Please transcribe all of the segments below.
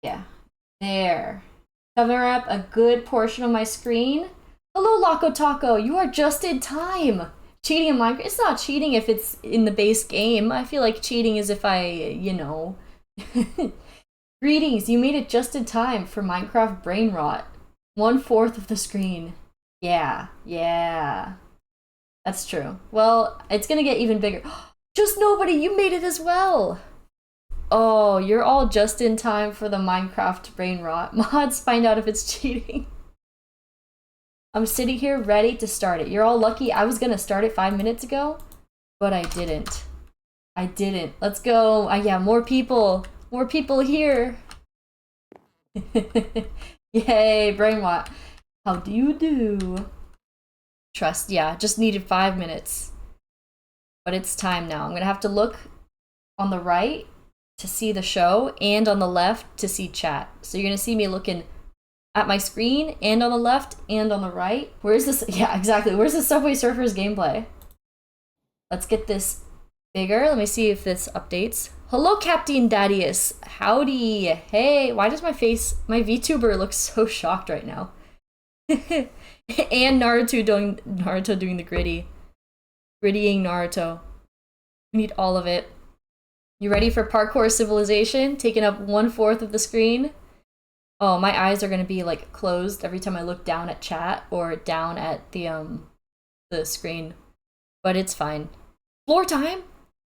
Yeah. There. Cover up a good portion of my screen. Hello, Loco Taco. You are just in time. Cheating in Minecraft. It's not cheating if it's in the base game. I feel like cheating is if I, you know. Greetings. You made it just in time for Minecraft brain rot. 1/4 of the screen. Yeah. Yeah. That's true. Well, it's gonna get even bigger. Just nobody. You made it as well. Oh, you're all just in time for the Minecraft brain rot. Mods, find out if it's cheating. I'm sitting here ready to start it. You're all lucky I was gonna start it 5 minutes ago, but I didn't. I didn't. Let's go. Yeah, more people. More people here. Yay, brain rot. How do you do? Trust, yeah, just needed 5 minutes. But it's time now. I'm gonna have to look on the right to see the show and on the left to see chat. So you're gonna see me looking at my screen and on the left and on the right. Where's this? Yeah, exactly. Where's the Subway Surfers gameplay? Let's get this bigger. Let me see if this updates. Hello, Captain Dadius. Howdy. Hey, why does my VTuber look so shocked right now? And Naruto doing the grittying Naruto. We need all of it. You ready for Parkour Civilization? Taking up 1/4 of the screen. Oh, my eyes are gonna be like closed every time I look down at chat or down at the screen. But it's fine. Floor time?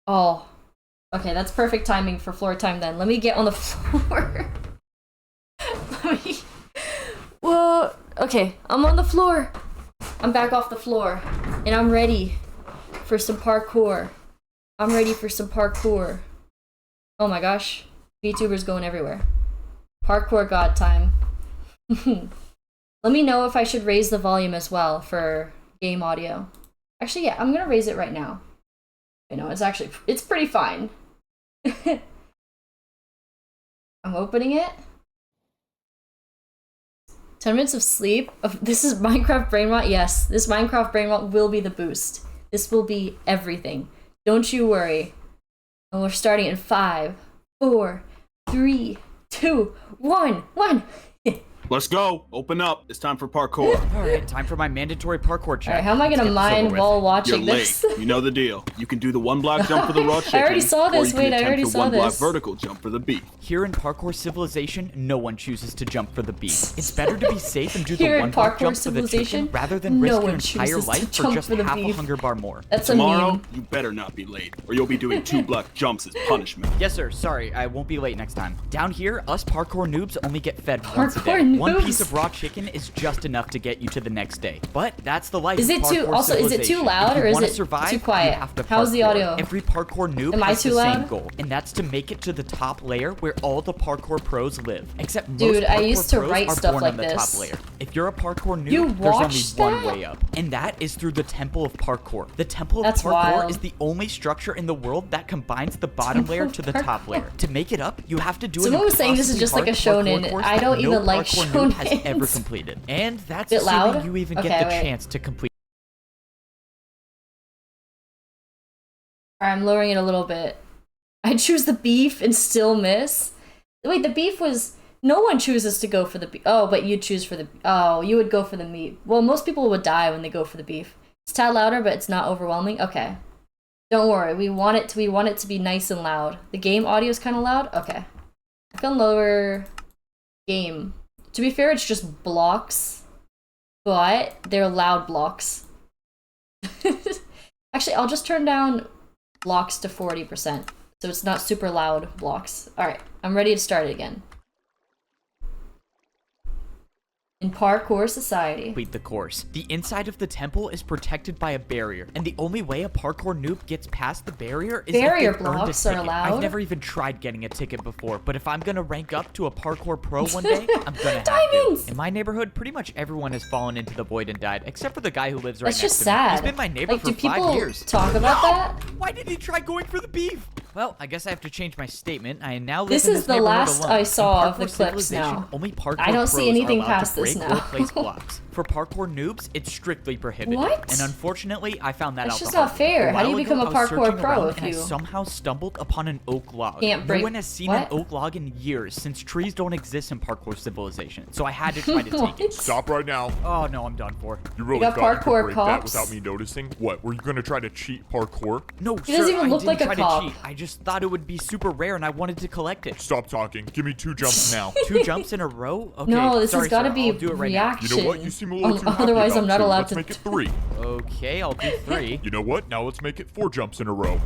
Oh. Okay, that's perfect timing for floor time then. Let me get on the floor. Whoa. Okay, I'm on the floor. I'm back off the floor. And I'm ready for some parkour. I'm ready for some parkour. Oh my gosh. VTubers going everywhere. Parkour god time. Let me know if I should raise the volume as well for game audio. Actually, yeah, I'm gonna raise it right now. You know, it's pretty fine. I'm opening it. 10 minutes of sleep. This is Minecraft brain rot. Yes, this Minecraft brain rot will be the boost. This will be everything. Don't you worry. And we're starting in 5, 4, 3, 2, 1. Let's go. Open up. It's time for parkour. All right, time for my mandatory parkour check. All right, how am I gonna mine while watching You're this? late. You know the deal. You can do the 1 block jump for the raw chicken. I already saw this. Or you can Wait, I already attempt the saw 1 block this. vertical jump for the beef. Here in Parkour Civilization, no one chooses to jump for the beef. It's better to be safe and do the Here in 1 block Parkour jump for the Civilization, chicken rather than no risk your one entire chooses to life for jump just for the half a beef. hunger bar more. That's a Tomorrow, meme. you better not be late, or you'll be doing 2 block jumps as punishment. Yes, sir. Sorry, I won't be late next time. Down here, us parkour noobs only get fed once a day. Parkour One noobs. piece of raw chicken is just enough to get you to the next day. But that's the life Is of it too? Parkour Also, is it too Civilization. loud If you or is wanna it survive, too you quiet? have to How's the parkour. audio? Every parkour noob Am I has too the loud? same goal, and that's to make it to the top layer where all the parkour pros live. Except most Dude, I parkour used to pros write are stuff born like on the this. top layer. If you're a parkour noob, You there's only watched one that? way up, and that is through the Temple of Parkour. The Temple of That's Parkour wild. is the only structure in the world that combines the bottom Temple layer of to the top Parkour. layer. To make it up, you have to do an Someone was saying this is impossibly just like a hard shonen. parkour course I don't that no even like parkour noob has shonens. ever completed. And that's Bit assuming loud? you even Okay, get the wait. chance to complete. Alright, I'm lowering it a little bit. I choose the beef and still miss? Wait, the beef was... No one chooses to go for the beef. Oh, but you choose for the... Oh, you would go for the meat. Well, most people would die when they go for the beef. It's a tad louder, but it's not overwhelming. Okay. Don't worry. We want it to be nice and loud. The game audio is kind of loud? Okay. I can lower game. To be fair, it's just blocks. But they're loud blocks. Actually, I'll just turn down blocks to 40%. So it's not super loud blocks. Alright, I'm ready to start it again. In Parkour Society. Complete the course. The inside of the temple is protected by a barrier, and the only way a parkour noob gets past the barrier is Barrier if they've earned a blocks are ticket. allowed? I've never even tried getting a ticket before, but if I'm gonna rank up to a parkour pro one day, I'm gonna have Diamonds! to. In my neighborhood, pretty much everyone has fallen into the void and died, except for the guy who lives right That's next just to me. sad. He's been my neighbor Like, for do 5 people years. talk about that? Why did he try going for the beef? Well, I guess I have to change my statement. I now live This in is this the neighborhood last alone. I In saw of the Parkour clips Civilization, now. only parkour I don't see pros anything are allowed past to this break now. or place blocks. For parkour noobs, it's strictly prohibited. What? And unfortunately, I found that That's out just the hard not way. fair. A How do you while become ago, a I was parkour searching pro around if and I you somehow stumbled upon an oak log. can't break? No one has seen What? an oak log in years, since trees don't exist in Parkour Civilization. So I had to try to take it. What? Stop right now. Oh no, I'm done for. You really got thought you parkour could break that cops? without me noticing? What, were you gonna try to cheat parkour? No, He sir, doesn't even I look didn't like a try cop. to cheat. I just thought it would be super rare and I wanted to collect it. Stop talking. Give me 2 jumps now. 2 jumps in a row? Okay, No, this sorry, has got to sir, be I'll do it right now. reaction. You know what? You seem a little too happy Otherwise, about I'm not 2. allowed Let's to. make it 3. Okay, I'll do 3. You know what? Now let's make it 4 jumps in a row.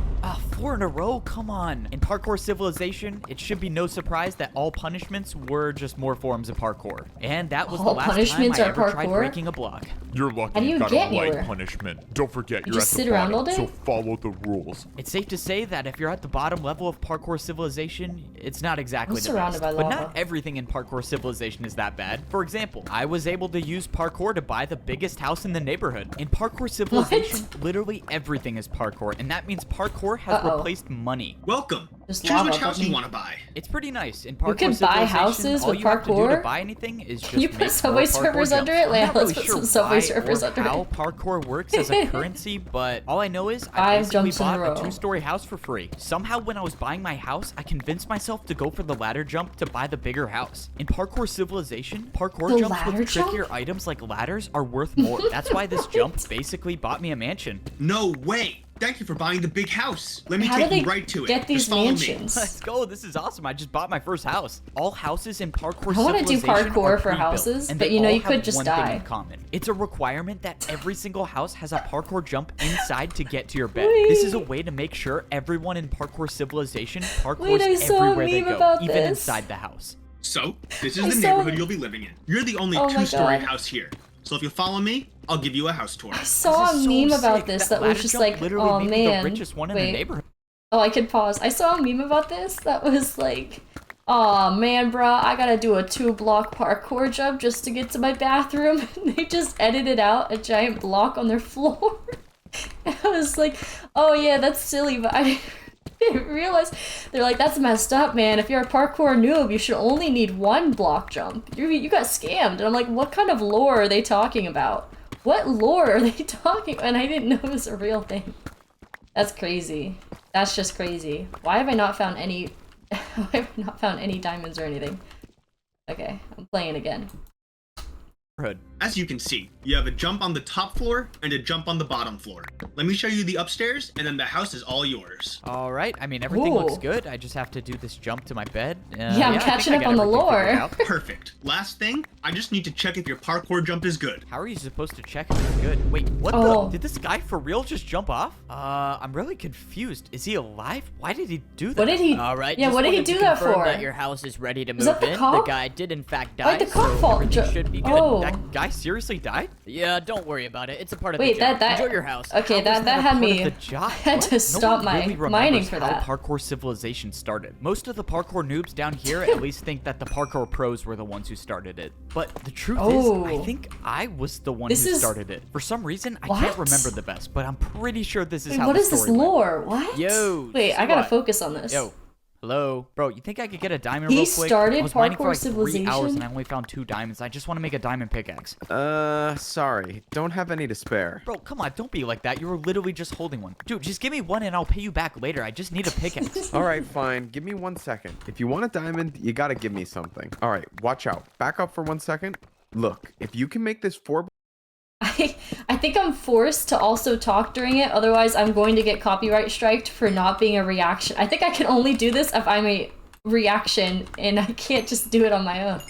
4 in a row? Come on. In Parkour Civilization, it should be no surprise that all punishments were just more forms of parkour. And that was the All last time punishments I are ever tried parkour? breaking a block. You're lucky How do you got get a light anywhere? punishment. Don't forget, you're just at the sit around bottom, all day? so follow the rules. It's safe to say that if you're at the bottom level of Parkour Civilization, it's not exactly I'm the surrounded best. by But lava. not everything in Parkour Civilization is that bad. For example, I was able to use parkour to buy the biggest house in the neighborhood. In Parkour Civilization, literally everything is parkour, and that means parkour has replaced money. Welcome. Just Choose lava which house above you me. want to buy. It's pretty nice. In Parkour can buy Civilization, houses all with you have to do to parkour? buy anything is just You make put Subway more parkour surfers under jumps. it? Like, I'm not let's really put sure some Subway why surfers or under how it. parkour works as a currency, but all I know is I 5 basically jumps in a bought row. a 2-story house for free. Somehow when I was buying my house, I convinced myself to go for the ladder jump to buy the bigger house. In Parkour Civilization, parkour The jumps ladder with trickier jump? items like ladders are worth more. That's why this jump basically bought me a mansion. No way. Thank you for buying the big house. Let me How do take they you right to it. get these Just follow mansions? Let's go. This is awesome. I just bought my first house. All houses in Parkour I wanna do Civilization parkour are for pre-built, houses, and but they you know, all you could have just one thing die. in common. It's a requirement that every single house has a parkour jump inside to get to your bed. Wait. This is a way to make sure everyone in Parkour Civilization Wait, parkours I saw a everywhere they meme go, about even this. inside the house. So, this I is the saw- neighborhood you'll be living in. You're the only Oh my 2-story God. house here. So if you follow me, I'll give you a house tour. I saw a This is so meme about sick. this that was ladder just jump like, literally oh made me man. the richest one in the Wait. neighborhood. Oh, I could pause. I saw a meme about this that was like, oh man, bruh, I gotta do a 2-block parkour jump just to get to my bathroom. They just edited out a giant block on their floor. And I was like, oh yeah, that's silly, but I didn't realize. They're like, that's messed up, man. If you're a parkour noob, you should only need 1 block jump. You got scammed. And I'm like, what kind of lore are they talking about? What lore are they talking about? And I didn't know it was a real thing. That's crazy. That's just crazy. Why have I not found any why have I not found any diamonds or anything? Okay, I'm playing again. As you can see, you have a jump on the top floor and a jump on the bottom floor. Let me show you the upstairs, and then the house is all yours. All right. I mean, everything looks Ooh. good. I just have to do this jump to my bed. I'm I catching think I up got on the everything figured lore. out. Perfect. Last thing, I just need to check if your parkour jump is good. How are you supposed to check if it's good? Wait, what Oh. the? Did this guy for real just jump off? I'm really confused. Is he alive? Why did he do that? What did he All right. Yeah, just what did he wanted to do that confirm for? That your house is ready to Was that move the in. cop? The guy did in fact die. Wait, the cop so fault. everything should be good. Oh. That guy seriously died? Yeah, don't worry about it. It's a part of Wait, the job. that Enjoy your house. Okay, How was that a had part me of the job? had to What? stop No one my really mining remembers for how that. Parkour Civilization started. Most of the parkour noobs down here at least think that the parkour pros were the ones who started it. But the truth Oh. is, I think I was the one This who is- started it. For some reason, I What? can't remember the best, but I'm pretty sure this is Wait, how what the is this story went. lore? What? Yo, Wait, I see gotta what? focus on this. Yo, hello, bro. You think I could get a diamond He real quick? started I was mining for Parkour like 3 hours Civilization? and I only found 2 diamonds. I just want to make a diamond pickaxe. Sorry. Don't have any to spare. Bro, come on, don't be like that. You were literally just holding one. Dude, just give me one and I'll pay you back later. I just need a pickaxe. Alright, fine. Give me 1 second. If you want a diamond, you gotta give me something. Alright, watch out. Back up for 1 second. Look, if you can make this 4 I think I'm forced to also talk during it, otherwise I'm going to get copyright striked for not being a reaction. I think I can only do this if I'm a reaction, and I can't just do it on my own.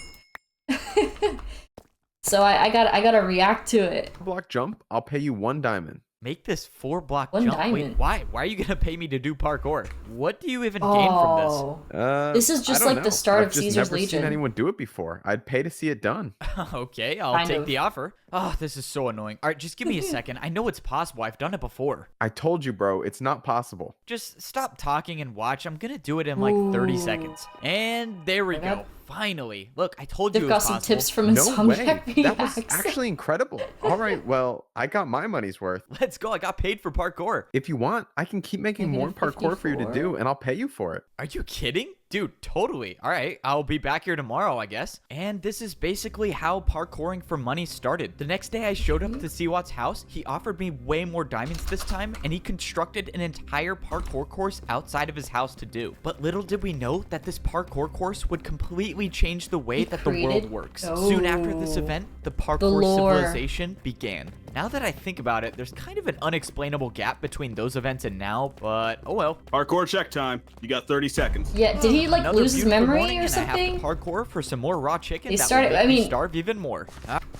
So I gotta react to it. block jump, I'll pay you 1 diamond. Make this 4-block 1 jump. Wait, diamond. why? Why are you gonna pay me to do parkour? What do you even gain from Oh. This is just I don't like the know. start I've of just Caesar's never Legion. seen anyone do it before. I'd pay to see it done. this? Okay, I'll Kind take of. the offer. Oh, this is so annoying. All right, just give me a second. I know it's possible. I've done it before. I told you, bro, it's not possible. Just stop talking and watch. I'm gonna do it in like 30 Ooh. seconds. And there we Okay. go. Finally. Look, I told you They've it got was some possible. tips from No way. Insomniac That was Maniacs. actually incredible. All right, well, I got my money's worth. Let's go. I got paid for parkour. If you want, I can keep making more parkour for you to do, and I'll pay you for it. Are you kidding? Dude, totally. All right, I'll be back here tomorrow, I guess. And this is basically how parkouring for money started. The next day I showed up to Siwat's house. He offered me way more diamonds this time, and he constructed an entire parkour course outside of his house to do. But little did we know that this parkour course would completely change the way that the world works. Soon after this event, the Parkour Civilization began. Now that I think about it, there's kind of an unexplainable gap between those events and now, but oh well. Parkour check time. You got 30 seconds. Yeah, did he like Another lose his beautiful memory morning, or and something? I have to parkour for some more raw chicken. They That started- will make I me mean- starve even more.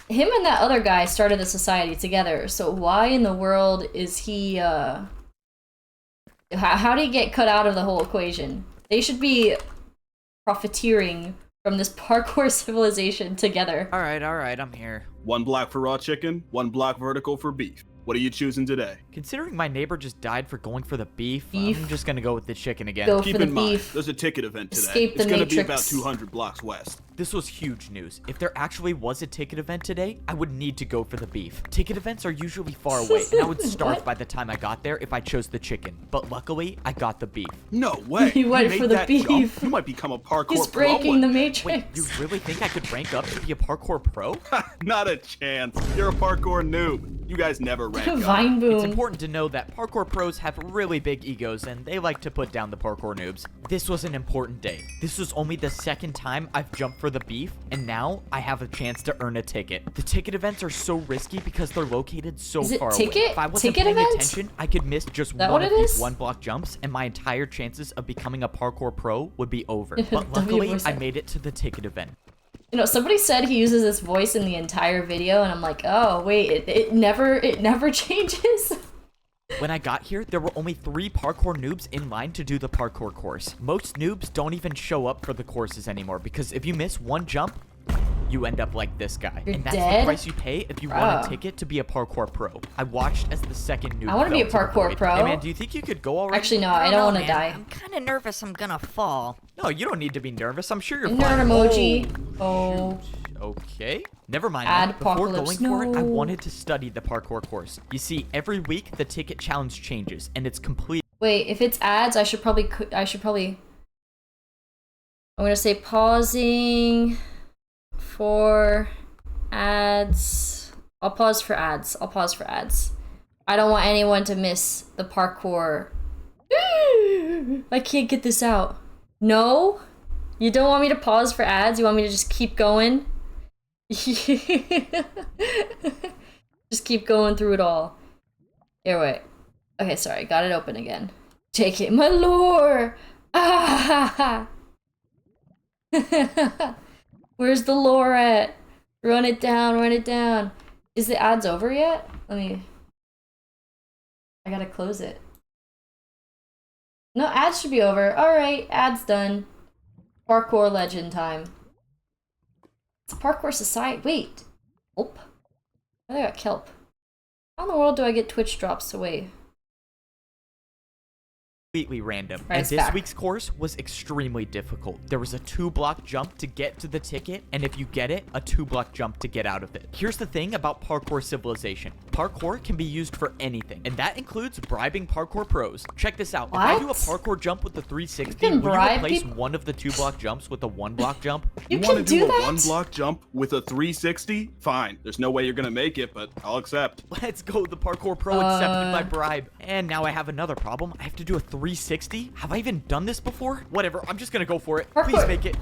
Him and that other guy started the society together, so why in the world is he, how did he get cut out of the whole equation? They should be profiteering from this parkour civilization together. All right, I'm here. 1 block for raw chicken, 1 block vertical for beef. What are you choosing today? Considering my neighbor just died for going for the beef, Beef. I'm just gonna go with the chicken again. Go Keep for the in mind, beef. there's a ticket event today. Escape the it's gonna be Matrix. about 200 blocks west. This was huge news. If there actually was a ticket event today, I would need to go for the beef. Ticket events are usually far away, and I would starve What? by the time I got there if I chose the chicken. But luckily, I got the beef. No way. He went You made for the that beef. jump? You might become a parkour He's pro. breaking the Wait, Matrix. you really think I could rank up to be a parkour pro? Not a chance. You're a parkour noob. You guys never rank up. Vine boom. It's important to know that parkour pros have really big egos and they like to put down the parkour noobs. This was an important day. This was only the second time I've jumped for the beef, and now I have a chance to earn a ticket. The ticket events are so risky because they're located so Is it far ticket? away. If I wasn't Ticket paying event? attention, I could miss just that one what of it these is? 1-block jumps and my entire chances of becoming a parkour pro would be over. But luckily, voice. I made it to the ticket event. You know, somebody said he uses this voice in the entire video, and I'm like, oh wait, it never changes. When I got here, there were only 3 parkour noobs in line to do the parkour course. Most noobs don't even show up for the courses anymore because if you miss one jump, you end up like this guy. You're and that's dead? the price you pay if you want a ticket to be a parkour pro. I watched as the second noob I wanna be a fell to the parkour void. pro. Hey man, do you think you could go already? Actually, no, I don't want to man. die. I'm kind of nervous I'm gonna fall. No, you don't need to be nervous. I'm sure you're Nerd fine. emoji. Oh. Okay. Never mind. Add Before going apocalypse. for it, I No. wanted to study the parkour course. You see, every week the ticket challenge changes and it's complete. Wait, if it's ads, I should probably. I'm gonna say pausing for ads. I'll pause for ads. I don't want anyone to miss the parkour. I can't get this out. No? You don't want me to pause for ads? You want me to just keep going? Just keep going through it all. Here, wait. Okay, sorry. Got it open again. Take it. My lore! Ah! Where's the lore at? Run it down. Is the ads over yet? I gotta close it. No, ads should be over. Alright, ads done. Parkour legend time. It's a parkour society. Wait. Kelp? I got kelp. How in the world do I get Twitch drops away? Completely random. Right, And it's this back. week's course was extremely difficult. There was a 2-block jump to get to the ticket, and if you get it, a 2-block jump to get out of it. Here's the thing about Parkour Civilization. Parkour can be used for anything, and that includes bribing parkour pros. Check this out. If I do a What? parkour jump with the 360, You can will you bribe replace people? one of the 2-block jumps with a 1-block jump? You want can to do do a that? 1-block jump with a 360? Fine. There's no way you're gonna make it, but I'll accept. Let's go, the parkour pro accepted my bribe. And now I have another problem. I have to do a 360? Have I even done this before? Whatever, I'm just gonna go for it. Please Parkour. make it.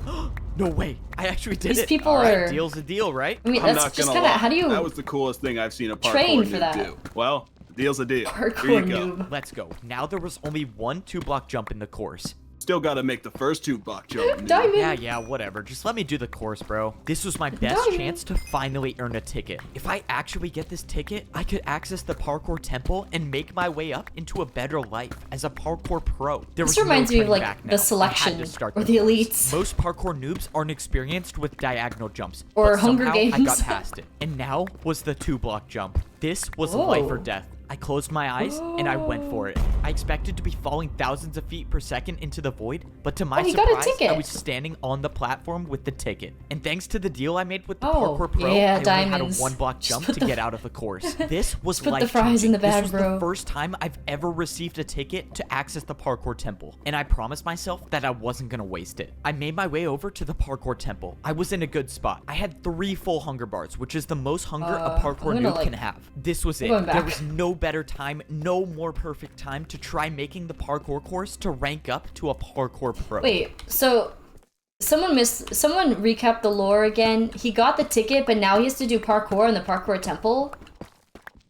No way, I actually did These it. people All right, are- deal's a deal, right? I mean, I'm that's not just gonna kind of. lie. How do you That was the coolest thing I've seen a parkour train for noob that? do. Well, the deal's a deal. Here you parkour go. noob? Let's go. Now there was only one 2-block jump in the course. Still gotta make the first 2-block jump. noob. Diamond. Yeah, whatever. Just let me do the course, bro. This was my best Diamond. chance to finally earn a ticket. If I actually get this ticket, I could access the parkour temple and make my way up into a better life as a parkour pro. There This was reminds no me of, turning like, back the now. I had selection to start or the course. elites. Most parkour noobs aren't experienced with diagonal jumps. Or but Hunger somehow I Games. got past it. And now was the 2-block jump. This was life or Whoa. death. I closed my eyes and I went for it. I expected to be falling thousands of feet per second into the void, but to my you got a surprise, ticket. I was standing on the platform with the ticket. And thanks to the deal I made with the Oh, Parkour Pro, yeah, I only diamonds. had a 1-block Just jump put to the- get out of the course. This was put the life-changing. fries in the bag, This was bro. the first time I've ever received a ticket to access the Parkour Temple, and I promised myself that I wasn't gonna waste it. I made my way over to the Parkour Temple. I was in a good spot. I had 3 full hunger bars, which is the most hunger a Parkour I'm gonna, noob can have. This was it. going back. There was no better time, no more perfect time to try making the parkour course to rank up to a Parkour Pro. Wait, so someone recapped the lore again. He got the ticket, but now he has to do parkour in the Parkour Temple.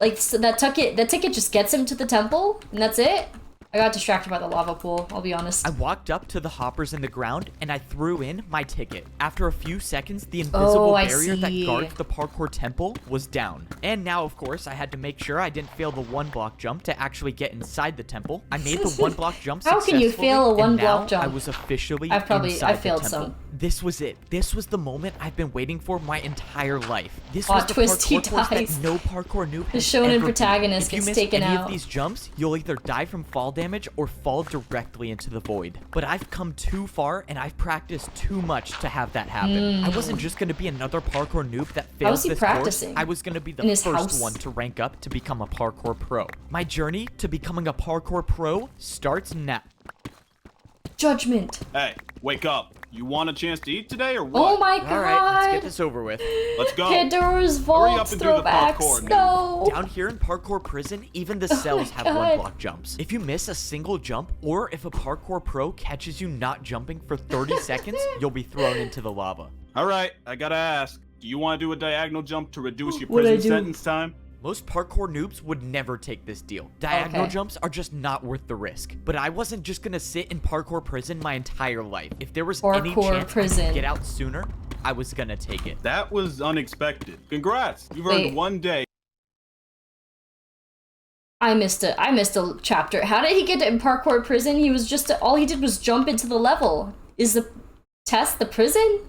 Like, so that ticket just gets him to the temple, and that's it? I got distracted by the lava pool, I'll be honest. I walked up to the hoppers in the ground and I threw in my ticket. After a few seconds, the invisible I barrier that see. guards the Parkour Temple was down. And now, of course, I had to make sure I didn't fail the 1-block jump to actually get inside the temple. I made the 1-block jump How can you successfully, fail a and 1-block now jump? I was officially I inside failed the temple. some. This was it. This was the moment I've been waiting for my entire life. This Plot was the twist, he parkour course dies. that no parkour noob The has shonen ever beat. protagonist If you gets miss taken any out. of these jumps, you'll either die from fall damage or fall directly into the void. But I've come too far and I've practiced too much to have that happen. I wasn't just gonna be another parkour noob that fails was he this practicing? course. I was gonna be the In his first house? one to rank up to become a parkour pro. My journey to becoming a parkour pro starts now. Judgment. Hey, wake up. You want a chance to eat today or Oh what? my god! All right, let's get this over with. Let's go. Pandora's Hurry Vault up and do the throwbacks. parkour, dude. No. Down here in Parkour Prison, even the cells have God. 1-block jumps. If you miss a single jump, or if a parkour pro catches you not jumping for 30 seconds, you'll be thrown into the lava. All right, I gotta ask. Do you want to do a diagonal jump to reduce your What'd I prison do? sentence time? Most parkour noobs would never take this deal. Diagonal Okay. jumps are just not worth the risk. But I wasn't just gonna sit in parkour prison my entire life. If there was any Parkour chance I prison. could get out sooner, I was gonna take it. That was unexpected. Congrats. You've Wait. earned 1 day. I missed a chapter. How did he get in parkour prison? He was just all he did was jump into the level. Is the test the prison?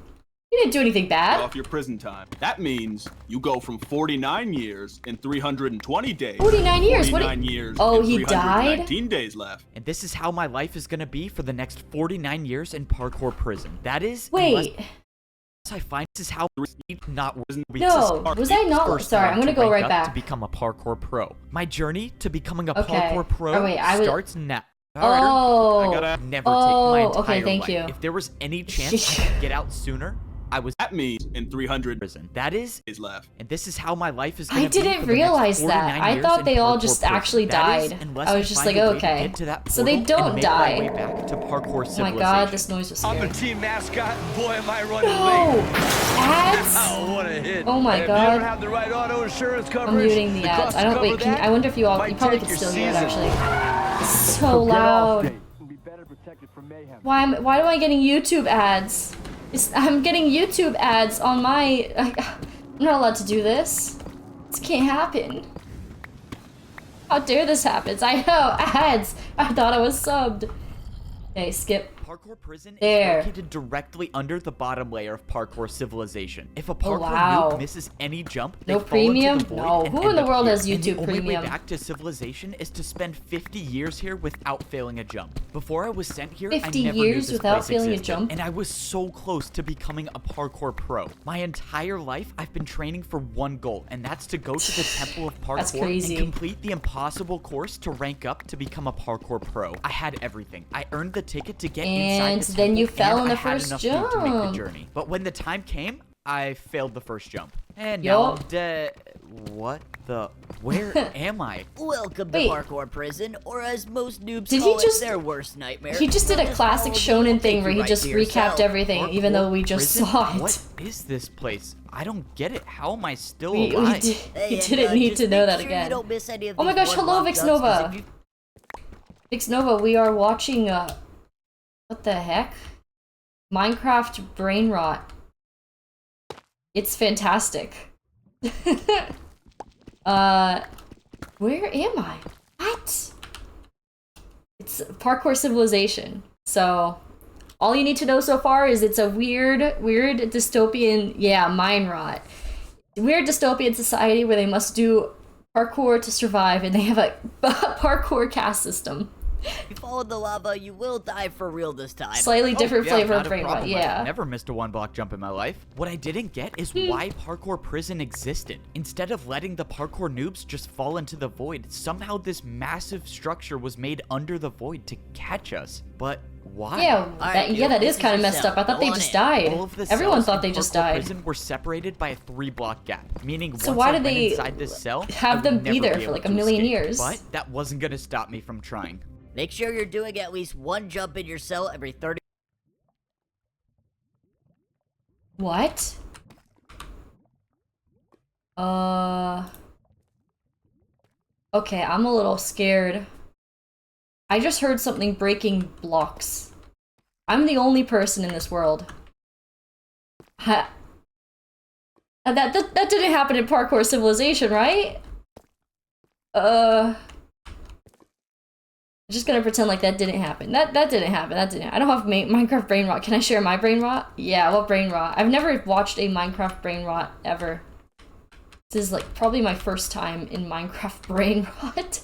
He didn't do anything bad. Off your prison time. That means you go from 49 years and 320 days. 49 years? What? 49 years. Oh, and he died? 319 days left. And this is how my life is gonna be for the next 49 years in parkour prison. That is, Wait. unless I find this is how not No, was I not? First Sorry, one I'm gonna to go rank right up to back. become a parkour pro. My journey to becoming a Okay. parkour pro Oh, wait, I was- starts now. Oh. I gotta- Never take my entire okay, thank life. you. If there was any chance I could get out sooner, I was That means in 300 prison. That is, days left. and this is how my life is gonna I be for didn't the realize next that. 49 I years thought in they all parkour just prison. actually That is, died. unless I was just find like, a way to okay. get to that So they portal and don't make die. my way back to Parkour Oh my Civilization. god, this noise was I'm scary. the team mascot. Boy, am I running No! late. Ads? Oh, what a hit. Oh my And God. If you don't have the right auto insurance I'm coverage, muting the ads. cost I to don't cover wait. that I wonder if you all might you probably take can your still hear it season. actually. It's so loud. Why do I getting YouTube ads? I'm getting YouTube ads on my. I'm not allowed to do this. This can't happen. How dare this happens? I know ads. I thought I was subbed. Okay, skip. Parkour Prison There. is located directly under the bottom layer of Parkour Civilization. If a parkour wow. noob misses any jump, they No fall into premium? the void No. and Who in end the up world here. has And YouTube the only Premium? way back to Civilization is to spend 50 years here without failing a jump. Before I was sent here, 50 I never knew years this without place failing a existed, jump? and I was so close to becoming a parkour pro. My entire life, I've been training for one goal, and that's to go to the Temple of That's Parkour crazy. and complete the impossible course to rank up to become a parkour pro. I had everything. I earned the ticket to get inside And the then you temple, fell and in the I had first enough food to make the jump. journey. But when the time came, I failed the first jump. And Yo. now I'm dead. What the? Where am I? Welcome Wait. to Parkour Prison, or as most noobs Did he call just- it, their worst nightmare. He just did a Just classic follow me, shonen I'll thing take where you he right just to recapped yourself. everything, even though we just Prison? saw it. What is this place? I don't get it. How am I still We alive? he Hey, and, didn't need just to know make that sure again. You don't miss any of Oh my these gosh, hello, one-block Vix jumps, 'cause Nova. if you- Vix Nova, we are watching, what the heck? Minecraft Brain Rot. It's fantastic. Where am I? What? It's Parkour Civilization. So, all you need to know so far is it's a weird dystopian, yeah, mind rot. Weird dystopian society where they must do parkour to survive, and they have a parkour cast system. If you fall in the lava, you will die for real this time. Slightly different flavor of not a brain rot, problem. yeah. I've never missed a one-block jump in my life. What I didn't get is why parkour prison existed. Instead of letting the parkour noobs just fall into the void, somehow this massive structure was made under the void to catch us. But why? Yeah, Alright, that this is is kind of your messed cell. up. I thought Go they on just in. died. All of the Everyone cells thought in they just parkour died. prison were separated by a 3-block gap, meaning So once why I did went they inside this cell, have I them would be never there be for able like a to million escape. years? But that wasn't gonna stop me from trying. Make sure you're doing at least one jump in your cell every 30. What? Okay, I'm a little scared. I just heard something breaking blocks. I'm the only person in this world. That didn't happen in Parkour Civilization, right? Just gonna pretend like that didn't happen. That didn't happen. I don't have Minecraft brain rot. Can I share my brain rot? Yeah, what brain rot? I've never watched a Minecraft brain rot ever. This is like probably my first time in Minecraft brain rot.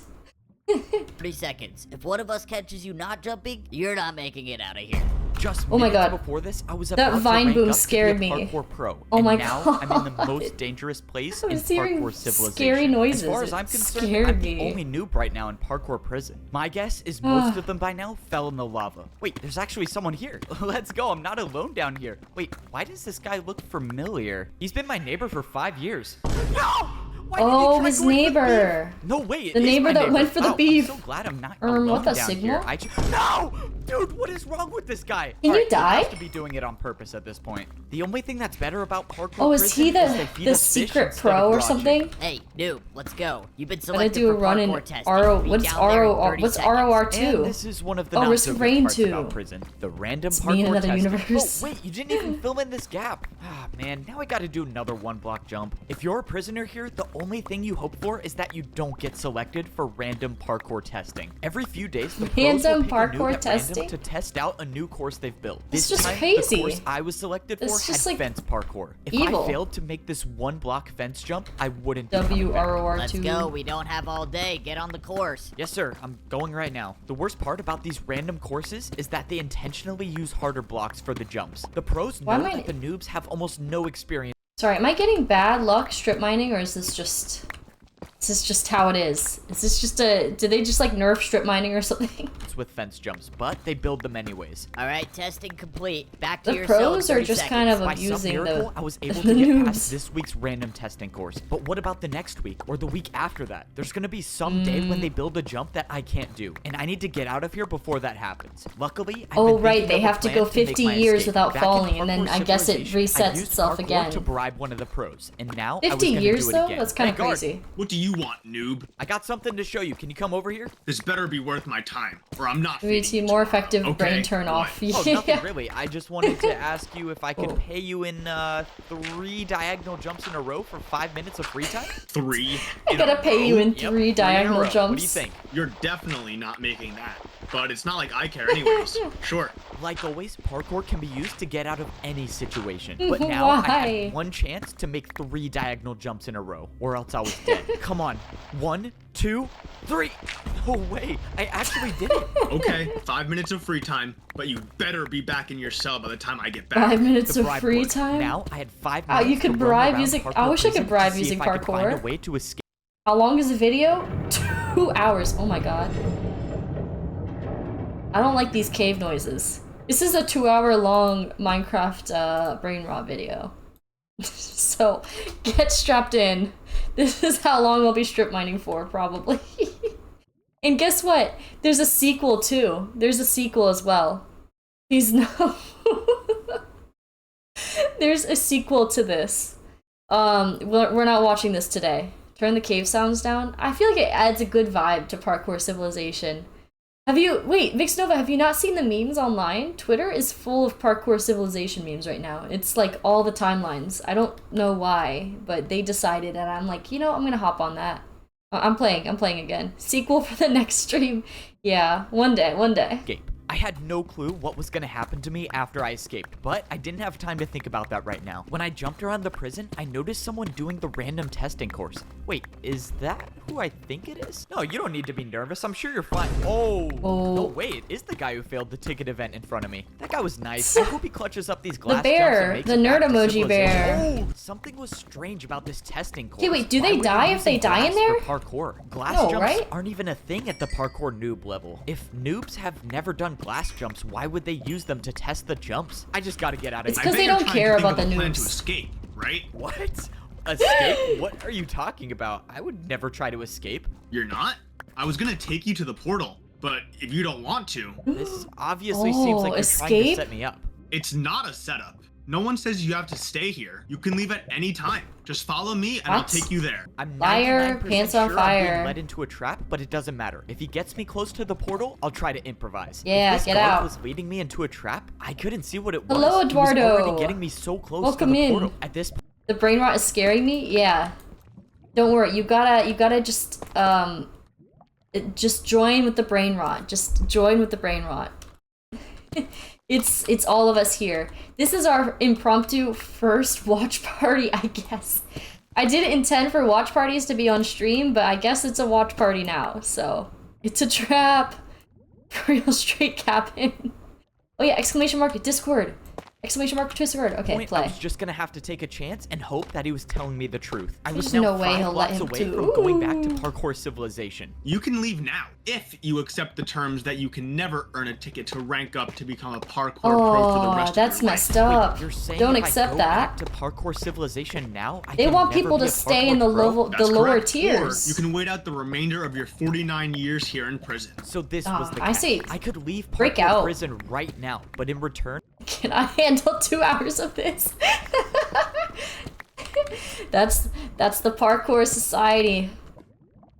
30 seconds. If one of us catches you not jumping, you're not making it out of here. Just Oh my minutes God. before this, I was That about to vine rank boom up to be scared a me. Parkour pro. Oh and my now I'm in the God. most dangerous place I in was hearing Parkour Civilization. scary noises. As far as It I'm concerned, scared I'm the me. only noob right now in Parkour prison. My guess is most of them by now fell in the lava. Wait, there's actually someone here. Let's go. I'm not alone down here. Wait, why does this guy look familiar? He's been my neighbor for 5 years. No! Why did he Oh, try his going for the neighbor. beef? No way. it The is neighbor my that went for the Wow, beef. I'm so glad I'm not what alone the down signal? here. No! Dude, what is wrong with this guy? Can you Alright, die? He has to be doing it on purpose at this point. The only thing that's better about parkour Oh, is he prison they the feed us fish secret instead pro of or raw something? chicken. Hey, noob, let's go. You've been Gotta selected do a for run in parkour testing. RO. Be What's down there in RO? 30 What's seconds. ROR2? And this is one of the Oh, not Risk so of good Rain parts 2. about prison. The random It's me in parkour another testing. universe. Oh, wait, you didn't even fill in this gap. Ah, man, now I gotta do another 1-block jump. If you're a prisoner here, the only thing you hope for is that you don't get selected for random parkour testing. Every few days, the pros will Random pick a parkour noob at testing? random to test out a new course they've built. It's This just time, crazy. the course I was selected It's for just, had like, fence parkour. If evil. I failed to make this 1-block fence jump, I wouldn't be coming back. WROR2. Let's go. We don't have all day. Get on the course. Yes, sir. I'm going right now. The worst part about these random courses is that they intentionally use harder blocks for the jumps. The pros Why know am I- that the noobs have almost no experience Sorry, am I getting bad luck strip mining, or is this just how it is? Is this just did they just like nerf strip mining or something? with fence jumps, but they build them anyways. All right, testing complete. Back to The your cell in pros are 30 just seconds. kind of By some abusing miracle, the I was able the to get noobs. past this week's random testing course. But what about the next week or the week after that? There's gonna be some day when they build a jump that I can't do, and I need to get out of here before that happens. Luckily, I've Oh, been right, thinking they of a have to plan go make 50 my years escape. without Back in falling, and then Parkour I guess it Civilization, I resets used itself parkour again. to bribe one of the pros, and now I was 50 gonna years do it though? again. That's kind Hey, of guard, crazy. What do you want, noob? I got something to show you. Can you come over here? This better be worth my time, or I'm not We feeding need you more tomorrow. effective Okay, brain turn off. what? Oh, nothing really. I just wanted to ask you if I could Oh. pay you in 3 diagonal jumps in a row for 5 minutes of free time. 3. I gotta pay you in Yep, 3 diagonal row. jumps. What do you think? You're definitely not making that. But it's not like I care anyways. Sure. Like always, parkour can be used to get out of any situation. But now I Why? had one chance to make 3 diagonal jumps in a row, or else I was dead. Come on. 1, 2, 3. No way. I actually did it. Okay, 5 minutes of free time, but you better be back in your cell by the time I get back. 5 minutes The of bribe free worked. time? Now I had 5 Oh, minutes you could to roam bribe around using- Parkour I wish I could prison bribe to see using if I could find a parkour. way to escape. How long is the video? 2 hours. Oh my god. I don't like these cave noises. This is a 2-hour-long Minecraft brain rot video. So, get strapped in. This is how long I'll be strip mining for, probably. And guess what? There's a sequel, too. There's a sequel as well. He's no... There's a sequel to this. We're not watching this today. Turn the cave sounds down. I feel like it adds a good vibe to Parkour Civilization. Wait, Vixnova, have you not seen the memes online? Twitter is full of Parkour Civilization memes right now. It's like all the timelines. I don't know why, but they decided, and I'm like, you know, I'm gonna hop on that. I'm playing again. Sequel for the next stream. Yeah, one day. I I had no clue what was gonna happen to me after I escaped, but I didn't have time to think about that right now. When I jumped around the prison, I noticed someone doing the random testing course. Wait, is that who I think it is? No, you don't need to be nervous. I'm sure you're fine. Oh, no way. It is the guy who failed the ticket event in front of me. That guy was nice. I hope he clutches up these glass bear, jumps and makes the it nerd back to emoji civilization. bear. Oh, something was strange about this testing course. Okay, wait, do Why they were die if using they die in glass there? for parkour? Glass No, jumps right? aren't even a thing at the parkour noob level. If noobs have never done glass jumps, why would they use them to test the jumps? I just gotta get out of It's here. 'cause I bet they you're don't trying care to think about of the a plan noobs. to escape, right? What? Escape? What are you talking about? I would never try to escape. You're not? I was gonna take you to the portal, but if you don't want to, This obviously seems like you're trying to escape? set me up. it's not a setup. No one says you have to stay here. You can leave at any time. Just follow me and I'll What? take you there. I'm Fire, 99% pants on sure I'm being fire. led into a trap, but it doesn't matter. If he gets me close to the portal, I'll try to improvise. Yeah, if this get guard out. was leading me into a trap, I couldn't see what it was. Hello, He was Eduardo. already getting me so close Welcome to the in. portal. At this point, The brain rot is scaring me. Yeah. Don't worry. You gotta just join with the brain rot. Just join with the brain rot. It's all of us here. This is our impromptu first watch party, I guess. I didn't intend for watch parties to be on stream, but I guess it's a watch party now. So it's a trap. Real straight cabin. Oh yeah! Exclamation mark! Discord. Exclamation mark! Discord. Okay, I play. was just gonna have to take a chance and hope that he was telling me the truth. I was There's now no way 5 he'll let blocks him away do- from going back to Ooh. Parkour Civilization. You can leave now if you accept the terms that you can never earn a ticket to rank up to become a parkour pro for the Oh, rest that's of your messed life. up. Wait, you're saying Don't if accept I go that. back to Parkour Civilization now, I They can want never people be to a stay parkour in the pro? level, That's the lower correct. tiers. Or you can wait out the remainder of your 49 years here in prison. So this Ah, was the I catch. see. I could leave Break Parkour out. prison right now, but in return, Can I handle 2 hours of this? that's the parkour society.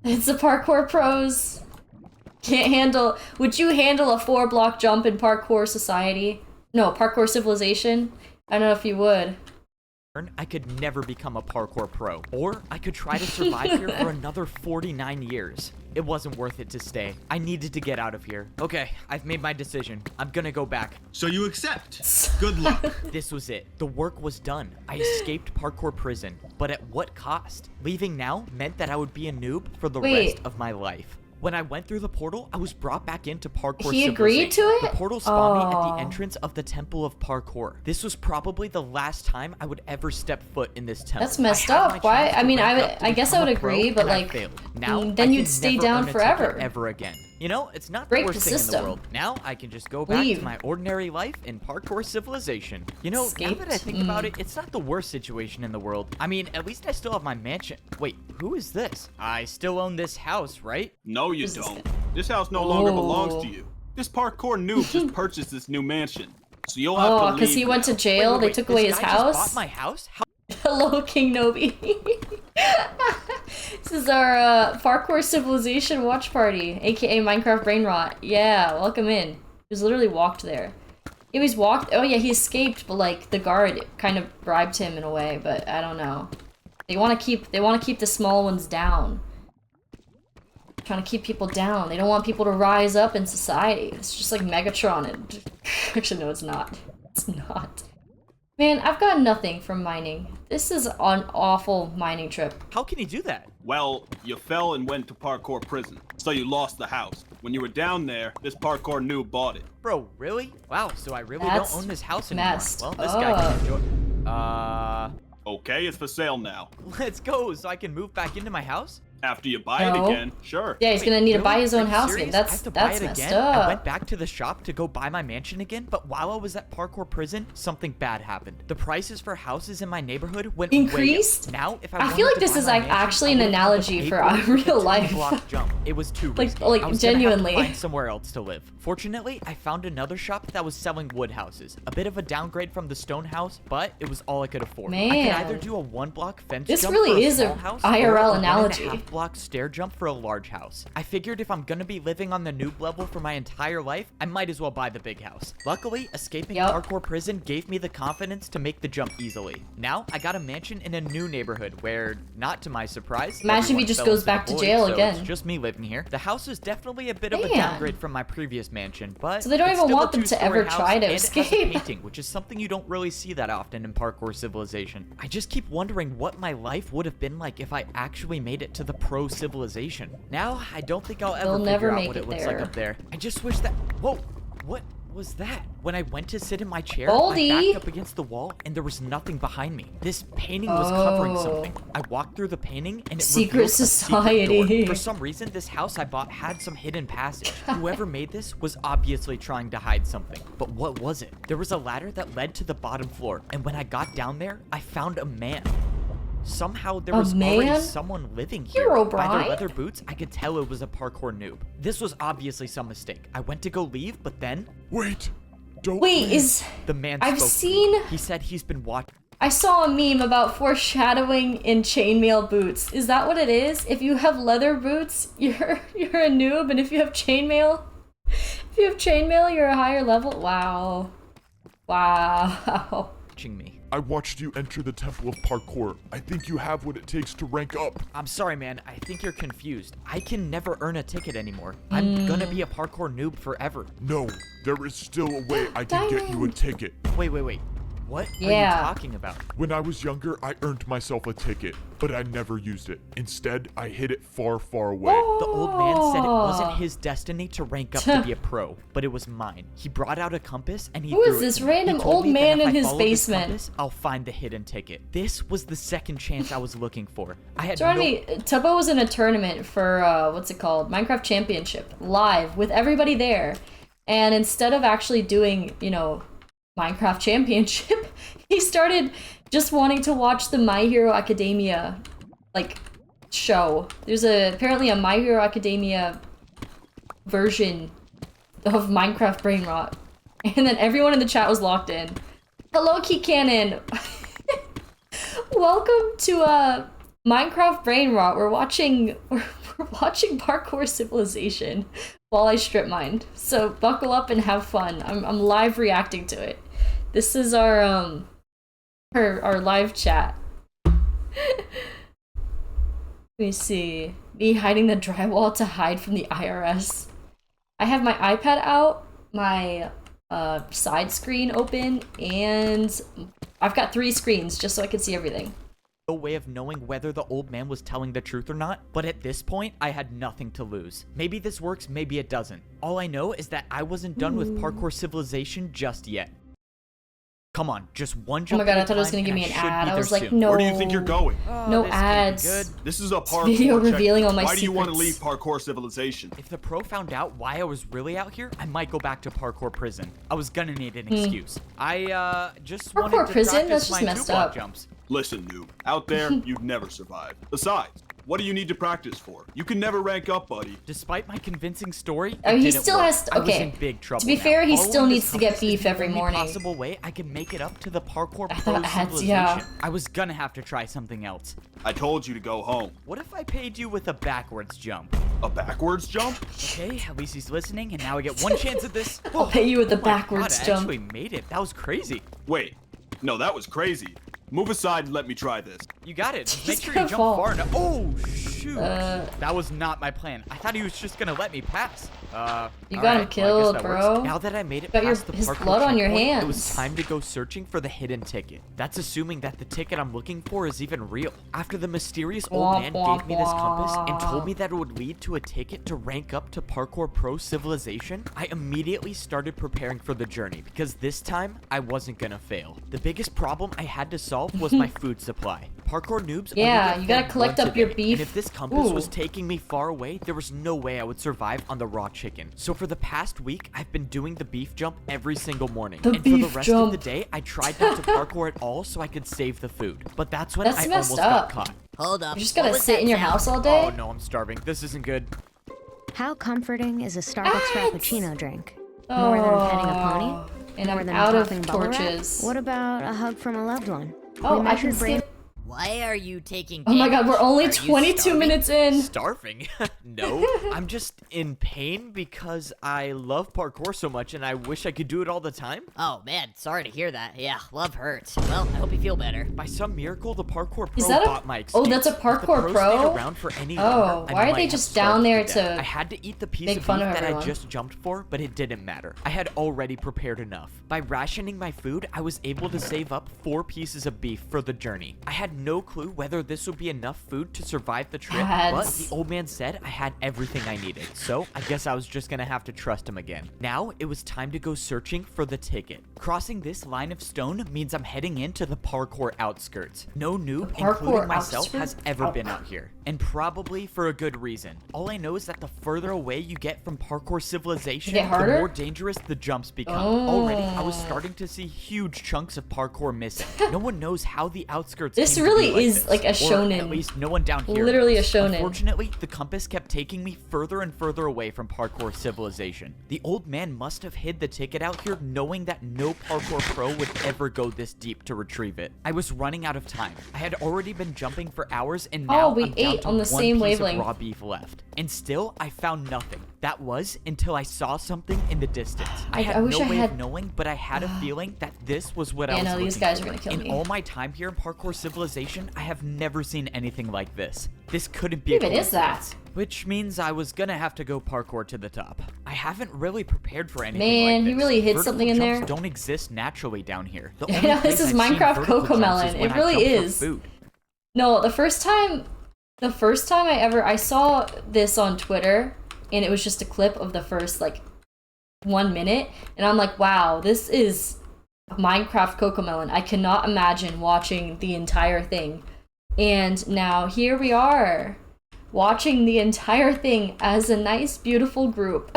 It's the parkour pros. Can't handle. Would you handle a 4-block jump in parkour society? No, parkour civilization. I don't know if you would. I could never become a parkour pro. Or I could try to survive here for another 49 years. It wasn't worth it to stay. I needed to get out of here. Okay, I've made my decision. I'm gonna go back. So you accept. Good luck. This was it. The work was done. I escaped parkour prison. But at what cost? Leaving now meant that I would be a noob for the Wait. rest of my life. When I went through the portal, I was brought back into Parkour He agreed to Civilization. it? The portal spawned me at Oh. the entrance of the Temple of Parkour. This was probably the last time I would ever step foot in this temple. That's messed I had up. my Why- chance I to mean, rank I up would- to I guess I become would a pro, agree, but, and I like, failed. Now, then I you'd can stay never down earn a forever. ticket ever again. You know, it's not Break the the worst thing in system. the world. Now I can just go back Leave. to my ordinary life in Parkour Civilization. You know, now that I Escaped? think about it, it's not the worst situation in the world. I mean, at least I still have my mansion. Wait, who is this? I still own this house, right? No, you This is don't. good. This house no longer belongs Oh. to you. This parkour noob just purchased this new mansion. So you'll have to Oh, leave because he went to now. jail. Wait, They wait, took this away his guy just house. bought my house? How Hello, King Nobi. This is our Parkour Civilization Watch Party, aka Minecraft Brain Rot. Yeah, welcome in. He was literally walked there. He was walked. Oh yeah, he escaped, but like the guard kind of bribed him in a way. But I don't know. They want to keep the small ones down. Trying to keep people down. They don't want people to rise up in society. It's just like Megatron. And actually, no, it's not. It's not. Man, I've got nothing from mining. This is an awful mining trip. How can he do that? Well, you fell and went to parkour prison, so you lost the house. When you were down there, this parkour noob bought it. Bro, really? Wow, so I really That's don't own this house anymore. messed Well, this guy can up. enjoy. Okay, it's for sale now. Let's go so I can move back into my house? After you buy it No. again, sure. Yeah, he's gonna need to Really? buy his Are own you house serious? again. I have to buy That's it messed again? I up. went back to the shop to go buy my mansion again, but while I was at parkour prison, something bad happened. The prices for houses in my neighborhood went way Increased? up. Now, if I I wanted feel like to this buy is my like mansion, actually I an would've had to analogy pay for it real with a life. 10-block jump. It was too Like- risky. like I was gonna have to genuinely. find somewhere else to live. Fortunately, I found another shop that was selling wood houses. A bit of a downgrade from the stone house, but it was all I could afford. I Man. could either do a 1-block fence This jump really for a is a small house, IRL or a analogy. 1.5 8-block stair jump for a large house. I figured if I'm gonna be living on the noob level for my entire life, I might as well buy the big house. Luckily, escaping parkour prison gave me the confidence to make the jump easily. Now, I got a mansion in a new neighborhood where, not to my surprise, Imagine if he just goes back to jail again. It's just me living here. The house is definitely a bit of a downgrade from my previous mansion, but so they don't it's even still want a them to two-story ever house, try to and it has a escape. painting, which is something you don't really see that often in Parkour Civilization. I just keep wondering what my life would have been like if I actually made it to the pro civilization. Now, I don't think I'll ever figure out what it looks like up there. I just wish that... Whoa! What was that? When I went to sit in my chair, I backed up against the wall and there was nothing behind me. This painting was covering something. I walked through the painting and it Secret society. Secret door. For some reason, this house I bought had some hidden passage. Whoever made this was obviously trying to hide something. But what was it? There was a ladder that led to the bottom floor, and when I got down there, I found a man. Somehow there was already someone living here. By their leather boots, I could tell it was a parkour noob. This was obviously some mistake. I went to go leave, but then... Wait! Don't Wait, leave. The man I've spoke seen... to me. He said he's been watching... I saw a meme about foreshadowing in chainmail boots. Is that what it is? If you have leather boots, you're a noob, and if you have chainmail... If you have chainmail, you're a higher level? Wow. Wow. Me. I watched you enter the Temple of Parkour. I think you have what it takes to rank up. I'm sorry, man. I think you're confused. I can never earn a ticket anymore. I'm gonna be a parkour noob forever. No, there is still a way I can get you a ticket. Wait. What are you talking about? When I was younger, I earned myself a ticket, but I never used it. Instead, I hid it far, far away. The old man said it wasn't his destiny to rank up to be a pro, but it was mine. He brought out a compass and he Who threw is it this to me. random He told old me that man if in I his followed this basement? compass, I'll find the hidden ticket. This was the second chance I was looking for. I had Tubbo was in a tournament for, what's it called? Minecraft Championship. Live, with everybody there. And instead of actually doing, you know, Minecraft Championship, he started just wanting to watch the My Hero Academia, like, show. There's apparently a My Hero Academia version of Minecraft Brain Rot. And then everyone in the chat was locked in. Hello, Key Cannon! Welcome to, Minecraft Brain Rot. We're watching Parkour Civilization while I strip mine. So buckle up and have fun. I'm live reacting to it. This is our live chat. Let me see. Me hiding the drywall to hide from the IRS. I have my iPad out, my side screen open, and I've got 3 screens just so I can see everything. No way of knowing whether the old man was telling the truth or not, but at this point, I had nothing to lose. Maybe this works, maybe it doesn't. All I know is that I wasn't done with Parkour Civilization just yet. Come on, just one jump. Oh my god, I thought it was gonna give me an ad. I was like, no. Where do you think you're going? No ads. This is a parkour video revealing all my secrets. Why do you want to secrets. leave Parkour Civilization? If the pro found out why I was really out here, I might go back to parkour prison. I was gonna need an excuse. I just wanted to prison? That's practice just my messed 2-block up. jumps. Listen, noob. Out there, you'd never survive. Besides, what do you need to practice for? You can never rank up, buddy. Despite my convincing story, Oh, it he didn't still work. has to- I was okay. in big trouble To be now. fair, he Following still this needs to get compass is beef the every only morning. possible way I can make it up to the parkour pro thought ads, civilization. yeah. I was gonna have to try something else. I told you to go home. What if I paid you with a backwards jump? A backwards jump? Okay, at least he's listening, and now I get one chance at this. I'll pay you with the Oh my backwards God, I jump. actually made it. That was crazy. Wait. No, that was crazy. Move aside and let me try this. You got it. Just make He's sure you gonna jump fall. far enough. Oh, shoot. That was not my plan. I thought he was just gonna let me pass. You all got him right, well, I guess killed, that bro. works. Now that I made it Got past his the parkour blood on your checkpoint, it was hands. time to go searching for the hidden ticket. That's assuming that the ticket I'm looking for is even real. After the mysterious old man gave me this compass and told me that it would lead to a ticket to rank up to Parkour Pro Civilization, I immediately started preparing for the journey because this time I wasn't gonna fail. The biggest problem I had to solve was my food supply. Parkour noobs only Yeah, get you gotta fed collect once up a your day, beef. and if this compass was Ooh. taking me far away, there was no way I would survive on the raw chicken. So for the past week, I've been doing the beef jump every single morning. The And for the beef rest of jump. the day, I tried not to parkour at all so I could save the food. But that's when That's I messed almost up. got caught. Hold up. You just what gotta was sit that in your sound? house all day? Oh no, I'm starving. This isn't good. How comforting is a Starbucks Ads! Frappuccino drink? More than petting a pony? And More I'm than out popping of bubble wrap? torches. What about a hug from a loved one? Oh, We I can measured brain skip. Why are you taking Oh my god, damage? we're only Are you 22 starving? minutes in. Starving? No, I'm just in pain because I love parkour so much and I wish I could do it all the time. Oh man, sorry to hear that. Yeah, love hurts. Well, I hope you feel better. By some miracle, the parkour pro Is that a- bought my oh, escape. that's a If the parkour pro pro? stayed around for any Oh, longer, I why are might they have just starved down there death. to I had to eat the piece make of fun beef of that I everyone? just jumped for, but it didn't matter. I had already prepared enough. By rationing my food, I was able to save up 4 pieces of beef for the journey. I had no clue whether this would be enough food to survive the trip, but That's- the old man said I had everything I needed, so I guess I was just gonna have to trust him again. Now, it was time to go searching for the ticket. Crossing this line of stone means I'm heading into the parkour outskirts. No noob, parkour including myself, outskirts? has ever been out here, and probably for a good reason. All I know is that the further away you get from Parkour Civilization, Get the harder? more dangerous the jumps become. Oh. Already, I was starting to see huge chunks of parkour missing. No one knows how the outskirts This came to really be is this, like a or shonen. at least no one down here Literally knows. a shonen. Unfortunately, the compass kept taking me further and further away from Parkour Civilization. The old man must have hid the ticket out here knowing that no parkour pro would ever go this deep to retrieve it. I was running out of time. I had already been jumping for hours and now we I'm down ate to on the one same piece wavelength. of raw beef left. And still, I found nothing. That was until I saw something in the distance. I had I wish no I way had- of knowing, but I had a feeling that this was what I Yeah, was no, these looking guys for. are gonna kill In me. all my time here in Parkour Civilization, I have never seen anything like this. This couldn't be What a even is that? coincidence. Which means I was gonna have to go parkour to the top. I haven't really prepared for anything Man, like this. he really hid Vertical something in jumps there. don't exist naturally down here. The I only know, this place is I've seen Minecraft vertical Cocomelon. jumps is It when I really jump for is. food. No, the first time I saw this on Twitter, and it was just a clip of the first like 1 minute, and I'm like, wow, this is Minecraft Cocomelon. I cannot imagine watching the entire thing. And now here we are, watching the entire thing as a nice, beautiful group.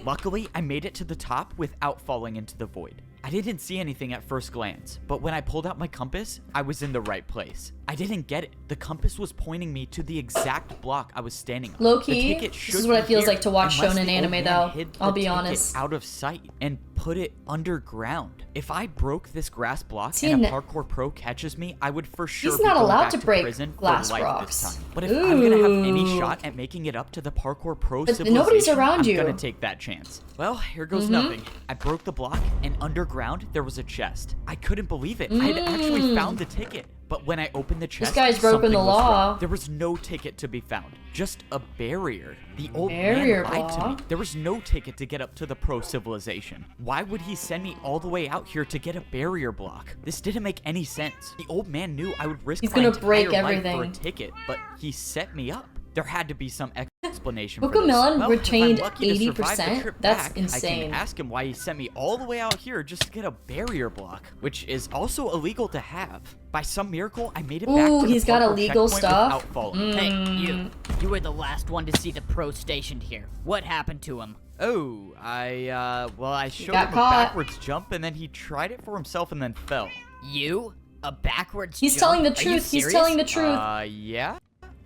Luckily, I made it to the top without falling into the void. I didn't see anything at first glance, but when I pulled out my compass, I was in the right place. I didn't get it. The compass was pointing me to the exact block I was standing on. Low-key, The ticket this should is what it be feels here, like to watch unless shonen the old anime, man though. hid the I'll be ticket honest. out of sight and put it underground. If I broke this grass block See, and a n- parkour pro catches me, I would for sure He's be not going allowed back to break prison glass for life rocks. this time. But if I'm gonna have any Ooh. shot at making it up to the parkour pro But civilization, nobody's around I'm you. gonna take that chance. Well, here goes Mm-hmm. nothing. I broke the block, and underground there was a chest. I couldn't believe it. I had actually found the ticket. But when I opened the chest, guy's broken something the was law. wrong. There was no ticket to be found. Just a barrier. The old Barrier man lied to me. block? There was no ticket to get up to the pro civilization. Why would he send me all the way out here to get a barrier block? This didn't make any sense. The old man knew I would risk He's my gonna entire break life for a everything. ticket, but he set me up. There had to be some explanation for Cocomelon this. Well, retained if I'm lucky to survive the 80%? trip That's back, insane. I can ask him why he sent me all the way out here just to get a barrier block, which is also illegal to have. By some miracle, I made it back Ooh, to the he's got parkour illegal checkpoint stuff? without falling. Hey, you were the last one to see the pro stationed here. What happened to him? Oh, I showed got him caught. a backwards jump, and then he tried it for himself and then fell. You? A backwards He's jump? telling the Are you truth. He's serious? telling the truth. Yeah?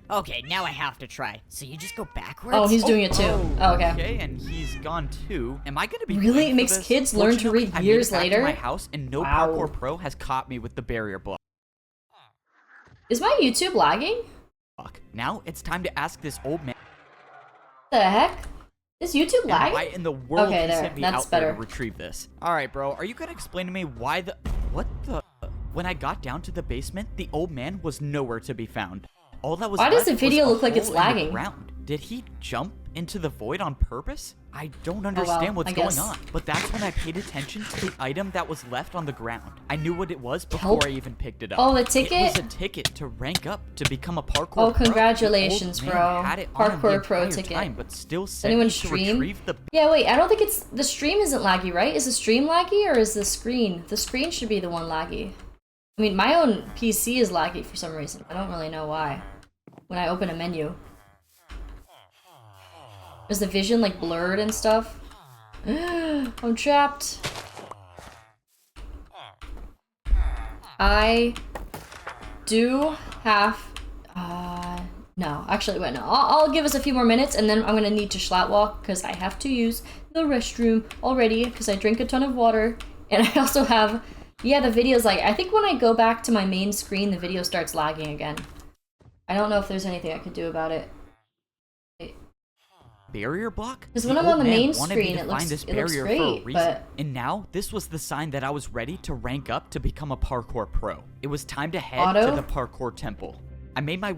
Okay, now I have to try. So you just go backwards? Oh, he's doing it too. Oh, okay. Okay, and he's gone too. Am I gonna be Really? blamed It for makes this? kids learn to read Fortunately, I made years it back later? To my house, and no Wow. parkour pro has caught me with the barrier block. Is my YouTube lagging? Now it's time to ask this old man What the heck? Is YouTube why lagging? in the world Okay, he there. sent me That's out there better. to retrieve this. All right, bro. Are you gonna explain to me why the what the? When I got down to the basement, the old man was nowhere to be found. All that was Why does left the video was a look like it's hole in the lagging? ground. Did he jump into the void on purpose? I don't understand what's I going guess. on. But that's when I paid attention to the item that was left on the ground. I knew what it was before Help? I even picked it up. Oh, the It ticket? was a ticket to rank up to become a parkour Oh, pro. congratulations, The old bro. man had it on him the Parkour pro entire ticket. time, but still sent Anyone me to stream? retrieve the Yeah, wait, I don't think it's... The stream isn't laggy, right? Is the stream laggy or is the screen? The screen should be the one laggy. I mean, my own PC is laggy for some reason. I don't really know why. When I open a menu. Is the vision, like, blurred and stuff? I'm trapped. I do have... no. Actually, wait, no. I'll give us a few more minutes, and then I'm gonna need to schlatwalk, because I have to use the restroom already, because I drink a ton of water, and I also have Yeah, the video's like, I think when I go back to my main screen, the video starts lagging again. I don't know if there's anything I could do about it. Barrier block? Because when I'm on the old man main wanted me screen, to it find looks this barrier for a great, reason. but... And now, this was the sign that I was ready to rank up to become a parkour pro. It was time to head Auto? to the parkour temple. I made my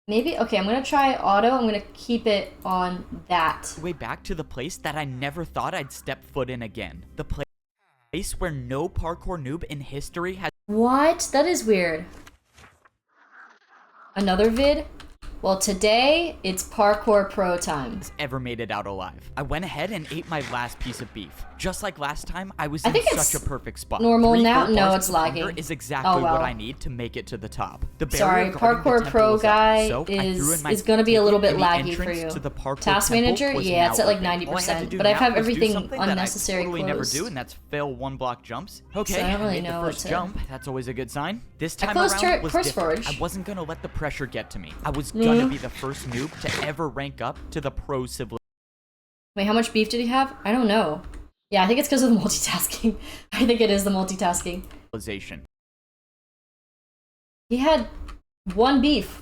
Maybe? Okay, I'm gonna try auto. I'm gonna keep it on that. way back to the place that I never thought I'd step foot in again. The place where no parkour noob in history has What? That is weird. Another vid? Well, today, it's Parkour Pro time. ever made it out alive. I went ahead and ate my last piece of beef. Just like last time, I was I in think it's such a perfect spot. normal 3 now? full No, bars it's of hunger lagging. is exactly Oh, well. what I need to make it to the top. The Sorry, barrier guarding the Parkour temple Pro was up, guy so I threw in my is gonna be a little bit ticket, and the laggy for entrance you. to the Parkour Task temple Manager? was Yeah, now it's at like open. All I had to 90%, do but I now have was do everything something that I unnecessary totally never closed. do, and that's fail 1 block jumps. Okay, So I don't really made know the what first to- jump. That's always a good sign. This time closed around was Curse different. Forge. I wasn't gonna let the pressure get to me. I was gonna be the first noob to ever rank up to the pro civilization. Wait, how much beef did he have? I don't know. Yeah, I think it's because of the multitasking. I think it is the multitasking. He had 1 beef.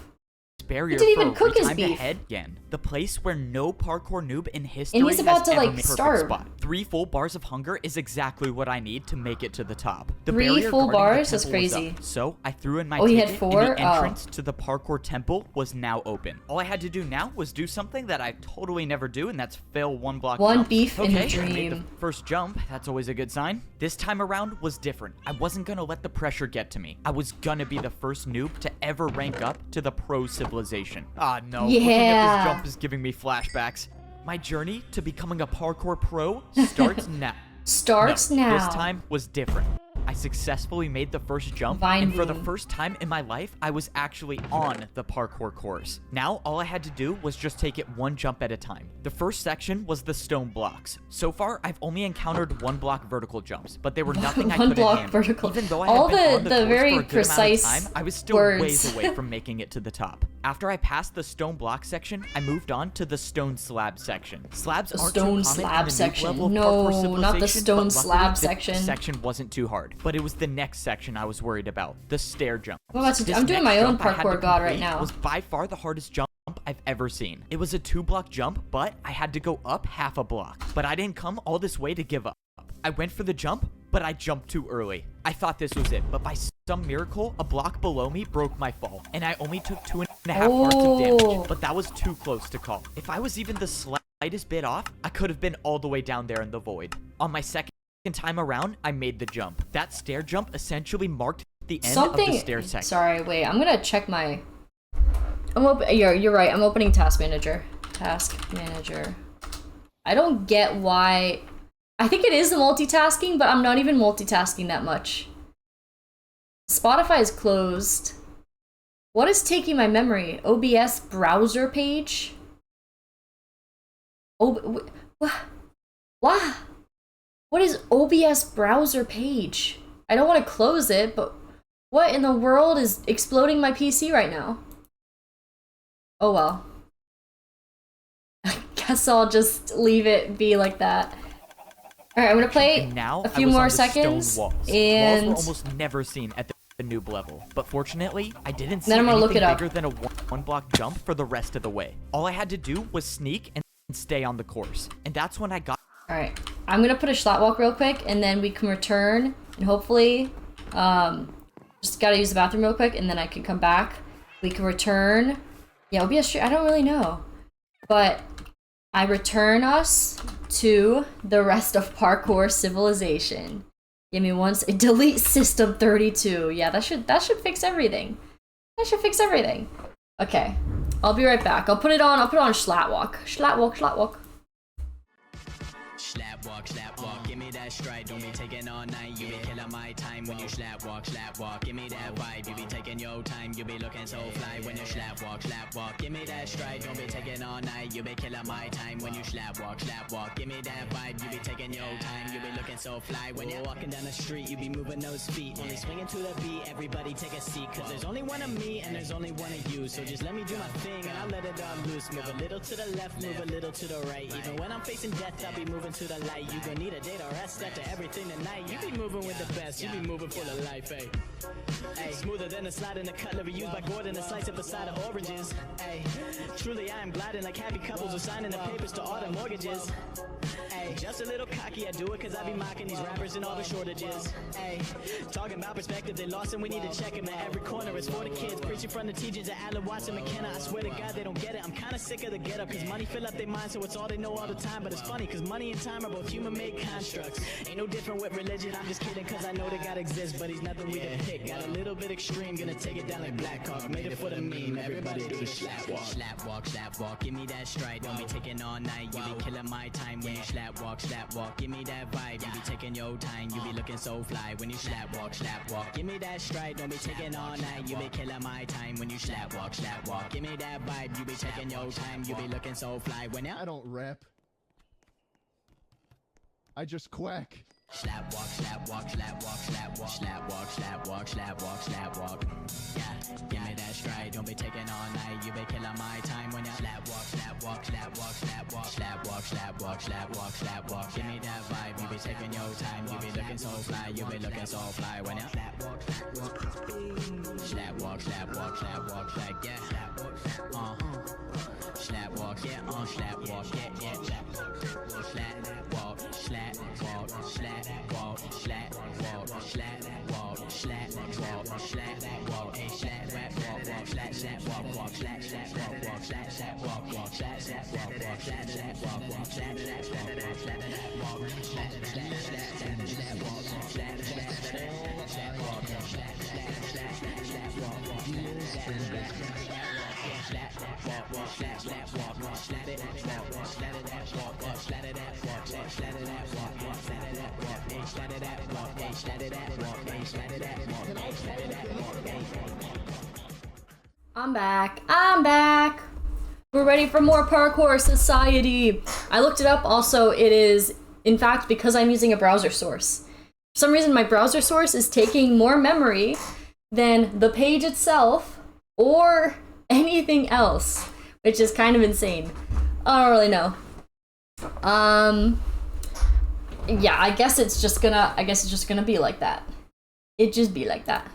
Barrier He didn't for even cook his time to beef. head again. The place where no parkour noob in history he's about has to, ever like, made perfect starve. spot. 3 full bars of hunger is exactly what I need to make it to the top. The 3 barrier full guarding the bars? That's temple was crazy. up, so I threw in my Oh, he had ticket, and 4? the entrance to the parkour temple was now open. All I had to do now was do something that I totally never do, and that's fail 1 block 1 jumps. beef in a Okay, I made the dream. first jump. That's always a good sign. This time around was different. I wasn't gonna let the pressure get to me. I was gonna be the first noob to ever rank up to the pro civilization. Ah, no. Looking at Yeah. this jump is giving me flashbacks. My journey to becoming a parkour pro starts now. Starts No, now. This time was different. I successfully made the first jump, Vine and for the boom. first time in my life, I was actually on the parkour course. Now, all I had to do was just take it 1 jump at a time. The first section was the stone blocks. So far, I've only encountered 1 block vertical jumps, but they were nothing I 1 couldn't block handle. vertical. Even though I All had been on the the course very for a good precise amount of time, I was still words. ways away from making it to the top. After I passed the stone block section, I moved on to the stone slab section. Slabs The aren't stone too common slab in the noob section. level of No, Parkour not the Civilization, stone but luckily slab this section. section wasn't too hard, but it was the next section I was worried about, the stair jump. I'm about to do- This I'm doing next my own jump I had to parkour god right complete now. was by far the hardest jump I've ever seen. It was a 2-block jump, but I had to go up half a block. But I didn't come all this way to give up. I went for the jump, but I jumped too early. I thought this was it, but by some miracle, a block below me broke my fall, and I only took 2.5 hearts of Oh. damage, but that was too close to call. If I was even the slightest bit off, I could have been all the way down there in the void. On my second time around, I made the jump. That stair jump essentially marked the end of the stair section. Sorry, wait. I'm gonna check my. You're right. I'm opening Task Manager. Task Manager. I don't get why. I think it is the multitasking, but I'm not even multitasking that much. Spotify is closed. What is taking my memory? OBS browser page? What? What is OBS browser page? I don't want to close it, but what in the world is exploding my PC right now? Oh well. I guess I'll just leave it be like that. Alright, I'm gonna play And now a few I was more on the seconds. stone walls. And Walls were almost never seen at the noob level, but fortunately, I didn't see Then I'm gonna look anything it up. bigger than a 1-block jump for the rest of the way. All I had to do was sneak and stay on the course, and that's when I got. Alright, I'm gonna put a slot walk real quick, and then we can return, and hopefully, just gotta use the bathroom real quick, and then I can come back. We can return. Yeah, OBS stream, I don't really know. But I return us to the rest of Parkour Civilization. Give me one delete system 32. Yeah, that should fix everything. That should fix everything. Okay, I'll be right back. I'll put it on Schlatwalk. Schlatwalk. Slap walk, give me that stride, don't be taking all night, you be killing my time when you slap walk, give me that vibe, you be taking your time, you be looking so fly when you slap walk, give me that stride, don't be taking all night, you be killing my time when you slap walk, give me that vibe, you be taking your time, you be looking so fly when you're walking down the street, you be moving those feet, only swinging to the beat, everybody take a seat, cause there's only one of me and there's only one of you, so just let me do my thing and I'll let it all loose, move a little to the left, move a little to the right, even when I'm facing death, I'll be moving to the light, you gon' need a date, alright? IRS after everything tonight. You be moving with the best, you be moving full of life, hey. Hey, smoother than a slide in the cutlery used by Gordon, a slice of a side of oranges. Hey, truly I am gliding like happy couples who signing the papers to all the mortgages. Hey, just a little cocky, I do it cause I be mocking these rappers and all the shortages. Hey, talking about perspective, they lost and we need to check them at every corner. It's for the kids, preaching from the teachers at Allen Watson McKenna. I swear to God they don't get it, I'm kinda sick of the get up. Cause money fill up their minds so it's all they know all the time. But it's funny cause money and time are both human made constructs. Ain't no different with religion, I'm just kidding cause I know they gotta exist. But he's nothing we depict, got a little bit extreme, gonna take it down like Black Hawk. Made it for the meme, everybody do the slap walk. Slap walk, slap walk, give me that stride. Don't be taking all night, you be killing my time when you slap walk, slap walk. Give me that vibe, you be taking your time, you be looking so fly when you slap walk, slap walk. Give me that stride, don't be taking all night, you be killing my time when you slap walk, slap walk. Give me that vibe, you be taking your time, you be looking so fly when you. I don't rap. I just quack. Slap walk, slap walk, slap walk, slap walk, slap walk, slap walk, slap walk, slap walk. Yeah, give me that stride, don't be taking all night, you be killing my time when you slap walk, slap walk, slap walk, slap walk, slap walk, slap walk, slap walk, slap walk. Give me that vibe, you be taking your time, you be looking so fly, you be looking so fly when you slap walk, slap walk, slap walk, slap walk, slap walk, like yeah, slap walk, slap walk, slap walk, yeah, slap walk, yeah, slap walk, slap walk, slap walk, slap walk, slap walk, slap walk, slap walk, slap walk, a slap walk, walk, slap, slap walk, walk, slap, slap walk, walk, slap, slap walk, walk, slap, slap walk, walk, slap, slap walk, walk, slap, slap walk, walk, slap, slap walk, slap, slap, slap walk, slap, slap, slap walk, slap, slap, slap walk, walk, slap, walk, walk, slap, slap walk, walk, slap it, walk, walk, slap it, walk, walk, slap it, walk, walk, slap it, walk, walk, slap it, walk, they slap it, walk, they slap it, walk, they slap it, walk, they slap it, walk, they. I'm back. I'm back. We're ready for more Parkour Society. I looked it up. Also, it is, in fact, because I'm using a browser source. For some reason, my browser source is taking more memory than the page itself or anything else, which is kind of insane. I don't really know. Yeah, I guess it's just gonna be like that. It just be like that.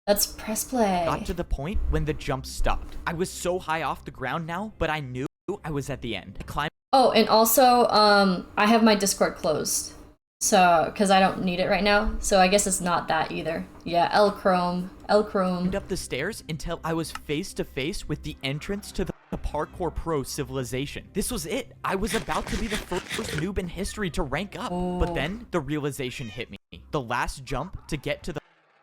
Let's press play. Got to the point when the jump stopped. I was so high off the ground now, but I knew I was at the end. I climbed. Oh, and also, I have my Discord closed. So, because I don't need it right now. So I guess it's not that either. Yeah, L Chrome. Up the stairs until I was face to face with the entrance to the Parkour Pro Civilization. This was it. I was about to be the first noob in history to rank up. But then the realization hit me. The last jump to get to the.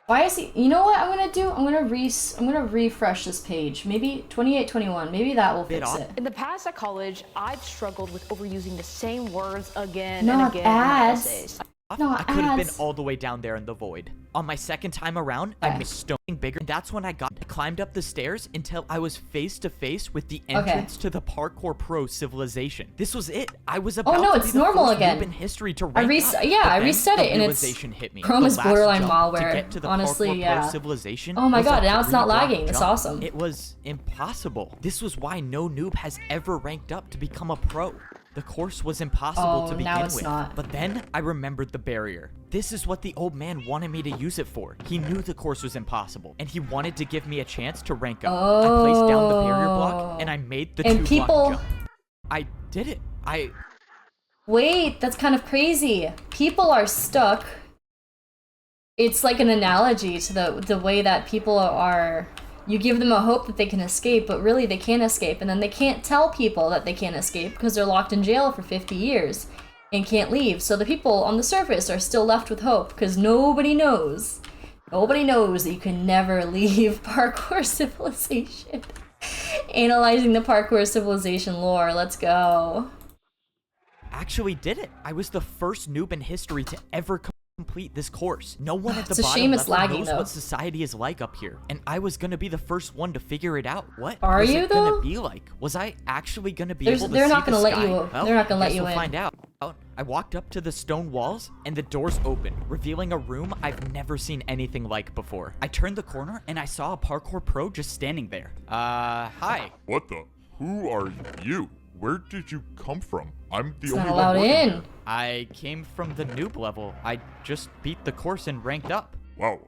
Why is he? You know what I'm gonna do? I'm gonna refresh this page. Maybe 2821. Maybe that will fix it. In the past at college, I've struggled with overusing the same words again Not and again ads. in my essays. Not I could have been ads. all the way down there in the void. On my second time around, I made stone bigger. And that's when I climbed up the stairs until I was face to face with the entrance to the Parkour Pro Civilization. This was it. I was about to it's be the normal first again. noob in history to I rank up. I But reset then it and the it's realization hit me. Chrome The is last borderline jump malware. to get to the Honestly, Parkour yeah. Pro Civilization Oh my was god, a now it's not 3-block lagging. It's jump. awesome. It was impossible. This was why no noob has ever ranked up to become a pro. The course was impossible to begin now it's with. not. But then I remembered the barrier. This is what the old man wanted me to use it for. He knew the course was impossible, and he wanted to give me a chance to rank up. I placed down the barrier block, and I made the 2-block jump. I did it. Wait, that's kind of crazy. People are stuck. It's like an analogy to the way that people are. You give them a hope that they can escape, but really they can't escape, and then they can't tell people that they can't escape because they're locked in jail for 50 years and can't leave. So the people on the surface are still left with hope because nobody knows. Nobody knows that you can never leave Parkour Civilization. Analyzing the Parkour Civilization lore. Let's go. Actually did it. I was the first noob in history to ever complete this course. No one at the It's a bottom shame it's level lagging, knows though. what society is like up here, and I was gonna be the first one to figure it out. What Are was you, it gonna though? be like? Was I actually gonna be There's- able to they're see not gonna the let sky? you- Well, they're not gonna I let guess you we'll in. find out. I walked up to the stone walls, and the doors opened, revealing a room I've never seen anything like before. I turned the corner, and I saw a parkour pro just standing there. Hi. What the? Who are you? where did you come from? I'm the It's only not one allowed working in. here. I came from the noob level. I just beat the course and ranked up. Wow.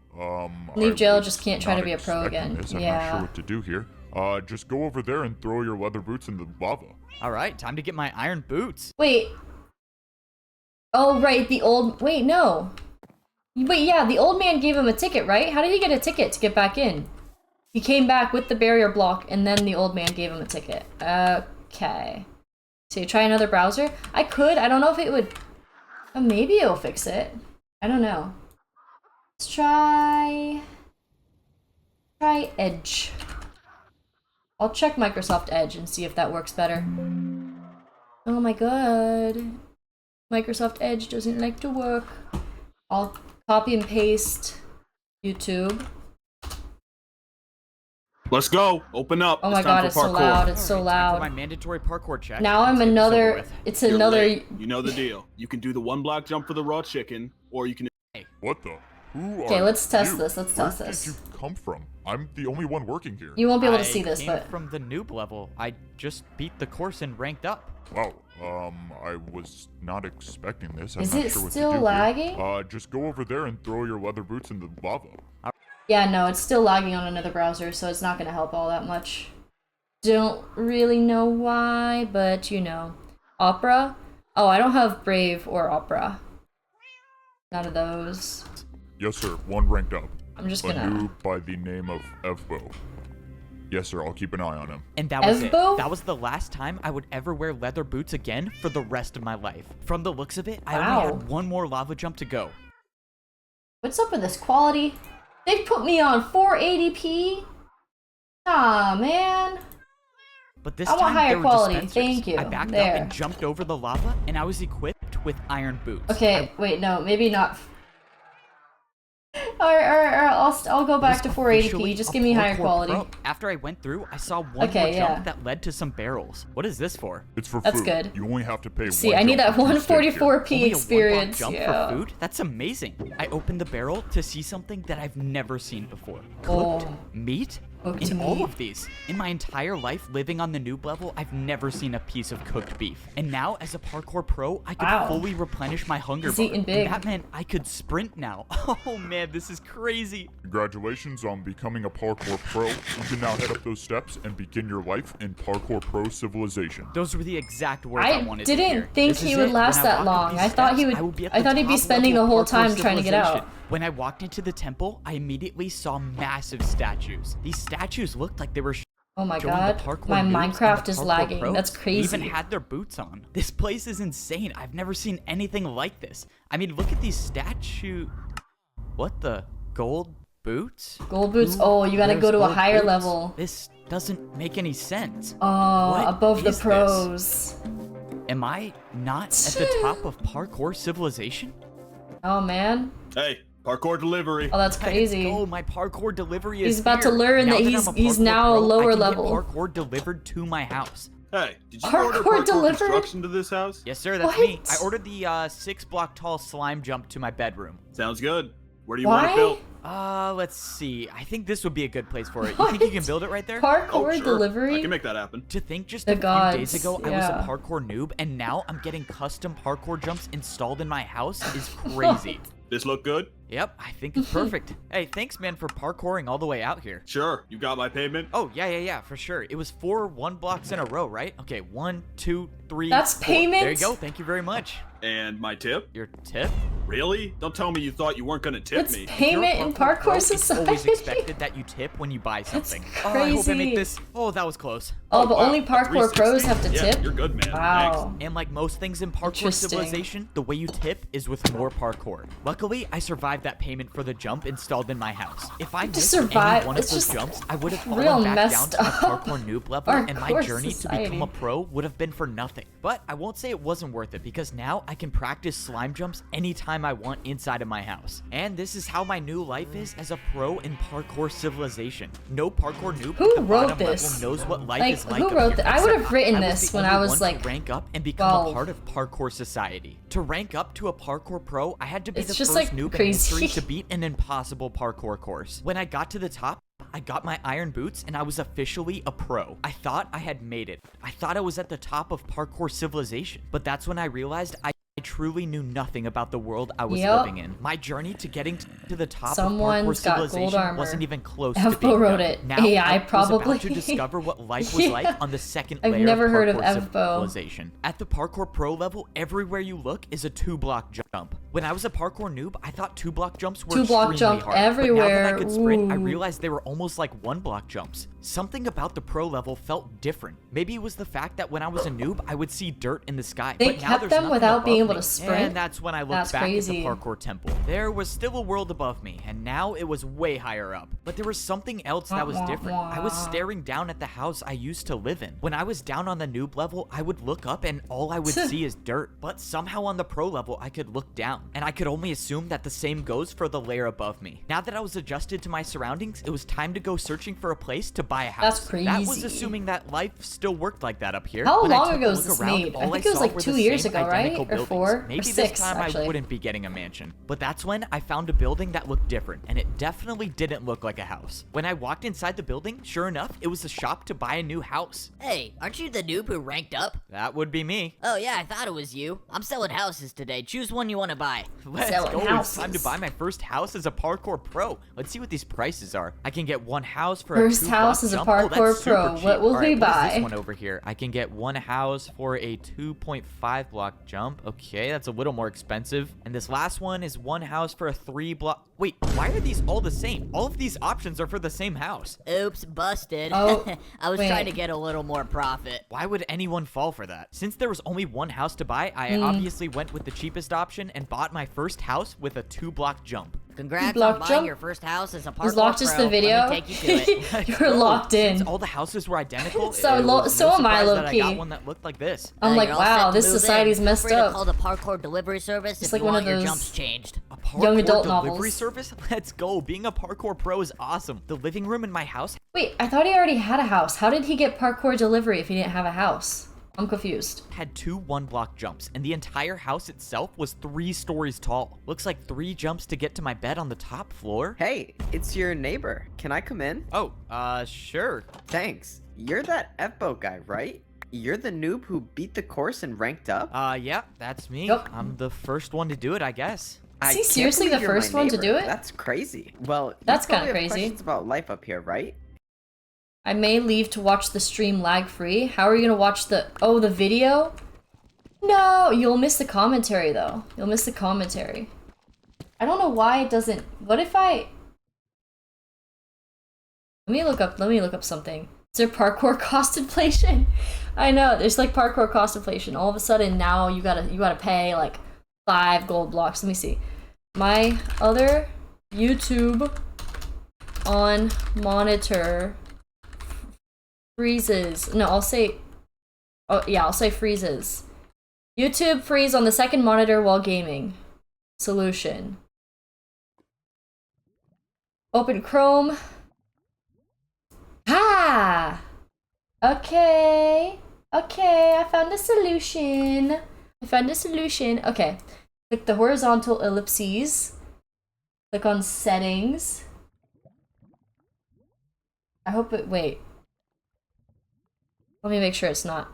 Leave I jail, was just can't try to not be a pro expecting again. This. I'm Yeah. not sure what to do here. Just go over there and throw your leather boots in the lava. All right, time to get my iron boots. Wait. Oh, right, the old... Wait, no. Wait, yeah, the old man gave him a ticket, right? How did he get a ticket to get back in? He came back with the barrier block, and then the old man gave him a ticket. Okay. So you try another browser? I could. I don't know if it would... maybe it'll fix it. I don't know. Let's try Edge. I'll check Microsoft Edge and see if that works better. Oh my god. Microsoft Edge doesn't like to work. I'll copy and paste YouTube. Let's go. Open up. Oh my It's time god, for it's so parkour. loud. It's so All right, time for my loud. mandatory parkour check. Now I'm Let's get this over another... with. It's You're another... late. You know the deal. You can do the one block jump for the raw chicken, or you can... What the? Who Okay, are let's test you? this. Let's Where test this. did you come from? I'm the only one working here. You won't be able to I see this, came but... from the noob level. I just beat the course and ranked up. Wow. I was not expecting this. I'm Is not it sure what still to do lagging? Here. Just go over there and throw your leather boots in the lava. Yeah, no, it's still lagging on another browser, so it's not gonna help all that much. Don't really know why, but you know. Opera? Oh, I don't have Brave or Opera. None of those. Yes, sir. One ranked up. I'm just A gonna... noob by the name of Evbo. Yes, sir. I'll keep an eye on him. And that was it. Evbo? That was the last time I would ever wear leather boots again for the rest of my life. From the looks of it, I Wow. only had one more lava jump to go. What's up with this quality? They put me on 480p? Ah, man. But this I want time higher there were quality. dispensers. Thank you. I backed There. up and jumped over the lava, and I was equipped with iron boots. Okay, wait, no, maybe not. Alright, I'll go back to 480p. Just give me higher quality. After I went through, I saw one Okay, more jump yeah. that led to some barrels. What is this for? It's for That's food. good. You only have to pay See, one I need that jump to stay here. 144p Only a one-block experience. jump Yeah. for food? That's amazing. I opened the barrel to see something that I've never seen before. Oh. Cooked meat? Cooked In all meat. of these. In my entire life living on the noob level, I've never seen a piece of cooked beef. And now, as a parkour pro, I could Wow. fully replenish my hunger He's bar. eating And big. that meant I could sprint now. Oh man, this is crazy. Congratulations on becoming a parkour pro. You can now head up those steps and begin your life in Parkour Pro Civilization. Those were the exact words I I wanted to hear. didn't think This he is would it. last When I that walk up long. these I thought he steps, would. I will be at I the thought he'd be top spending the level whole Parkour time trying to get out. Civilization. When I walked into the temple, I immediately saw massive statues. These statues looked like they were Oh my showing god, the parkour my noobs and Minecraft the is parkour lagging. pros. That's They crazy. even had their boots on. This place is insane. I've never seen anything like this. I mean, look at these statue. What the? Gold boots? Gold boots. Who Oh, you gotta wears go to a gold higher boots? level. This doesn't make any sense. Oh, What above the is this? pros. Am I not at the top of Parkour Civilization? Oh man. Hey, parkour delivery. Oh, that's crazy. Oh, my parkour delivery is He's about to here. learn Now that I'm a he's parkour now a pro, lower I can level. Get parkour delivered to my house. Hey, did you Parkour order parkour delivered? construction to this house? Yes, sir, that's me. What? I ordered the 6-block tall slime jump to my bedroom. Sounds good. Where do you want it Why? built? Let's see. I think this would be a good place for it. You What? think you can build it right there? Parkour Oh, sure. delivery. I can make that happen. To think just The a few days gods, ago I was yeah. a parkour noob, and now I'm getting custom parkour jumps installed in my house is crazy. This look good? Yep, I think it's perfect. Hey, thanks, man, for parkouring all the way out here. Sure. You got my payment? Oh, yeah, for sure. It was 4 1-blocks in a row, right? Okay, 1, 2, 3, That's 4. payment? There you go. Thank you very much. And my tip? Your tip? Really? Don't tell me you thought you weren't gonna tip It's me. payment in Pro, parkour it's always society. expected that you tip when you buy That's something. Oh, I hope I make crazy. this. Oh, that was close. Oh, but wow, only a parkour 360? pros have to Yeah, tip. you're good, man. Wow. And like most things in Parkour Interesting. Civilization, the way you tip is with more parkour. Luckily, I survived that payment for the jump installed in my house. If I missed survive- any one of it's those just jumps, I would have real fallen back down messed to the up. parkour noob level, and my Parkour journey to become a society. pro would have been for nothing. But I won't say it wasn't worth it, because now I can practice slime jumps anytime I want inside of my house. And this is how my new life is as a pro in Parkour Civilization. No parkour noob Who at the wrote bottom this? level knows what life Like, is like who up wrote here, that? I would except have written I was this the when only I was one like to rank up and become 12. a part of Parkour Society. To rank up to a parkour pro, I had to be It's the just, first like, noob crazy. in history to beat an impossible parkour course. When I got to the top, I got my iron boots and I was officially a pro. I thought I had made it. I thought I was at the top of Parkour Civilization. But that's when I realized I truly knew nothing about the world I was living in. My journey to getting to the top of Parkour Civilization wasn't even close to being wrote done. it. Now AI I probably. was about to discover what life was like on the second layer I've never of heard of Parkour Evbo. Civilization. At the Parkour Pro level, everywhere you look is a 2-block jump. When I was a parkour noob, I thought 2-block jumps were 2-block extremely jump hard. everywhere. But now that I could sprint, I Ooh. realized they were almost like 1-block jumps. Something about the pro level felt different. Maybe it was the fact that when I was a noob, I would see dirt in the sky. They but now kept there's them nothing without being above able me. to sprint? And that's when I looked That's back crazy. at the parkour temple. There was still a world above me, and now it was way higher up. But there was something else that was different. I was staring down at the house I used to live in. When I was down on the noob level, I would look up and all I would see is dirt. But somehow on the pro level, I could look down, and I could only assume that the same goes for the layer above me. Now that I was adjusted to my surroundings, it was time to go searching for a place to buy a house. That's crazy. That was assuming that life still worked like that up here. How When I long took a ago was look this around, made? I all think it was saw like were 2 the years same ago, right? identical Or buildings. 4? Maybe Or this 6, time actually. I wouldn't be getting a mansion. But that's when I found a building that looked different, and it definitely didn't look like a house. When I walked inside the building, sure enough, it was a shop to buy a new house. Hey, aren't you the noob who ranked up? That would be me. Oh yeah, I thought it was you. I'm selling houses today. Choose one you want to buy. Let's Selling go. houses. It's time to buy my first house as a parkour pro. Let's see what these prices are. I can get one house for First a 2-block house as a jump. parkour that's super pro. cheap. What will All right, we what is buy? this one over here? I can get one house for a 2.5 block jump. Okay, that's a little more expensive. And this last one is one house for a 3-block. Wait, why are these all the same? All of these options are for the same house. Oops, busted. Oh, I was wait. trying to get a little more profit. Why would anyone fall for that? Since there was only one house to buy, I obviously went with the cheapest option and bought my first house with a 2-block jump. Congrats Block on buying jump? your first house as a parkour Was locked just pro. the video? Let me take you to it. You're locked in. Since all the houses were identical, So it lo- was so no am I, surprise that low-key. I got one that looked like this. I'm like, You're all wow, set to this move in. society's Feel messed free to up. call the parkour delivery service It's if like you one want of your those jumps changed. A parkour young adult delivery novels. service? Let's go. Being a parkour pro is awesome. The living room in my house Wait, I thought he already had a house. How did he get parkour delivery if he didn't have a house? I'm confused. had 2 1-block jumps, and the entire house itself was 3 stories tall. Looks like 3 jumps to get to my bed on the top floor. Hey, it's your neighbor. Can I come in? Oh, sure. Thanks. You're that F-boat guy, right? You're the noob who beat the course and ranked up? Yeah, that's me. Yep. I'm the first one to do it, I guess. Is he can't seriously believe the you're my first one to neighbor. do it? That's crazy. Well, That's you probably kinda have crazy. questions about life up here, right? I may leave to watch the stream lag-free. How are you gonna watch the video? No, you'll miss the commentary though. You'll miss the commentary. I don't know why it doesn't. What if I? Let me look up something. Is there parkour cost inflation? I know there's like parkour cost inflation. All of a sudden now you gotta pay like 5 gold blocks. Let me see. My other YouTube on monitor freezes. No, I'll say freezes. YouTube freeze on the second monitor while gaming. Solution. Open Chrome. Ah! Okay. Okay, I found a solution. Okay. Click the horizontal ellipses. Click on settings. I hope it, wait. Let me make sure it's not.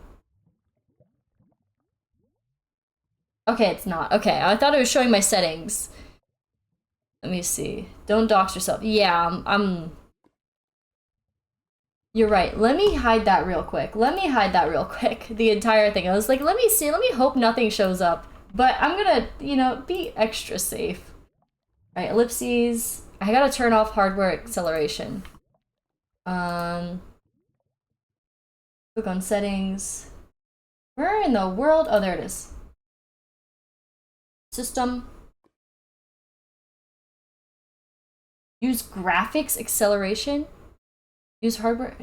Okay, it's not. Okay, I thought it was showing my settings. Let me see. Don't dox yourself. Yeah, I'm... You're right. Let me hide that real quick. The entire thing. I was like, let me hope nothing shows up. But I'm gonna, be extra safe. Alright, ellipses. I gotta turn off hardware acceleration. Click on settings. Where in the world? Oh, there it is. System. Use graphics acceleration. Use hardware.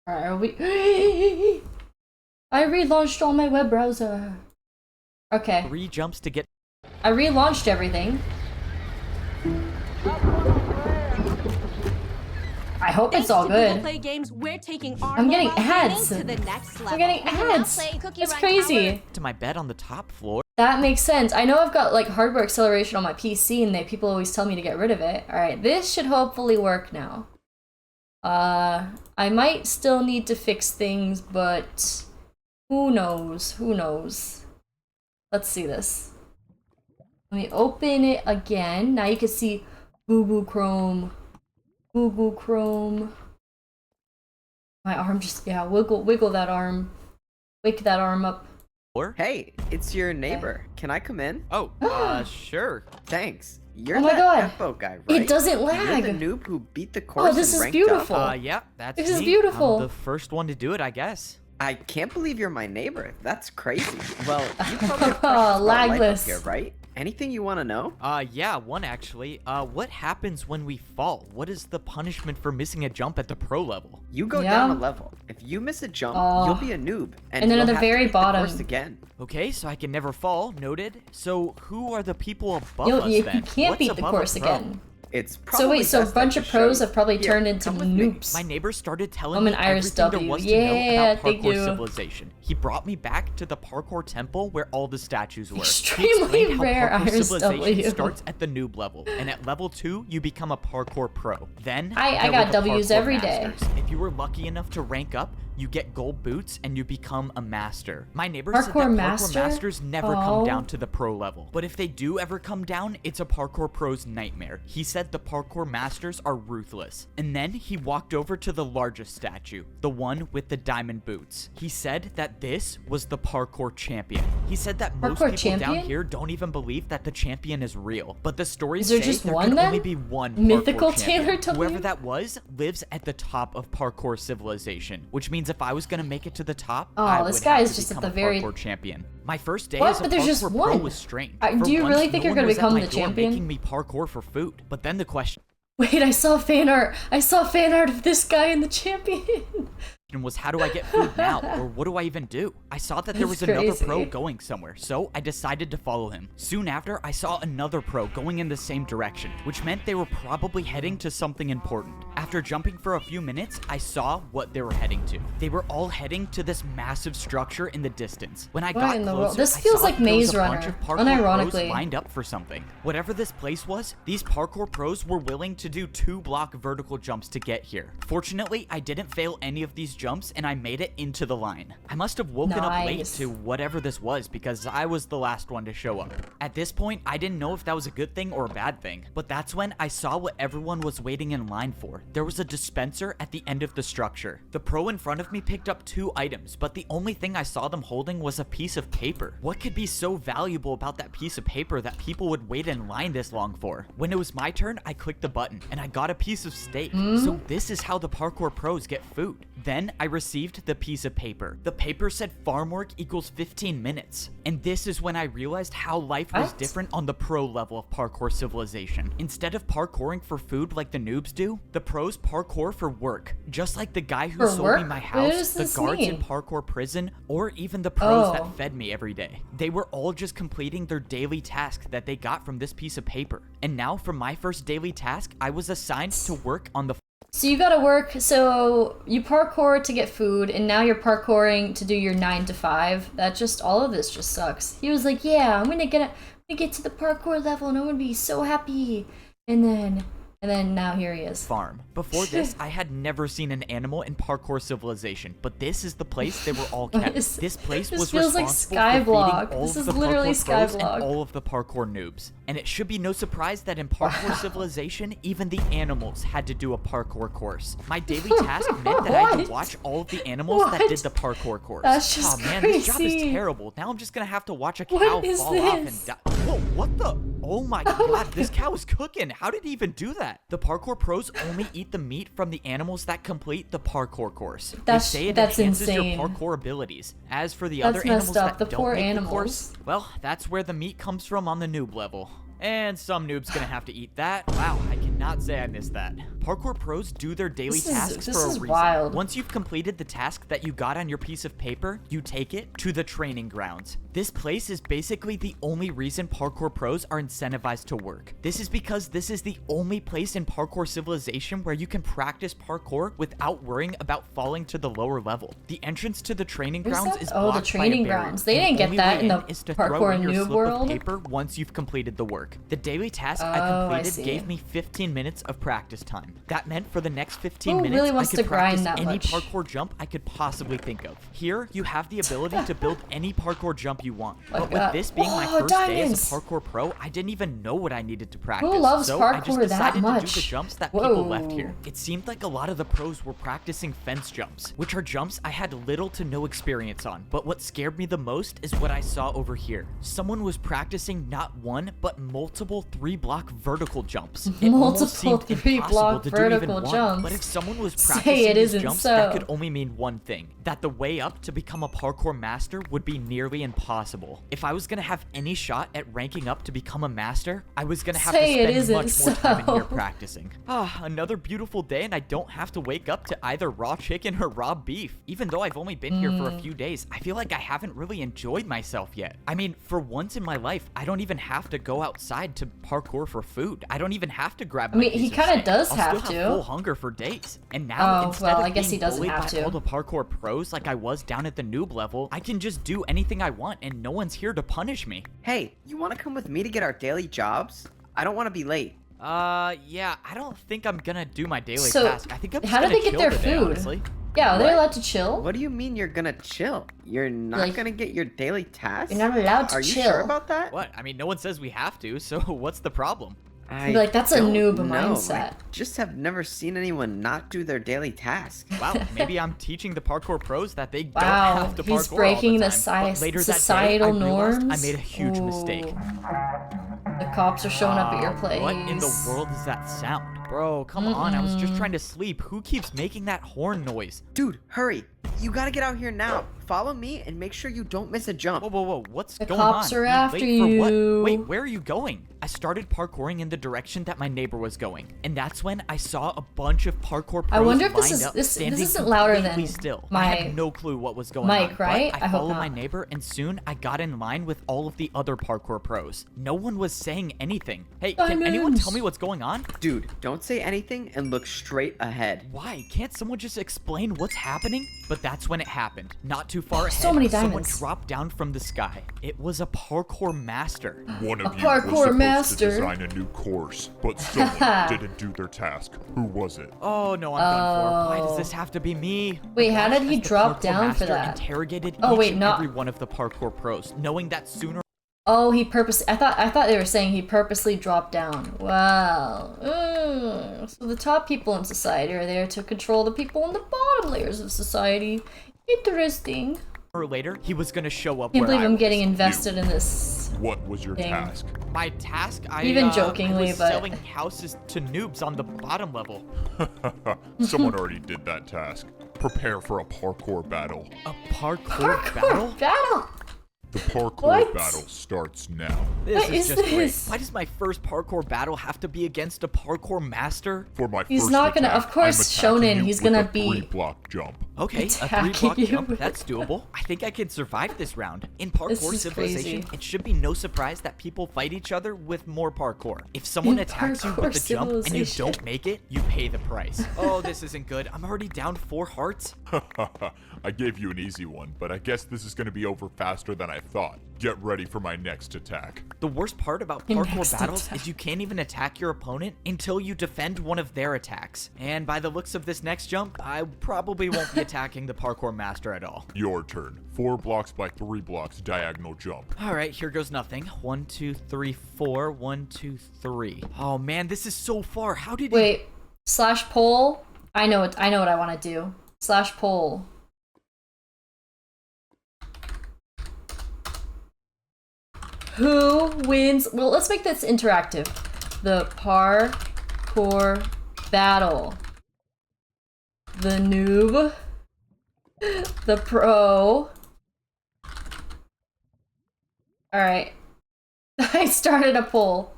Alright, are we? I relaunched all my web browser. Okay. 3 jumps to get. I relaunched everything. I hope it's all good. Play games, we're taking our I'm getting mobile ads. gaming to the next level. I'm getting ads. That's crazy. To my bed on the top floor. That makes sense. I know I've got like hardware acceleration on my PC and people always tell me to get rid of it. Alright, this should hopefully work now. I might still need to fix things, but who knows? Who knows? Let's see this. Let me open it again. Now you can see Google Chrome. Google Chrome. My arm just, yeah, wiggle that arm. Wake that arm up. Hey, it's your neighbor. Can I come in? Oh, sure. Thanks. You're Oh my that God. F-boat guy, right? It doesn't lag. You're the noob who beat the course this and is ranked beautiful. up. Yeah, that's This is me. beautiful. I'm the first one to do it, I guess. I can't believe you're my neighbor. That's crazy. Well, you probably have questions about life up here, right? Anything you want to know? Yeah, one actually. What happens when we fall? What is the punishment for missing a jump at the pro level? You go Yeah. down a level. If you miss a jump, you'll be a noob. And then you'll at the have to very beat the bottom. course again. Okay, so I can never fall. Noted. So who are the people above You us you then? can't What's beat the above a course pro? again. It's So probably wait, so a best I bunch of just show pros you. have probably Here, turned into come with me. noobs. My neighbor started telling I'm me an Iris everything there W. was to Yeah, know about thank Parkour you. Civilization. He brought me back to the Parkour Temple where all the statues were. Extremely He explained how rare Parkour Iris Civilization W. starts at the noob level, and at level 2, you become a Parkour Pro. Then I there got were the Ws Parkour every day. Masters. If you were lucky enough to rank up, you get gold boots and you become a master. My neighbor said that Parkour Parkour Master? Masters never Oh. come down to the pro level. But if they do ever come down, it's a Parkour Pro's nightmare. He said the Parkour Masters are ruthless. And then he walked over to the largest statue, the one with the diamond boots. He said that this was the Parkour Champion. He said that most Parkour people down Champion? here don't even believe that the champion is real. But the stories Is there say just there one could then? only be one Mythical Parkour champion. Taylor W? Whoever that was lives at the top of Parkour Civilization, which means if I was gonna make it to the top, Oh, I this would guy have is to just at become the a very- Parkour champion. My first day What? as a But there's just Parkour Pro one. was strange. Do For you once, really think no you're one gonna was at become my the door champion? making me parkour for food. But then the question Wait, I saw fan art. I saw fan art of this guy in the champion. was, how do I get food now? Or what do I even do? I saw that there was That's another crazy. pro going somewhere, so I decided to follow him. Soon after, I saw another pro going in the same direction, which meant they were probably heading to something important. After jumping for a few minutes, I saw what they were heading to. They were all heading to this massive structure in the distance. When I What got in the closer, world? This I feels saw like that there was Maze a bunch Runner, of Parkour unironically. pros lined up for something. Whatever this place was, these Parkour pros were willing to do 2-block vertical jumps to get here. Fortunately, I didn't fail any of these jumps and I made it into the line. I must have woken up late Nice. to whatever this was because I was the last one to show up. At this point, I didn't know if that was a good thing or a bad thing, but that's when I saw what everyone was waiting in line for. There was a dispenser at the end of the structure. The pro in front of me picked up 2 items, but the only thing I saw them holding was a piece of paper. What could be so valuable about that piece of paper that people would wait in line this long for? When it was my turn, I clicked the button and I got a piece of steak. So this is how the Parkour pros get food. Then I received the piece of paper. The paper said farm work equals 15 minutes. And this is when I realized how life was What? different on the pro level of Parkour Civilization. Instead of parkouring for food like the noobs do, the pros parkour for work. Just like the guy who For sold me work? my What house, does the this guards in mean? Parkour Prison, or even the pros Oh. that fed me every day. They were all just completing their daily task that they got from this piece of paper. And now for my first daily task, I was assigned to work on the So you gotta work, so you parkour to get food, and now you're parkouring to do your 9 to 5. That just, all of this just sucks. He was like, yeah, I'm gonna get to the parkour level and I'm gonna be so happy. And then now here he is. farm. Before this, I had never seen an animal in Parkour Civilization, but this is the place they were all kept. This- This place this was feels like responsible for feeding Skyblock. all This of is the literally Parkour pros Skyblock. and all of the Parkour noobs. And it should be no surprise that in Parkour Civilization, even the animals had to do a parkour course. My daily task meant that I had What? to watch all of the animals that What? did the parkour course. That's just oh man, this job is crazy. terrible. Now I'm just gonna have to watch a cow What is fall off and this? die. Whoa, what the? Oh my god, this cow is cooking. How did he even do that? The Parkour pros only eat the meat from the animals that complete the parkour course. That's- they say it that's enhances insane. your parkour abilities. As for the That's other animals messed up. that The don't poor make animals. the course, well, that's where the meat comes from on the noob level. And some noob's gonna have to eat that. Wow, I cannot say I missed that. Parkour pros do their daily tasks this for a is reason. wild. Once you've completed the task that you got on your piece of paper, you take it to the training grounds. This place is basically the only reason parkour pros are incentivized to work. This is because this is the only place in Parkour Civilization where you can practice parkour without worrying about falling to the lower level. The entrance to the training grounds is blocked the training by a barrier. grounds. They didn't get that in the Parkour Noob world. Paper once you've completed the work. The daily task I completed gave me 15 minutes of practice time. That meant for the next 15 minutes, really wants I to could grind practice that any much? parkour jump I could possibly think of. Here, you have the ability to build any parkour jump you want. But with this being my first day as a parkour pro, I didn't even know what I needed to practice. Who loves so I just parkour that decided to do much? the jumps that people left here. It seemed like a lot of the pros were practicing fence jumps, which are jumps I had little to no experience on. But what scared me the most is what I saw over here. Someone was practicing not one, but multiple 3-block vertical jumps. It almost seemed impossible to do even one. But if someone was practicing these jumps, that could only mean one thing: that the way up to become a parkour master would be nearly impossible. If I was gonna have any shot at ranking up to become a master, I was gonna have to spend much more time in here practicing. Another beautiful day, and I don't have to wake up to either raw chicken or raw beef. Even though I've only been here for a few days, I feel like I haven't really enjoyed myself yet. I mean, for once in my life, I don't even have to go outside to parkour for food. I don't even have to grab my he kind of does I'll have still to. have full hunger for days. And now, instead of I guess being he doesn't bullied have by to. all the parkour pros like I was down at the noob level, I can just do anything I want and no one's here to punish me. Hey, you want to come with me to get our daily jobs? I don't want to be late. Yeah, I don't think I'm gonna do my daily So, task. I think I'm just how do gonna they get chill their today, food? honestly. Yeah, are they What? allowed to chill? What do you mean you're gonna chill? You're not gonna get your daily task? You're not allowed to Are chill. you sure about that? What? I mean, no one says we have to, so what's the problem? I Like, that's a don't noob know. mindset. I just have never seen anyone not do their daily task. Wow, maybe I'm teaching the parkour pros that they don't Wow, have to parkour he's breaking all the the time. But later societal that day, I realized norms. I made a huge mistake. The cops are showing up at your place. What in the world is that sound? Bro, come on, I was just trying to sleep. Who keeps making that horn noise? Dude, hurry. You gotta get out here now. Follow me and make sure you don't miss a jump. Whoa, what's The going on? cops are You after late for what? you. Wait, where are you going? I started parkouring in the direction that my neighbor was going, and that's when I saw a bunch of parkour pros I wonder if this lined is- up, this standing isn't louder completely than still. I my had no clue what was going mic, on. right? But I I hope followed my not. neighbor, and soon I got in line with all of the other parkour pros. No one was saying anything. Hey, can anyone tell me what's going on? Dude, don't say anything and look straight ahead. Why? Can't someone just explain what's happening? But that's when it happened. Not too far ahead, So many someone diamonds. dropped down from the sky. It was a parkour master. One of A you parkour was supposed master. to design a new course, but someone didn't do their task. Who was it? Oh no, I'm done for. Why does this have to be me? Wait, how did Gosh, he as the drop parkour down for master that? Interrogated Oh, each wait, and not- every one of the parkour pros, knowing that sooner. Oh, he purposely. I thought they were saying he purposely dropped down. Wow. So the top people in society are there to control the people in the bottom layers of society. Interesting. or later, he was gonna show up. Can't where believe I I'm was. getting invested in this. What was your thing. task? My task? Even I jokingly, was but- selling houses to noobs on the bottom level. Someone already did that task. Prepare for a parkour battle. A parkour battle? Battle. The parkour What? battle starts now. This What is is just great. this? Why does my first parkour battle have to be against a parkour master? For my He's first not gonna- attack, of course, I'm attacking Shonen, you he's with gonna a be 3-block jump. Okay, a attacking 3-block you jump. with- That's doable. I think I can survive this round. In This Parkour is Civilization, crazy. it should be no surprise that people fight each other with more parkour. If someone In attacks you Parkour with the jump and you Civilization. don't make it, you pay the price. Oh, this isn't good. I'm already down 4 hearts. I gave you an easy one, but I guess this is going to be over faster than I thought. Get ready for my next attack. The worst part about Your parkour next battles attack. is you can't even attack your opponent until you defend one of their attacks. And by the looks of this next jump, I probably won't be attacking the parkour master at all. Your turn. 4 blocks by 3 blocks diagonal jump. All right, here goes nothing. 1, 2, 3, 4. 1, 2, 3. Oh man, this is so far. How did Wait. Slash poll. I know what I want to do. Slash poll. Who wins? Well, let's make this interactive. The parkour battle. The noob. The pro. Alright. I started a poll.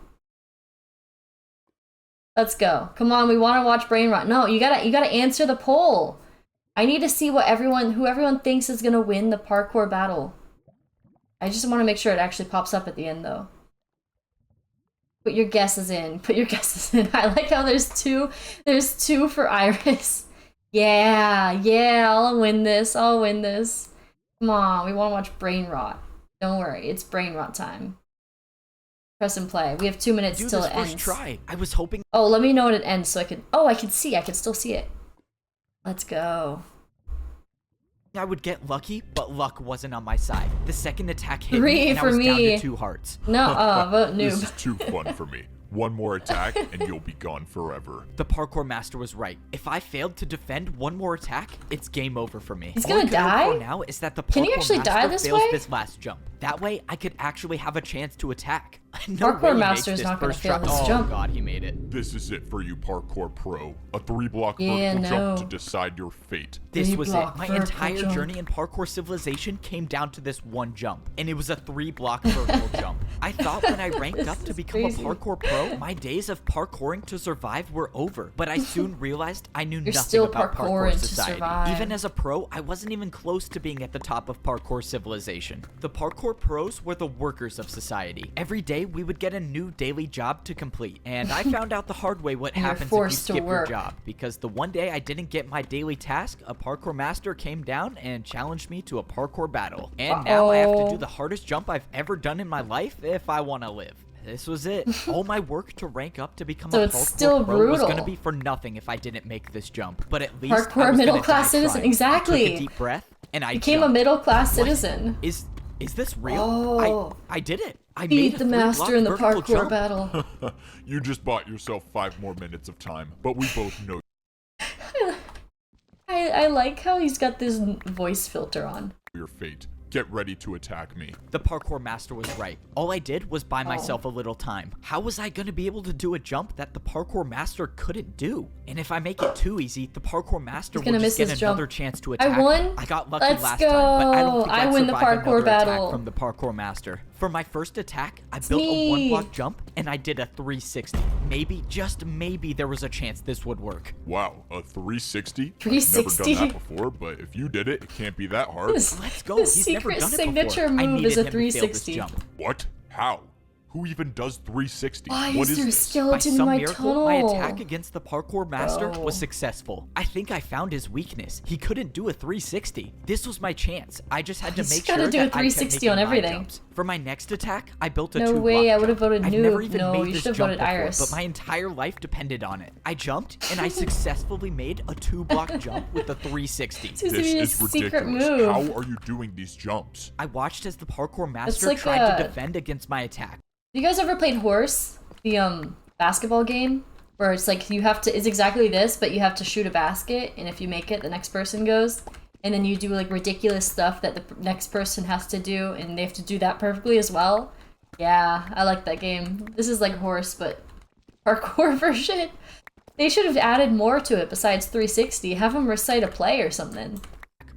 Let's go. Come on, we want to watch Brain Rot. No, you gotta answer the poll. I need to see what who everyone thinks is gonna win the parkour battle. I just want to make sure it actually pops up at the end, though. Put your guesses in. Put your guesses in. I like how there's two. There's 2 for Iris. Yeah, I'll win this. I'll win this. Come on, we want to watch Brain Rot. Don't worry, it's Brain Rot time. Press and play. We have 2 minutes till it ends. Try. I was hoping. Oh, let me know when it ends so I can. Oh, I can see. I can still see it. Let's go. I would get lucky, but luck wasn't on my side. The second attack hit 3 me, and for I was me. down to 2 hearts. No, vote noob. This is too fun for me. One more attack and you'll be gone forever. The parkour master was right. If I failed to defend one more attack, it's game over for me. He's gonna die? Now is that the Can he parkour actually die master this fails way? this last jump. That way, I could actually have a chance to attack. No Parkour way he master makes is this not gonna first fail try. this jump. Oh god, he made it. This is it for you, Parkour Pro. A 3-block Yeah, vertical no. jump to decide your fate. This was it. 3-block My vertical entire jump. journey in Parkour Civilization came down to this one jump, and it was a 3-block vertical jump. I thought when I ranked up to become crazy. a parkour pro, my days of parkouring to survive were over. But I soon realized I knew You're nothing still about parkour parkouring to society. survive. Even as a pro, I wasn't even close to being at the top of Parkour Civilization. The parkour pros were the workers of society. Every day, we would get a new daily job to complete, and I found out the hard way what And you're happens if you forced to skip your work. job. Because the one day I didn't get my daily task, a parkour master came down and challenged me to a parkour battle. And now I have to do the hardest jump I've ever done in my life if I want to live. This was it. All my work to rank up to become So a it's parkour still pro was brutal. gonna be for nothing if I didn't make this jump. But at least Parkour I was middle gonna class die citizen. trying. Exactly. I took a deep breath and I Became a jumped. middle class What? citizen. Is this real? Oh. I did it. I Beat made a the master 3-block in the vertical parkour jump. battle. You just bought yourself 5 more minutes of time, but we both know I like how he's got this voice filter on. your fate. Get ready to attack me. The parkour master was right. All I did was buy myself a little time. How was I gonna be able to do a jump that the parkour master couldn't do? And if I make it too easy, the parkour master He's will gonna just miss get his jump. another chance to attack. I won. I got lucky Let's last time, but I don't go. think I I'd win the survive parkour another battle. attack from the parkour master. For my first attack, I It's built a me. 1-block jump and I did a 360. Maybe, just maybe, there was a chance this would work. Wow, a 360? 360? I've never done that before, but if you did it, it can't be that hard. Let's go. His He's never secret done it signature before. I move needed is a him to fail this 360. jump. What? How? Who even does 360? Why What is there a this? By skeleton in some my miracle, tunnel? my attack against the parkour master Bro. was successful. I think I found his weakness. He couldn't do a 360. This was my chance. I just had to He's make gotta sure do a that I kept 360 making on my everything. jumps. For my next attack, I built a No 2-block way, I would've jump. voted I've noob. never even No, made you this should've jump voted before, Iris. but my entire life depended on it. I jumped and I successfully made a 2-block jump with a 360. This is This his is secret ridiculous. move. How are you doing these jumps? I watched as the parkour master like tried a- to defend against my attack. You guys ever played Horse? The basketball game? Where it's like you have to, it's exactly this, but you have to shoot a basket, and if you make it, the next person goes. And then you do like ridiculous stuff that the next person has to do, and they have to do that perfectly as well. Yeah, I like that game. This is like Horse, but parkour version. They should have added more to it besides 360. Have them recite a play or something.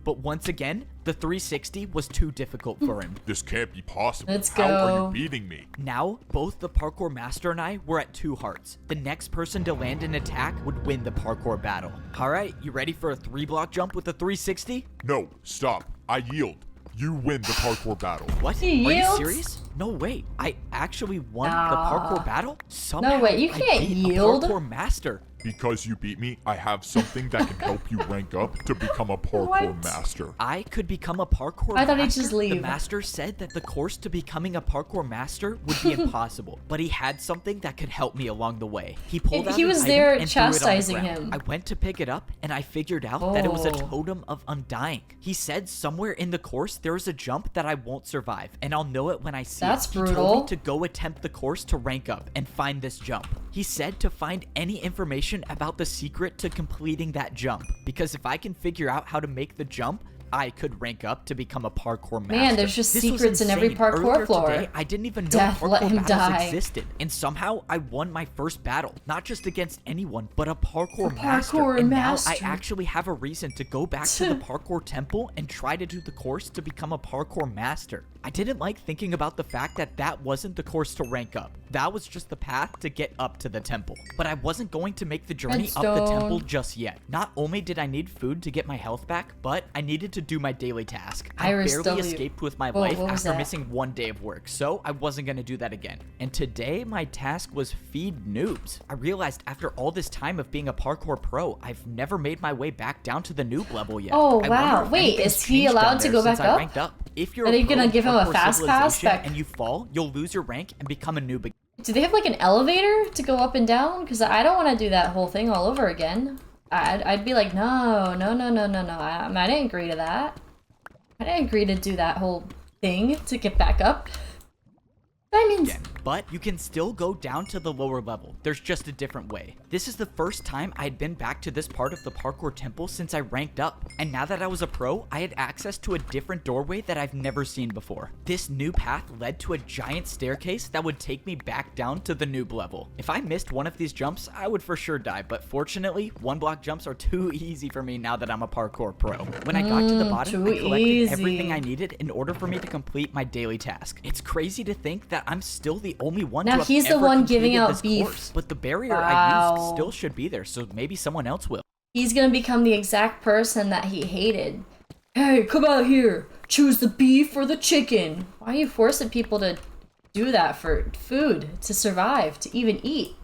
But once again, the 360 was too difficult for him. This can't be possible. Let's How are go. you beating me? Now, both the parkour master and I were at 2 hearts. The next person to land an attack would win the parkour battle. Alright, you ready for a 3-block jump with a 360? No, stop. I yield. You win the parkour battle. What? He Are you yields? serious? No way. I actually won the Nah. parkour battle? Somehow way, you I can't beat yield. a parkour master. Because you beat me, I have something that can help you rank up to become a parkour What? master. I could become a parkour I thought he'd master? just The leave. master said that the course to becoming a parkour master would be impossible, but he had something that could help me along the way. He pulled out He an was item there and threw it on the chastising ground. him. I went to pick it up, and I figured out that it was a Oh. totem of undying. He said somewhere in the course there is a jump that I won't survive, and I'll know it when I see That's it. He told brutal. me to go attempt the course to rank up and find this jump. He said to find any information about the secret to completing that jump, because if I can figure out how to make the jump, I could rank up to become a parkour master. Man, there's just This was secrets in every insane. parkour Earlier floor. Today, I didn't even know Death, let parkour him battles die. existed, and somehow I won my first battle, not just against anyone, but a parkour, master. parkour And master. now I actually have a reason to go back to the parkour temple and try to do the course to become a parkour master. I didn't like thinking about the fact that that wasn't the course to rank up. That was just the path to get up to the temple. But I wasn't going to make the journey up the temple just yet. Not only did I need food to get my health back, but I needed to do my daily task. I barely escaped with my life after missing 1 day of work, so I wasn't going to do that again. And today, my task was feed noobs. I realized after all this time of being a parkour pro, I've never made my way back down to the noob level yet. Oh, wow. Wait, is he allowed to go back up? If you're Are they gonna give him a fast pass back? And you fall, you'll lose your rank and become a noob again. Do they have like an elevator to go up and down? Because I don't want to do that whole thing all over again. I'd be like, no. I didn't agree to that. I didn't agree to do that whole thing to get back up. Diamonds. But you can still go down to the lower level. There's just a different way. This is the first time I'd been back to this part of the parkour temple since I ranked up. And now that I was a pro, I had access to a different doorway that I've never seen before. This new path led to a giant staircase that would take me back down to the noob level. If I missed one of these jumps, I would for sure die, but fortunately, 1-block jumps are too easy for me now that I'm a parkour pro. When I got to the bottom, I collected everything I needed in order for me to complete my daily task. It's crazy to think that I'm still the only one now to have he's the ever one giving completed out this beef. course, but the barrier I used still should be there, so maybe someone else will. He's gonna become the exact person that he hated. Hey, come out here. Choose the beef or the chicken. Why are you forcing people to do that for food, to survive, to even eat?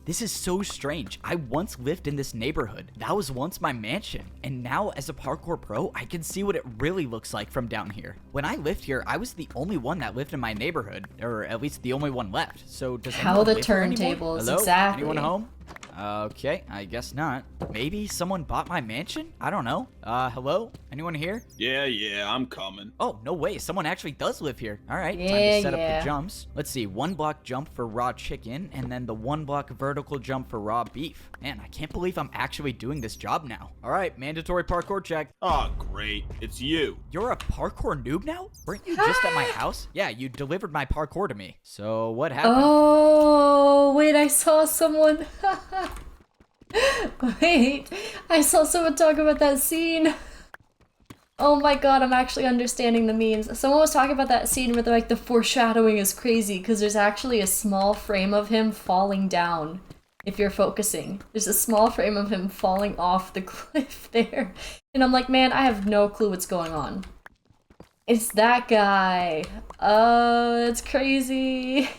This is so strange. I once lived in this neighborhood. That was once my mansion. And now as a parkour pro, I can see what it really looks like from down here. When I lived here, I was the only one that lived in my neighborhood, or at least the only one left. So does anyone live here anymore? turntables, Hello? exactly. Anyone home? Okay, I guess not. Maybe someone bought my mansion? I don't know. Hello? Anyone here? Yeah, I'm coming. Oh, no way. Someone actually does live here. All right, time to set up the jumps. Let's see, 1-block jump for raw chicken, and then the 1-block vertical jump for raw beef. Man, I can't believe I'm actually doing this job now. All right, mandatory parkour check. Oh, great. It's you. You're a parkour noob now? Weren't you just at my house? Yeah, you delivered my parkour to me. So what happened? Oh, wait, I saw someone. Wait, I saw someone talk about that scene. Oh my god, I'm actually understanding the memes. Someone was talking about that scene where like the foreshadowing is crazy because there's actually a small frame of him falling down. If you're focusing, there's a small frame of him falling off the cliff there. And I'm like, man, I have no clue what's going on. It's that guy. Oh, that's crazy.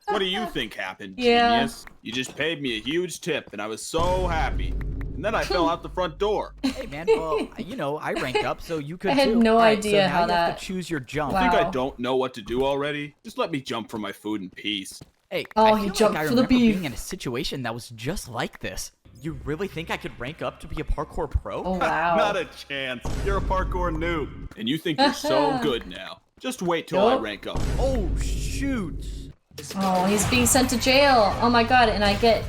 What do you think happened, Yeah. genius? You just paid me a huge tip, and I was so happy. And then I fell out the front door. Hey, man, well, you know, I ranked up, so you could I had too. no All right, idea so now how you that- have to choose your jump. You think I don't know what to do already? Just let me jump for my food in peace. Hey, Oh, I he feel jumped like I for the remember beef. being in a situation that was just like this. You really think I could rank up to be a parkour pro? Oh, wow. Not a chance. You're a parkour noob. And you think you're so good now. Just wait till I Nope. rank up. Oh, shoot. Oh, he's being sent to jail. Oh my god, and I get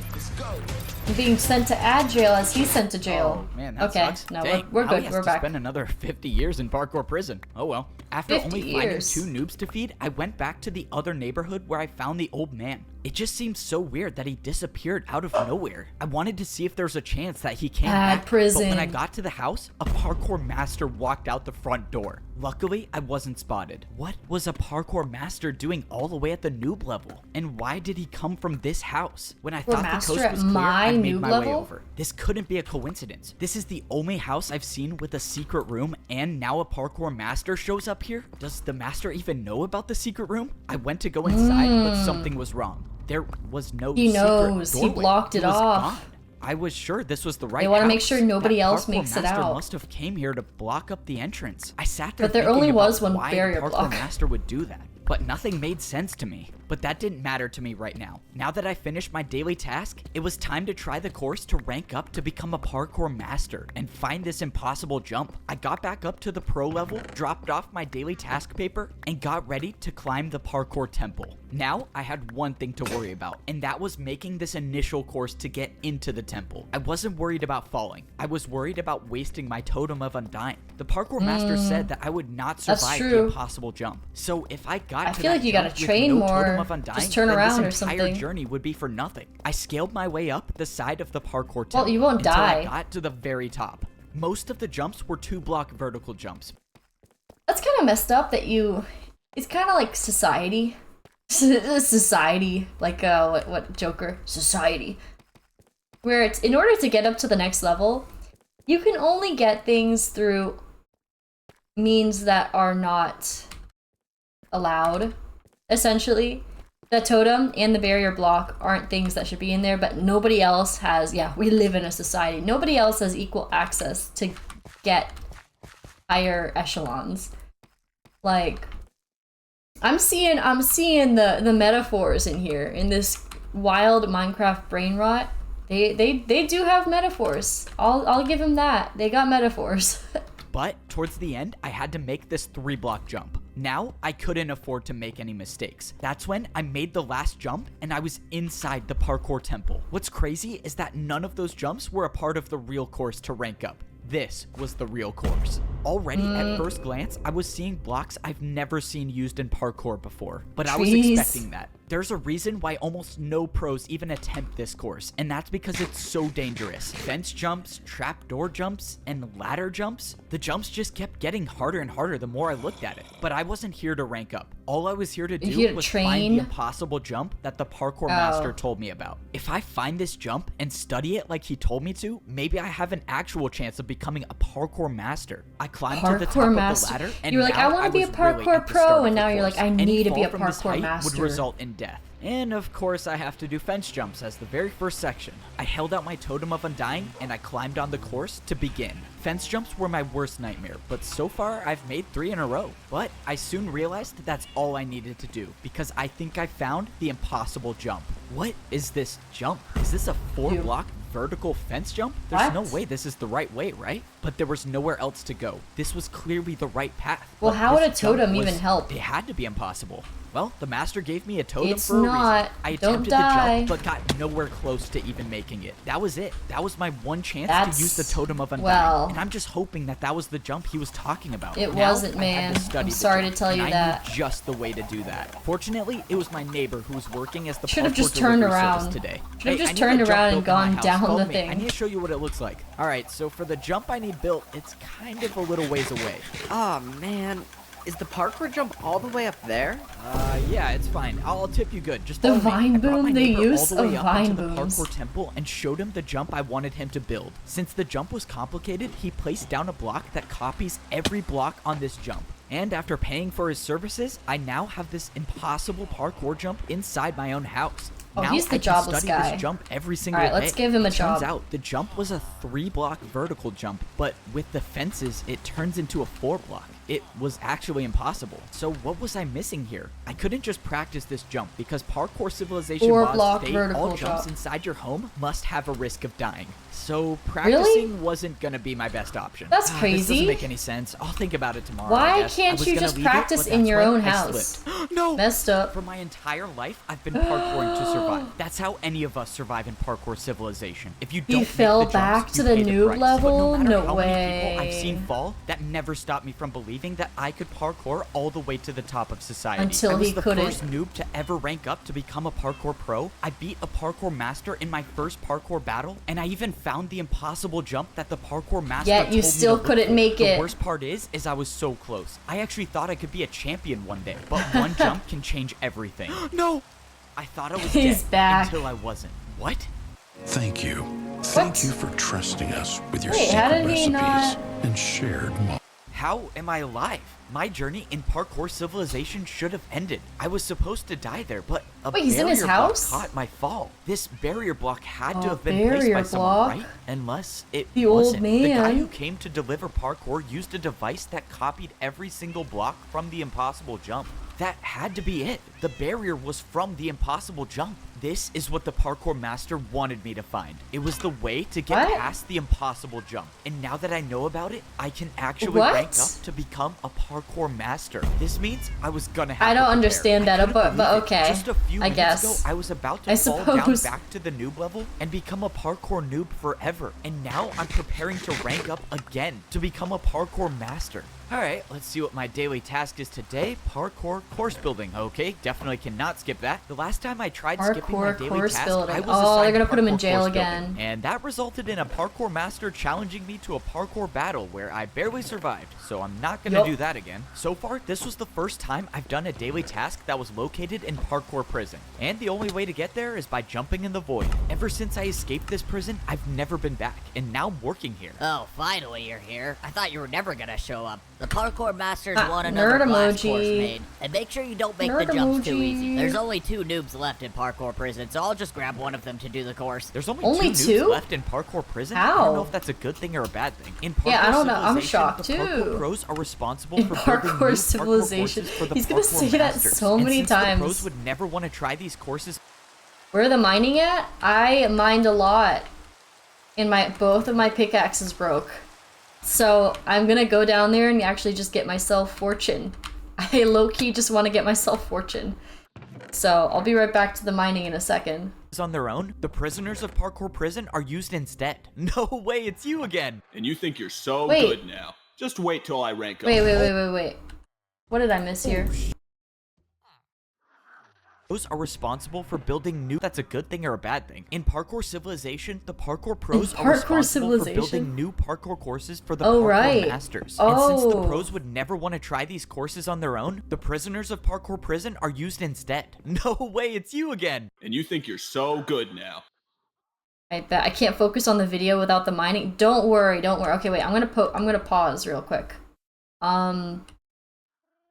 being sent to ad jail as he's sent to jail. Oh, man, that okay, sucks. no, Dang, we're now good. he has We're to back. spend another 50 years in parkour prison. Oh well. After 50 only finding years. 2 noobs to feed, I went back to the other neighborhood where I found the old man. It just seems so weird that he disappeared out of nowhere. I wanted to see if there's a chance that he came Bad back, prison. but when I got to the house, a parkour master walked out the front door. Luckily, I wasn't spotted. What was a parkour master doing all the way at the noob level? And why did he come from this house? When I thought the master coast at was clear, my I made noob my way level? over. This couldn't be a coincidence. This is the only house I've seen with a secret room, and now a parkour master shows up here? Does the master even know about the secret room? I went to go inside, but something was wrong. There was no He secret knows. He doorway. blocked it was off. gone. I was sure this was the right They wanna house. make sure nobody That else parkour makes it master out. must have came here to block up the entrance. I sat there But there thinking only about was one why barrier the parkour block. master would do that. But nothing made sense to me. But that didn't matter to me right now. Now that I finished my daily task, it was time to try the course to rank up to become a parkour master and find this impossible jump. I got back up to the pro level, dropped off my daily task paper, and got ready to climb the parkour temple. Now, I had one thing to worry about, and that was making this initial course to get into the temple. I wasn't worried about falling. I was worried about wasting my totem of undying. The parkour master said that I would not That's survive the true. impossible jump. So if I got I to feel that like you gotta jump with train no more. totem of undying, Just turn then around or this entire something. journey would be for nothing. I scaled my way up the side of the parkour Well, temple you won't until die. I got to the very top. Most of the jumps were 2-block vertical jumps. That's kind of messed up that you It's kind of like society. Society, like what Joker? Society. Where it's, in order to get up to the next level, you can only get things through means that are not allowed, essentially. The totem and the barrier block aren't things that should be in there, but nobody else has, yeah, we live in a society. Nobody else has equal access to get higher echelons. Like, I'm seeing the metaphors in here, in this wild Minecraft brain rot. They do have metaphors. I'll give them that. They got metaphors. But towards the end, I had to make this 3-block jump. Now, I couldn't afford to make any mistakes. That's when I made the last jump and I was inside the parkour temple. What's crazy is that none of those jumps were a part of the real course to rank up. This was the real course. Already at first glance, I was seeing blocks I've never seen used in parkour before, but I was expecting that. There's a reason why almost no pros even attempt this course, and that's because it's so dangerous. Fence jumps, trapdoor jumps, and ladder jumps. The jumps just kept getting harder and harder the more I looked at it, but I wasn't here to rank up. All I was here to do was find the impossible jump that the parkour master told me about. If I find this jump and study it like he told me to, maybe I have an actual chance of becoming a parkour master. I climbed to the top of the ladder, and you were like, I want to be a parkour pro, and now you're like, I need to be a parkour master. Would result in death. And of course I have to do fence jumps as the very first section. I held out my totem of undying and I climbed on the course to begin. Fence jumps were my worst nightmare, but so far I've made 3 in a row. But I soon realized that's all I needed to do, because I think I found the impossible jump. What is this jump? Is this a 4-block vertical fence jump? There's no way this is the right way, right? But there was nowhere else to go. This was clearly the right path. Well, how would a totem even help? It had to be impossible. Well, the master gave me a totem for a reason. I attempted to jump, but got nowhere close to even making it. That was it. That was my one chance to use the totem of undying. And I'm just hoping that that was the jump he was talking about. It wasn't, man. I'm sorry to tell you that. I knew just the way to do that. Fortunately, it was my neighbor who was working as the should have just turned around today. Should have just turned around and gone down the thing. I need to show you what it looks like. All right, so for the jump I need built, it's kind of a little ways away. Oh man, is the parkour jump all the way up there? Yeah, it's fine. I'll tip you good. Just the vine boom, the use all the way of up vine into the booms. parkour temple and showed him the jump I wanted him to build. Since the jump was complicated, he placed down a block that copies every block on this jump. And after paying for his services, I now have this impossible parkour jump inside my own house. Oh, now he's the I jobless study guy. This jump every single All right, let's day. give him a job. Turns out the jump was a 3-block vertical jump, but with the fences, it turns into a 4-block. It was actually impossible. So what was I missing here? I couldn't just practice this jump because Parkour Civilization Watch-Party state all jumps inside your home must have a risk of dying. So practicing wasn't gonna be my best option. That's This crazy. doesn't make any sense. I'll think about it tomorrow. Why can't you just practice in your own house? No! Messed up. For my entire life, I've been parkouring to survive. That's how any of us survive in Parkour Civilization. If you don't You fell make the back jumps, to you the pay the noob price. level? But no matter No how way. many people I've seen fall, that never stopped me from believing that I could parkour all the way to the top of society. Until I was he the couldn't. first noob to ever rank up to become a parkour pro. I beat a parkour master in my first parkour battle, and I even found the impossible jump that the parkour master Yet you told me still to look couldn't for. make it. The worst part is I was so close. I actually thought I could be a champion one day, but one jump can change everything. No! I thought I was He's dead back. until I wasn't. What? Thank you. Thank you for trusting us with your Wait, how secret did he recipes not- and shared moments. How am I alive? My journey in Parkour Civilization should have ended. I was supposed to die there, but a Wait, he's in his barrier block house? caught my fall. This barrier block had to A have been placed by barrier someone, block? right? Unless it The old wasn't. The guy man. who came to deliver parkour used a device that copied every single block from the impossible jump. That had to be it. The barrier was from the impossible jump. This is what the parkour master wanted me to find. It was the way to get What? past the impossible jump. And now that I know about it, I can actually What? rank up to become a parkour master. This means I was gonna have I to don't prepare. understand that, I couldn't but believe it. okay. Just a few I minutes guess. ago, I was about to I fall down suppose. back to the noob level and become a parkour noob forever. And now I'm preparing to rank up again to become a parkour master. Alright, let's see what my daily task is today. Parkour course building. Okay, definitely cannot skip that. The last time I tried skipping my daily course task, building. I was Oh, they're assigned gonna put him in parkour jail course again. building. And that resulted in a parkour master challenging me to a parkour battle where I barely survived, so I'm not gonna do that again. So far, this was the first time I've done a daily task that was located in Parkour Prison. And the only way to get there is by jumping in the void. Ever since I escaped this prison, I've never been back, and now I'm working here. Oh, finally you're here. I thought you were never gonna show up. The parkour masters Ah, want another nerd blast emoji. course made. And make sure you don't make Nerd the jumps too easy. emoji. There's only 2 noobs left in parkour prison, so I'll just grab one of them to do the course. There's only Only 2 two? noobs left in parkour prison? I How? don't know if that's a good thing or a bad thing. In Parkour Yeah, I don't know. I'm Civilization, shocked, the Parkour too. pros are responsible In for building Parkour new parkour Civilization. courses for the He's gonna parkour say that masters. so And many since times. the pros would never want to try these courses. Where are the mining at? I mined a lot. And both of my pickaxes broke. So I'm gonna go down there and actually just get myself fortune. I low-key just want to get myself fortune. So I'll be right back to the mining in a second. On their own, the prisoners of Parkour Prison are used instead. No way, it's you again. And you think you're so Wait. good now. Just wait till I rank up. Wait. What did I miss here? Those are responsible for building new. That's a good thing or a bad thing. In Parkour Civilization, the parkour pros are responsible for building new parkour courses for the parkour masters. And since the pros would never want to try these courses on their own, the prisoners of Parkour Prison are used instead. No way, it's you again. And you think you're so good now. I bet I can't focus on the video without the mining. Don't worry. Okay, wait. I'm gonna pause real quick. And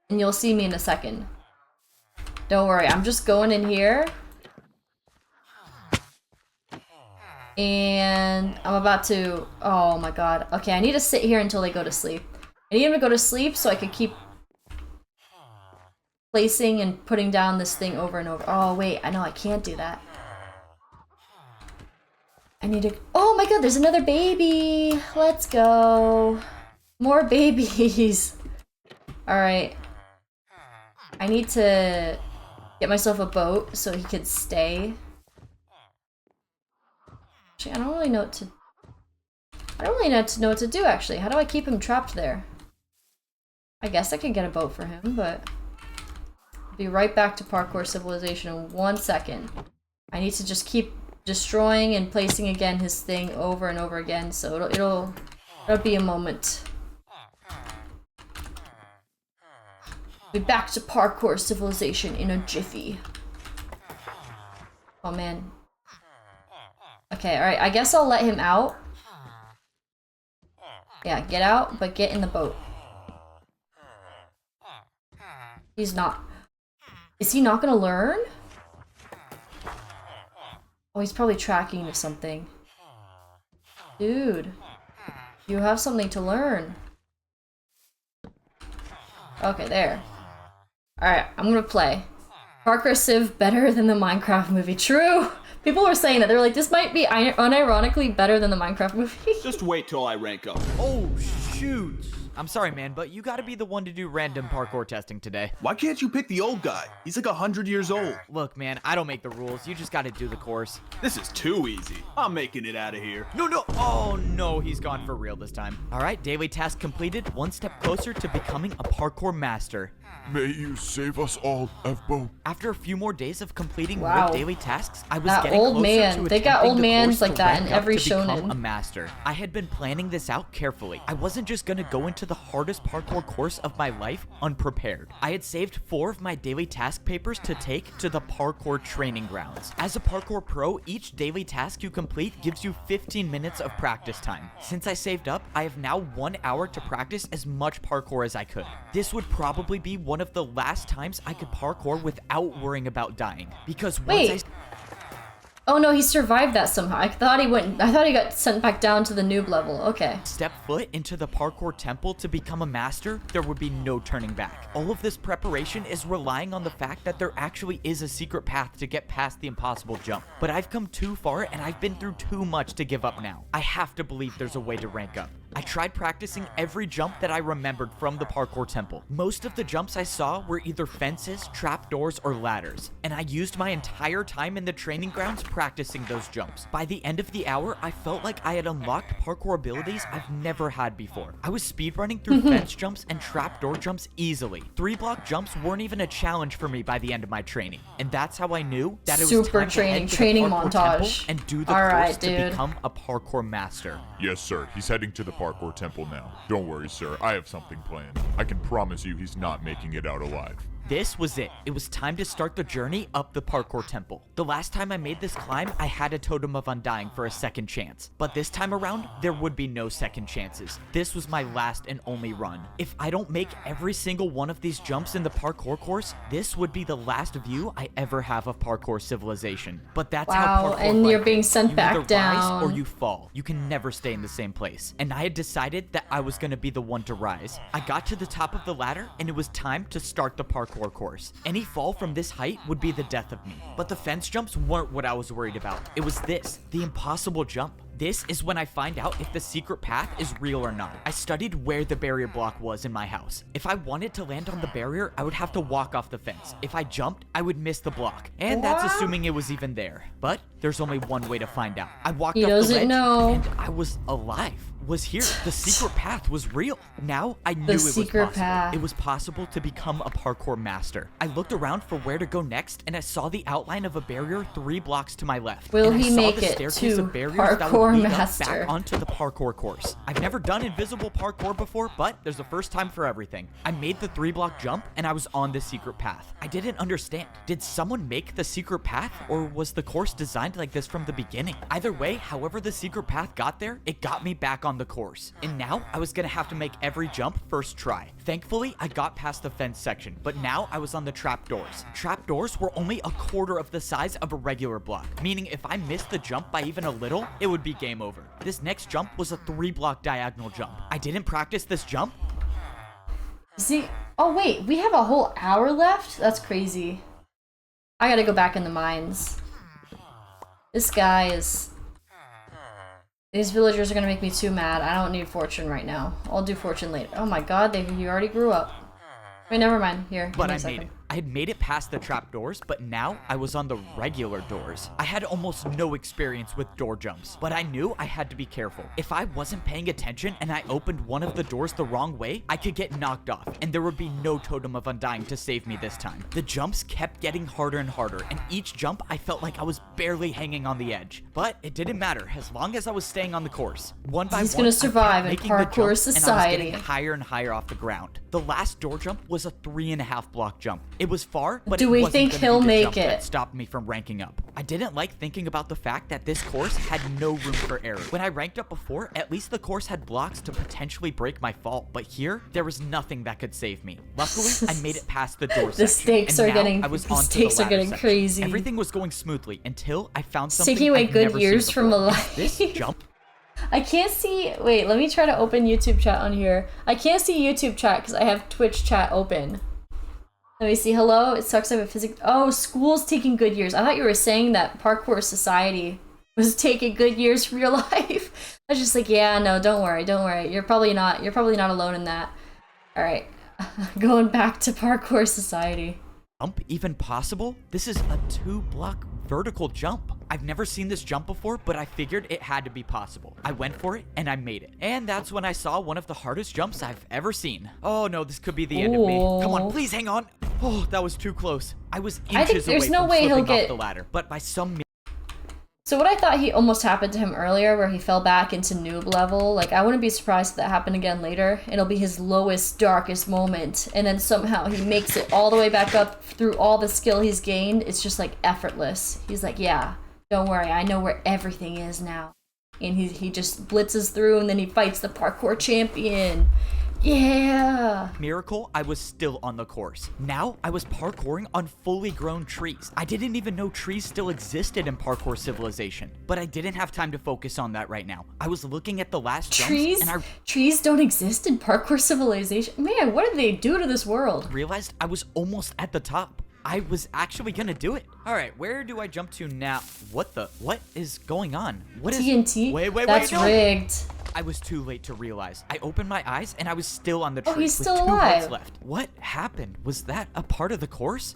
you'll see me in a second. Don't worry, I'm just going in here. And I'm about to... Oh my god. Okay, I need to sit here until they go to sleep. I need them to go to sleep so I can keep placing and putting down this thing over and over. Oh wait, I know I can't do that. I need to... Oh my god, there's another baby! Let's go. More babies. Alright. I need to... get myself a boat so he could stay. Actually, I don't really know what to... I don't really know what to do, actually. How do I keep him trapped there? I guess I could get a boat for him, but... I'll be right back to Parkour Civilization in 1 second. I need to just keep destroying and placing again his thing over and over again, so it'll be a moment. Be back to Parkour Civilization in a jiffy. Oh man. Okay, alright, I guess I'll let him out. Yeah, get out, but get in the boat. He's not. Is he not gonna learn? Oh, he's probably tracking to something. Dude. You have something to learn. Okay, there. Alright, I'm gonna play. Parkour Civ better than the Minecraft movie. True! People were saying that. They were like, this might be unironically better than the Minecraft movie. Just wait till I rank up. Oh, shoot. I'm sorry, man, but you gotta be the one to do random parkour testing today. Why can't you pick the old guy? He's like 100 years old. Look, man, I don't make the rules. You just gotta do the course. This is too easy. I'm making it out of here. No. Oh, no, he's gone for real this time. All right, daily task completed. One step closer to becoming a parkour master. May you save us all, Evbo. After a few more days of completing Wow. more daily tasks, I was That getting old closer man. to They got attempting old the mans course like to that in rank up every to become shonen. a master. I had been planning this out carefully. I wasn't just gonna go into the hardest parkour course of my life unprepared. I had saved 4 of my daily task papers to take to the parkour training grounds. As a parkour pro, each daily task you complete gives you 15 minutes of practice time. Since I saved up, I have now 1 hour to practice as much parkour as I could. This would probably be one of the last times I could parkour without worrying about dying. Because once Wait. Oh no, he survived that somehow. I thought he got sent back down to the noob level. Okay. Step foot into the parkour temple to become a master, there would be no turning back. All of this preparation is relying on the fact that there actually is a secret path to get past the impossible jump. But I've come too far and I've been through too much to give up now. I have to believe there's a way to rank up. I tried practicing every jump that I remembered from the parkour temple. Most of the jumps I saw were either fences, trapdoors, or ladders, and I used my entire time in the training grounds practicing those jumps. By the end of the hour, I felt like I had unlocked parkour abilities I've never had before. I was speedrunning through fence jumps and trapdoor jumps easily. 3-block jumps weren't even a challenge for me by the end of my training, and that's how I knew that it was Super time training, to head to training the parkour montage. temple and do the All course right, to dude. become a parkour master. Yes, sir. He's heading to the parkour temple now. Don't worry, sir. I have something planned. I can promise you he's not making it out alive. This was it. It was time to start the journey up the parkour temple. The last time I made this climb, I had a totem of undying for a second chance. But this time around, there would be no second chances. This was my last and only run. If I don't make every single one of these jumps in the parkour course, this would be the last view I ever have of Parkour Civilization. But that's how Wow, parkour and you're life being is. sent You back either down. rise or you fall. You can never stay in the same place. And I had decided that I was going to be the one to rise. I got to the top of the ladder, and it was time to start the parkour course. Any fall from this height would be the death of me. But the fence jumps weren't what I was worried about. It was this, the impossible jump. This is when I find out if the secret path is real or not. I studied where the barrier block was in my house. If I wanted to land on the barrier, I would have to walk off the fence. If I jumped, I would miss the block. And that's assuming it was even there. But there's only one way to find out. I walked He off the doesn't ledge know. and I was alive. Was here. The secret path was real. Now I knew The it was secret possible. path. It was possible to become a parkour master. I looked around for where to go next, and I saw the outline of a barrier 3 blocks to my left. Will and I he saw make the it staircase to of barriers that would parkour lead up master? back onto the parkour course. I've never done invisible parkour before, but there's a first time for everything. I made the 3-block jump, and I was on the secret path. I didn't understand. Did someone make the secret path, or was the course designed like this from the beginning? Either way, however the secret path got there, it got me back on the course. And now I was gonna have to make every jump first try. Thankfully, I got past the fence section, but now I was on the trapdoors. Trapdoors were only a quarter of the size of a regular block, meaning if I missed the jump by even a little, it would be game over. This next jump was a 3-block diagonal jump. I didn't practice this jump. See, oh wait, we have a whole hour left? That's crazy. I gotta go back in the mines. This guy is... These villagers are gonna make me too mad. I don't need fortune right now. I'll do fortune later. Oh my god, you already grew up. Wait, never mind. Here, give But me a I second. made it. I had made it past the trapdoors, but now I was on the regular doors. I had almost no experience with door jumps, but I knew I had to be careful. If I wasn't paying attention and I opened one of the doors the wrong way, I could get knocked off, and there would be no totem of undying to save me this time. The jumps kept getting harder and harder, and each jump I felt like I was barely hanging on the edge. But it didn't matter, as long as I was staying on the course. One by He's one, gonna I kept survive in making the Parkour jumps, and I was Society. getting higher and higher off the ground. The last door jump was a 3.5-block jump. It was far, but Do it we wasn't think gonna he'll be the make jump that it? stopped me from ranking up. I didn't like thinking about the fact that this course had no room for error. When I ranked up before, at least the course had blocks to potentially break my fall, but here, there was nothing that could save me. Luckily, I made it past the door The section, stakes and are now getting- I was the onto stakes are ladder getting section. crazy. Everything was going smoothly until I found It's something taking away I've good never years seen from before. a life. This jump. I can't see. Wait, let me try to open YouTube chat on here. I can't see YouTube chat because I have Twitch chat open. Let me see. Hello, it sucks. I have a physics. Oh, school's taking good years. I thought you were saying that Parkour Society was taking good years from your life. I was just like, yeah, no, don't worry, don't worry. You're probably not alone in that. All right, going back to Parkour Society. Jump even possible? This is a 2-block vertical jump. I've never seen this jump before, but I figured it had to be possible. I went for it, and I made it. And that's when I saw one of the hardest jumps I've ever seen. Oh no, this could be the end of me. Come on, please hang on. Oh, that was too close. I was I think inches there's away no from way he'll slipping off get- the ladder, but by some So what I thought he almost happened to him earlier, where he fell back into noob level, like, I wouldn't be surprised if that happened again later. It'll be his lowest, darkest moment, and then somehow he makes it all the way back up through all the skill he's gained. It's just, like, effortless. He's like, yeah, don't worry, I know where everything is now. And he just blitzes through, and then he fights the parkour champion. Yeah! miracle, I was still on the course. Now, I was parkouring on fully grown trees. I didn't even know trees still existed in Parkour Civilization, but I didn't have time to focus on that right now. I was looking at the last Trees? jumps, and Trees don't exist in Parkour Civilization? Man, what did they do to this world? I realized I was almost at the top. I was actually gonna do it. All right, where do I jump to now? What is going on? What is TNT? Wait, That's no. rigged. I was too late to realize. I opened my eyes and I was still on the tree he's with still 2 alive. hearts left. What happened? Was that a part of the course?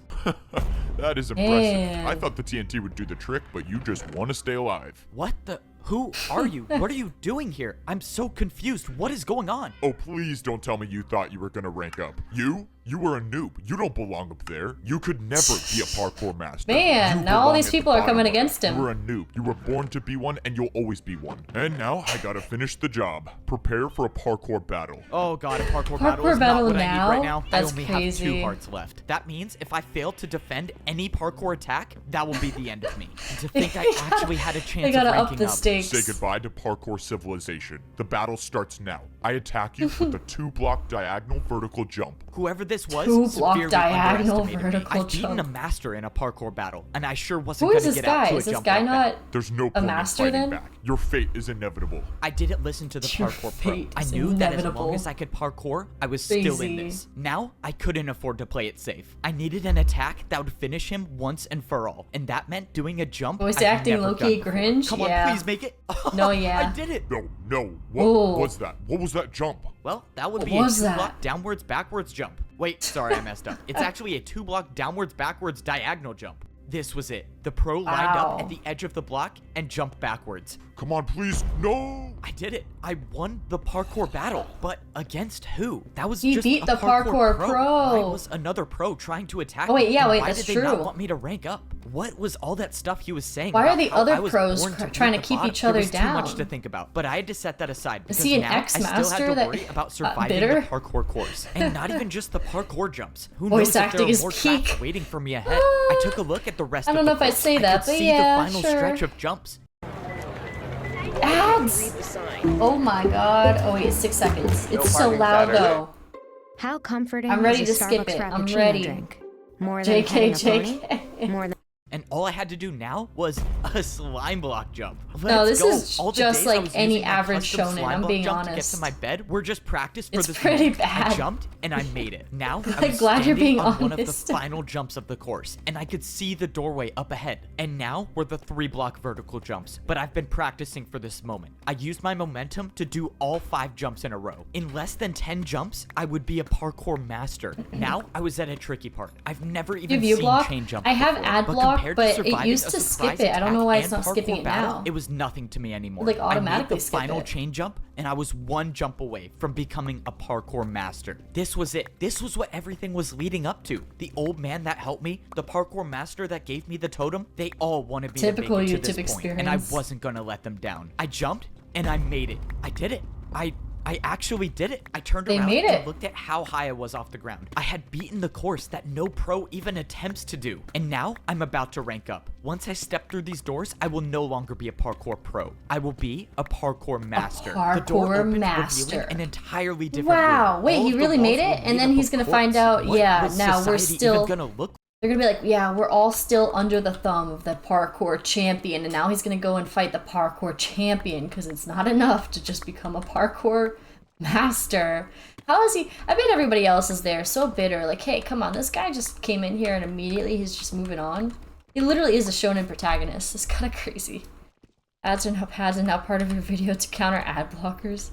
That is impressive. Damn. I thought the TNT would do the trick, but you just want to stay alive. What the? Who are you? What are you doing here? I'm so confused. What is going on? Oh, please don't tell me you thought you were gonna rank up. You were a noob. You don't belong up there. You could never be a parkour master. Man, You now all belong these at the people are bottom coming of it. against him. You were a noob. You were born to be one, and you'll always be one. And now I gotta finish the job. Prepare for a parkour battle. Oh god, a parkour Parkour battle is not battle what I need right now? now. That's I only crazy. have 2 hearts left. That means if I fail to defend any parkour attack, that will be the end of me. And to think I actually had a chance They gotta of up ranking the stakes. Say goodbye to Parkour Civilization. The battle starts now. I attack you with a 2-block diagonal vertical jump. Whoever this was 2-block severely diagonal underestimated me. vertical I've beaten a jump. master in a parkour battle, and I sure wasn't Who going is to this get out guy? to a Is this jump guy like not that. There's no point in master fighting then? back. Your fate is inevitable. I didn't listen to the Your Parkour Pro. fate I is knew that as inevitable. long as I could parkour, I was still in Crazy. this. Now, I couldn't afford to play it safe. I needed an attack that would finish him once and for all, and that meant doing a jump Voice I've acting never low-key done before. cringe? Come Yeah. on, please make it. No, yeah. I did it. No. What Ooh. was that? What was that jump? Well, that would What be a was 2-block that? downwards backwards jump. Wait, sorry, I messed up. It's actually a 2-block downwards backwards diagonal jump. This was it. The pro lined Wow. up at the edge of the block and jumped backwards. Come on, please. No. I did it. I won the parkour battle. But against who? That was He just beat a the Parkour Pro. Why was another pro trying to attack Oh, wait, me? yeah, And wait, why that's did they not true. want me to rank up? What was all that stuff he was saying? Why are about the how other I was pros born be trying at to the keep bottom? each other There was too much down? to think about, but I had to set that aside because he an now I still ex-master had to that worry about got surviving bitter? the parkour course, and not even just the parkour jumps. Who Voice knows if there acting are is more traps peak. waiting for me ahead? I took a look at the rest I of don't the know if I'd course. say I that, could but see yeah, the final sure. stretch of jumps. Ads! Oh my god. Oh wait, 6 seconds. It's so parking loud Saturday. though. How comforting I'm ready is to a skip Starbucks it. I'm Frappuccino ready. drink? More than JK, petting a JK. pony? More than And all I had to do now was a slime block jump. No, Let's this go. is All the just days I like was any using my average custom shonen, slime I'm block being jump to get honest. to my bed were just practice for It's this pretty moment. I bad. jumped and I made it. Now I I'm was glad you're standing being on one of the honest. final jumps of the course, and I could see the doorway up ahead. And now were the 3-block vertical jumps. But I've been practicing for this moment. I used my momentum to do all 5 jumps in a row. In less than 10 jumps, I would be a parkour master. Now I was at a tricky part. I've never even view seen block? chain jump I have before, ad but block, compared to but it surviving used a to skip surprise it. I don't know attack why it's and not skipping parkour it battle, now. It was nothing to me anymore. Like, I automatically made the skip final it. chain jump, and I was 1 jump away from becoming a parkour master. This was it. This was what everything was leading up to. The old man that helped me, the parkour master that gave me the totem, they all wanted me Typical to make it to YouTube this point, and I experience. wasn't gonna let them down. I jumped, and I made it. I did it. I actually did it. I turned They around made and it. looked at how high I was off the ground. I had beaten the course that no pro even attempts to do. And now I'm about to rank up. Once I step through these doors, I will no longer be a parkour pro. I will be a parkour master. The door parkour opens, master. revealing an entirely different Wow. room. Wait, All he of the really made walls it? were And made then up he's of gonna quartz. find out, What yeah, was now we're society still- even gonna look They're gonna be like, yeah, we're all still under the thumb of the parkour champion, and now he's gonna go and fight the parkour champion because it's not enough to just become a parkour master. How is he? I bet everybody else is there so bitter. Like, hey, come on, this guy just came in here and immediately he's just moving on. He literally is a shonen protagonist. It's kind of crazy. Ads are now part of your video to counter ad blockers.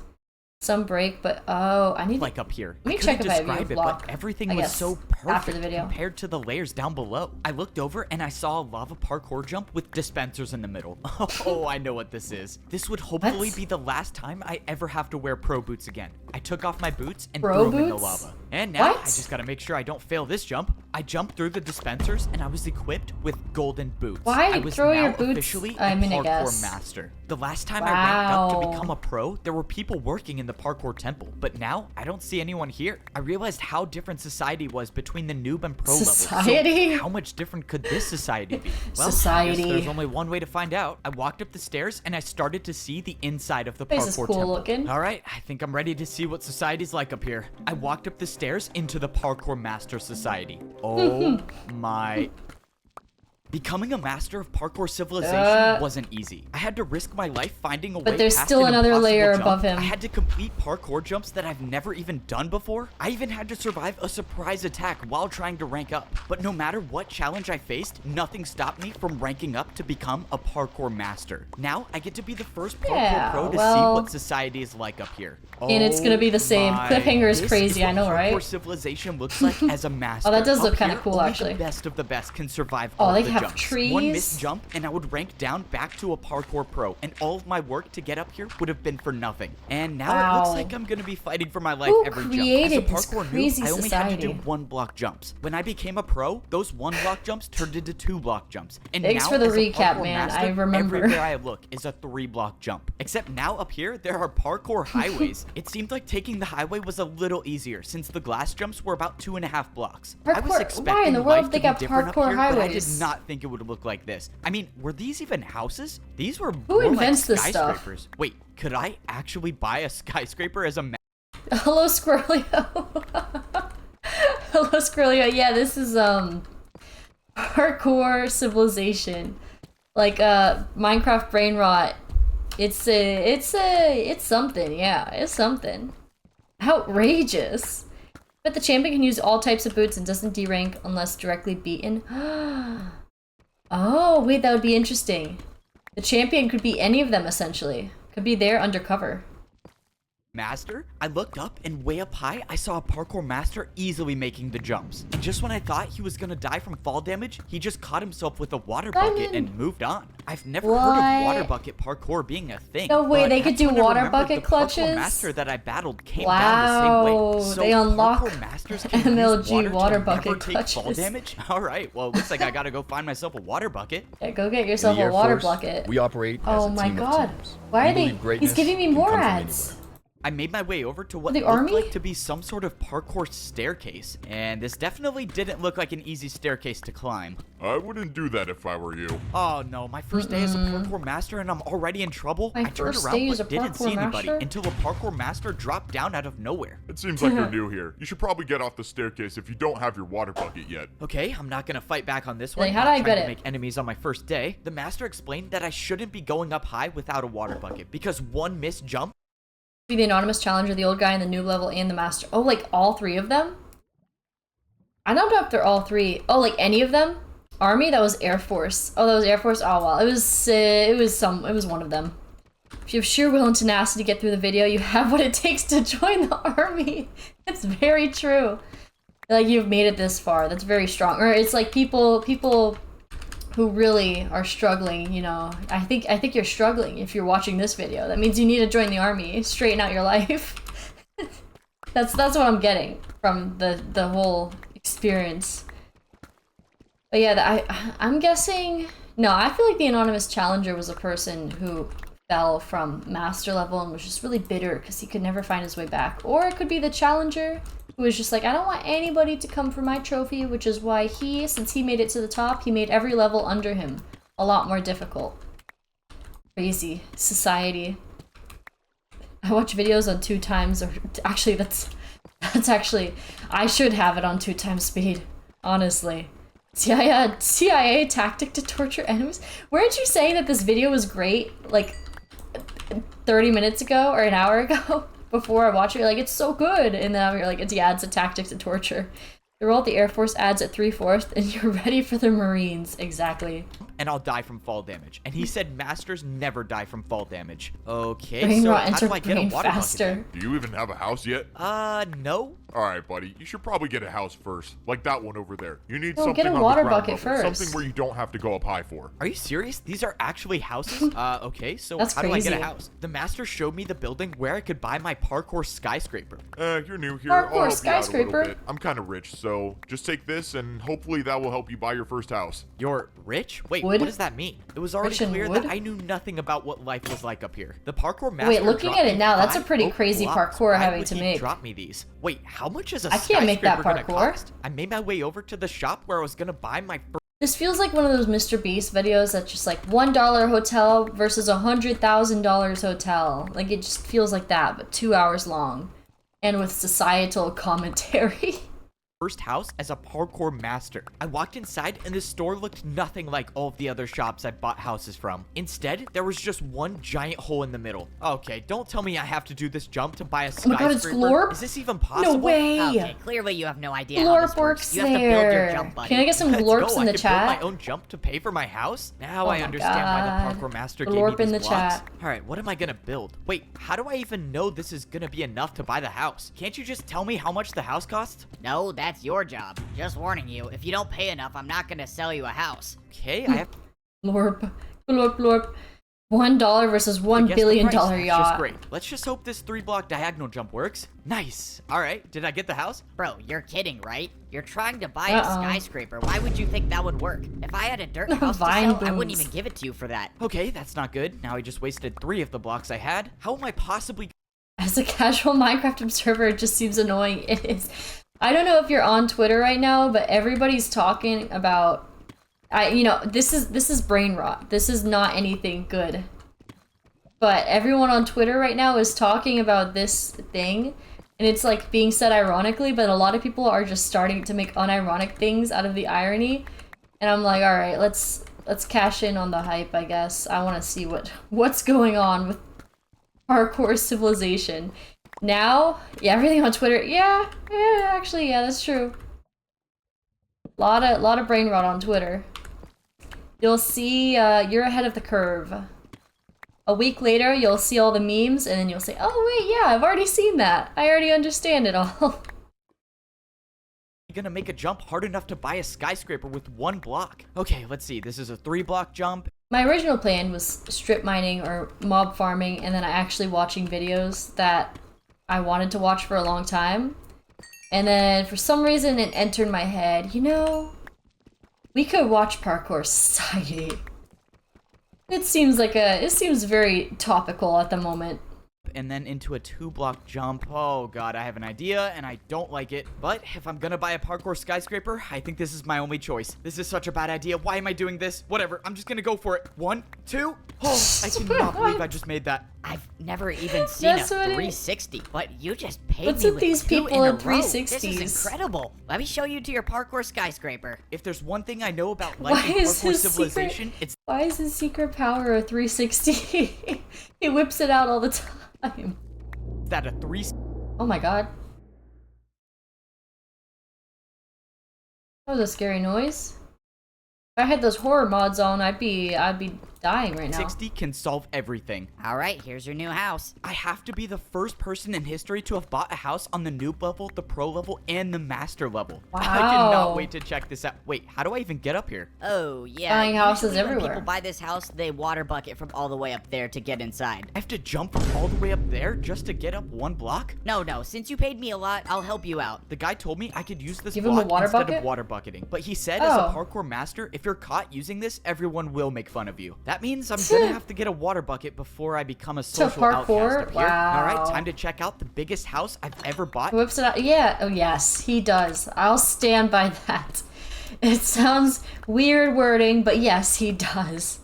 Some break, but oh, I need like up here. Let me I couldn't check if I have describe view it, block, but everything I was guess, so perfect after the video. compared to the layers down below. I looked over and I saw a lava parkour jump with dispensers in the middle. Oh, I know what this is. This would hopefully be the last time I ever have to wear pro boots again. I took off my boots and Pro threw them in the boots? lava. And now What? I just gotta make sure I don't fail this jump. I jumped through the dispensers and I was equipped with golden boots. Why I was throw now your boots? officially I a mean, I parkour guess. master. The last time I ranked up to Wow. become a pro, there were people working in the parkour temple, but now I don't see anyone here. I realized how different society was between the noob and pro Society? levels. So how much different could this society be? Well, I Society. guess there's only one way to find out. I walked up the stairs and I started to see the inside of the Place is parkour cool temple. looking. All right, I think I'm ready to see what society's like up here. I walked up the stairs into the parkour master society. Oh my Becoming a master of Parkour Civilization wasn't easy. I had to risk my life finding a way But there's past still an another impossible layer jump. above him. I had to complete parkour jumps that I've never even done before. I even had to survive a surprise attack while trying to rank up. But no matter what challenge I faced, nothing stopped me from ranking up to become a parkour master. Now I get to be the first parkour pro to see what society is like up here. And it's gonna be the same. Cliffhanger is crazy, I know, right? Parkour Civilization looks like as a master. Oh, that does look Up kind of here, cool, only actually. The best of the best can survive Oh, all they the have jumps. trees? One missed jump and I would rank down back to a parkour pro, and all of my work to get up here would have been for nothing. And now it looks like I'm gonna be fighting for my life every jump. As a created this parkour crazy noob, I only had to do society? 1-block jumps. When I became a pro, those 1-block jumps turned into 2-block jumps. And Thanks now, for the as a recap, parkour man. master, I remember. Everywhere I look is a 3-block jump. Except now up here, there are parkour highways. It seemed like taking the highway was a little easier since the glass jumps were about 2.5 blocks. I was Parkour- expecting why in the world life they to got be different up parkour here, but I did highways? not think it would look like this. I mean, were these even houses? These were Who more invents like this stuff? skyscrapers. Wait, could I actually buy a skyscraper as a Hello, Squirrelio. Hello, Squirrelio. Yeah, this is Parkour Civilization. Like Minecraft brain rot. It's something. Yeah, it's something. Outrageous. But the champion can use all types of boots and doesn't derank unless directly beaten. Oh, wait, that would be interesting. The champion could be any of them, essentially. Could be there undercover. master? I looked up, and way up high, I saw a parkour master easily making the jumps. And just when I thought he was gonna die from fall damage, he just caught himself with a water bucket and moved on. I've never heard of water bucket parkour being a thing. No way, but they could that's do when I water remembered bucket the clutches? Parkour master that I battled came down the same way. So they unlock parkour masters can MLG use water to bucket never take fall clutches. damage? Alright, well, it looks like I gotta go find myself a water bucket. Yeah, go get yourself a water bucket. We operate Oh as a my team of god. teams. Why We are they? believe greatness He's giving me can more come from ads. I made my way over to what The looked army? like to be some sort of parkour staircase, and this definitely didn't look like an easy staircase to climb. I wouldn't do that if I were you. Oh no, my first day as a parkour master and I'm already in trouble? My I turned first around day as but a didn't see parkour anybody master? until a parkour master dropped down out of nowhere. It seems like you're new here. You should probably get off the staircase if you don't have your water bucket yet. Okay, I'm not gonna fight back on this one. Like, how Not do I trying get to it? make enemies on my first day. The master explained that I shouldn't be going up high without a water bucket because one missed jump Be the anonymous challenger, the old guy in the noob level, and the master. Oh, like all three of them? I don't know if they're all three. Oh, like any of them? Army? That was Air Force. Oh, that was Air Force. Oh well, it was one of them. If you have sheer will and tenacity to get through the video, you have what it takes to join the army. It's very true. Like you've made it this far. That's very strong. Or it's like people who really are struggling, you know. I think you're struggling if you're watching this video. That means you need to join the army, straighten out your life. that's what I'm getting from the whole experience. But yeah, I'm guessing. No, I feel like the anonymous challenger was a person who fell from master level and was just really bitter because he could never find his way back. Or it could be the challenger who was just like, I don't want anybody to come for my trophy, which is why since he made it to the top, he made every level under him a lot more difficult. Crazy society. I watch videos on 2 times, or actually that's actually, I should have it on 2 times speed, honestly. CIA tactic to torture enemies? Weren't you saying that this video was great, like, 30 minutes ago, or an hour ago? Before I watch it, you're like, it's so good, and then you're like, it's a tactic to torture. They roll the Air Force ads at 3/4, and you're ready for the Marines. Exactly. and I'll die from fall damage. And he said masters never die from fall damage. Okay, Brain so rot, how do enter I get a brain water faster. bucket? Do you even have a house yet? No. Alright, buddy. You should probably get a house first. Like that one over there. You need No, something get a on water the ground bucket level, first. Something where you don't have to go up high for. Are you serious? These are actually houses? Okay, so That's how do I get crazy. a house? The master showed me the building where I could buy my parkour skyscraper. You're new here. Parkour I'll help you out a skyscraper? little bit. I'm kind of rich, so just take this and hopefully that will help you buy your first house. You're rich? Wait, Wood? what does that mean? It was already Rich and clear wood? that I knew nothing about what life was like up here. The parkour master Wait, looking dropped at it me now, that's a 5 pretty oak crazy blocks. parkour Why having would to he make. drop me these? Wait, how much is a I can't make that skyscraper gonna parkour. cost? I made my way over to the shop where I was gonna buy my first. This feels like one of those Mr. Beast videos that's just like $1 hotel versus $100,000 hotel. Like it just feels like that, but 2 hours long. And with societal commentary. first house as a parkour master. I walked inside and the store looked nothing like all of the other shops I bought houses from. Instead, there was just one giant hole in the middle. Okay, don't tell me I have to do this jump to buy a skyscraper. Oh my god, it's Glorp? Is this even possible? No way! Okay, clearly you have no idea how Glorp this works You have to build your there. jump, buddy. Can I get some Let's Glorps go. in I the can chat? build my own jump to pay for my house? Now Oh I my understand why God. the parkour master Glorp gave in me the these blocks. chat. All right, what am I gonna build? Wait, how do I even know this is gonna be enough to buy the house? Can't you just tell me how much the house costs? No, that's your job. Just warning you, if you don't pay enough, I'm not gonna sell you a house. Okay, I have Glorp. Glorp, glorp. $1 versus $1 guess the billion price. That's yacht. just great. Let's just hope this 3-block diagonal jump works. Nice. All right, did I get the house? Bro, you're kidding, right? You're trying to buy Uh-oh. a skyscraper. Why would you think that would work? If I had a dirt house to Vine sell, I wouldn't booms. even give it to you for that. Okay, that's not good. Now I just wasted 3 of the blocks I had. How am I possibly... As a casual Minecraft observer, it just seems annoying. It is. I don't know if you're on Twitter right now, but everybody's talking about... this is brain rot. This is not anything good. But everyone on Twitter right now is talking about this thing, and it's like being said ironically, but a lot of people are just starting to make unironic things out of the irony. And I'm like, all right, let's cash in on the hype, I guess. I want to see what's going on with Parkour Civilization. Now, yeah, everything on Twitter, yeah, actually, yeah, that's true. Lot of brain rot on Twitter. You'll see, you're ahead of the curve. A week later, you'll see all the memes, and then you'll say, oh wait, yeah, I've already seen that. I already understand it all. gonna make a jump hard enough to buy a skyscraper with 1 block? Okay, let's see. This is a 3-block jump. My original plan was strip mining or mob farming, and then actually watching videos that I wanted to watch for a long time. And then for some reason it entered my head, we could watch Parkour Society. It seems very topical at the moment. And then into a 2-block jump. Oh god, I have an idea and I don't like it. But if I'm gonna buy a parkour skyscraper, I think this is my only choice. This is such a bad idea. Why am I doing this? Whatever, I'm just gonna go for it. 1, 2. Oh, I cannot believe I just made that. I've never even seen a 360, but you just paid What's me with with these 2 people in at a row. 360s? This is incredible. Let me show you to your parkour skyscraper. If there's one thing I know about life in Parkour Civilization, it's... Why is his secret power a 360? He whips it out all the time. that a 3... Oh my god. That was a scary noise. If I had those horror mods on, I'd be dying right now. 60 can solve everything. All right, here's your new house. I have to be the first person in history to have bought a house on the noob level, the pro level, and the master level. Wow. I cannot wait to check this out. Wait, how do I even get up here? Oh, yeah. Buying houses Usually when everywhere. people buy this house, they water bucket from all the way up there to get inside. I have to jump from all the way up there just to get up 1 block? No, since you paid me a lot, I'll help you out. The guy told me I could use this Give him a block water instead bucket? of water bucketing. But he said as a Oh. parkour master, if you're caught using this, everyone will make fun of you. That means I'm gonna have to get a water bucket before I become a social parkour? outcast up here. Wow. Alright, time to check out the biggest house I've ever bought. He whips it out. Yeah. Oh yes, he does. I'll stand by that. It sounds weird wording, but yes, he does.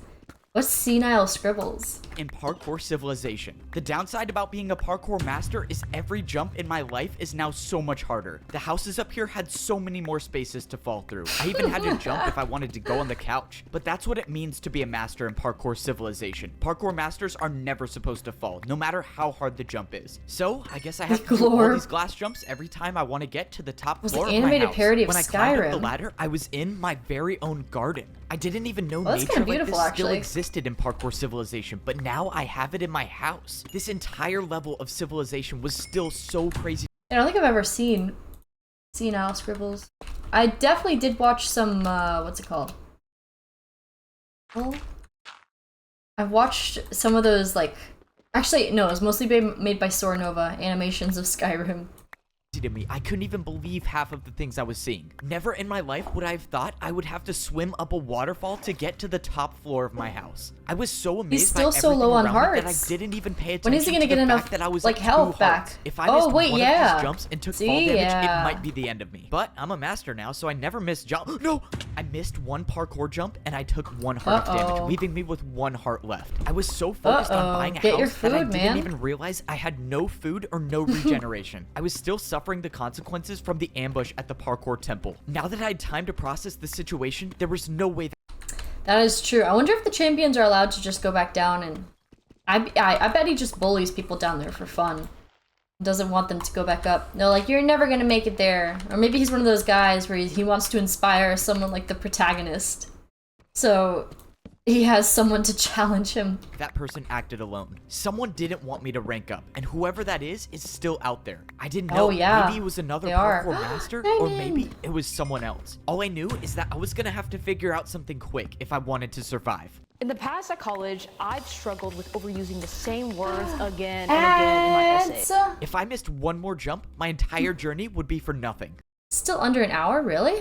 What's senile scribbles? In Parkour Civilization. The downside about being a parkour master is every jump in my life is now so much harder. The houses up here had so many more spaces to fall through. I even had to jump if I wanted to go on the couch. But that's what it means to be a master in Parkour Civilization. Parkour masters are never supposed to fall, no matter how hard the jump is. So, I guess I have to do all Glorp. these glass jumps every time I want to get to the top Was floor the of my animated house. parody of When I climbed up the Skyrim. ladder, I was in my very own garden. I didn't even know Well, that's nature kinda like beautiful, this still actually. existed in Parkour Civilization, but now I have it in my house. This entire level of civilization was still so crazy. I don't think I've ever seen senile scribbles. I definitely did watch some. What's it called? Oh, I've watched some of those like. Actually, no, it was mostly made by Soranova animations of Skyrim. To me, I couldn't even believe half of the things I was seeing. Never in my life would I have thought I would have to swim up a waterfall to get to the top floor of my house. I was so amazed He's still by so everything low on around me that I hearts. didn't even pay attention When is he gonna to get the enough fact that I was like at health 2 hearts. back? If I Oh missed wait, one yeah. of these jumps and took fall See, damage, yeah. it might be the end of me. But I'm a master now, so I never miss jump. No! I missed 1 parkour jump and I took 1 heart of damage, leaving me with 1 heart left. I was so focused on buying a Get your house that I food, didn't man. even realize I had no food or no regeneration. I was still suffering suffering the consequences from the ambush at the parkour temple. Now that I had time to process the situation, there was no way that is true. I wonder if the champions are allowed to just go back down, and I bet he just bullies people down there for fun. Doesn't want them to go back up. They're like, you're never gonna make it there. Or maybe he's one of those guys where he wants to inspire someone like the protagonist. So he has someone to challenge him. that person acted alone. Someone didn't want me to rank up, and whoever that is still out there. I didn't know. Oh, yeah. Maybe it was another They parkour are. master, or maybe it was someone else. All I knew is that I was gonna have to figure out something quick if I wanted to survive. In the past at college, I've struggled with overusing the same words again and again in my essay. If I missed one more jump, my entire journey would be for nothing. Still under an hour, really?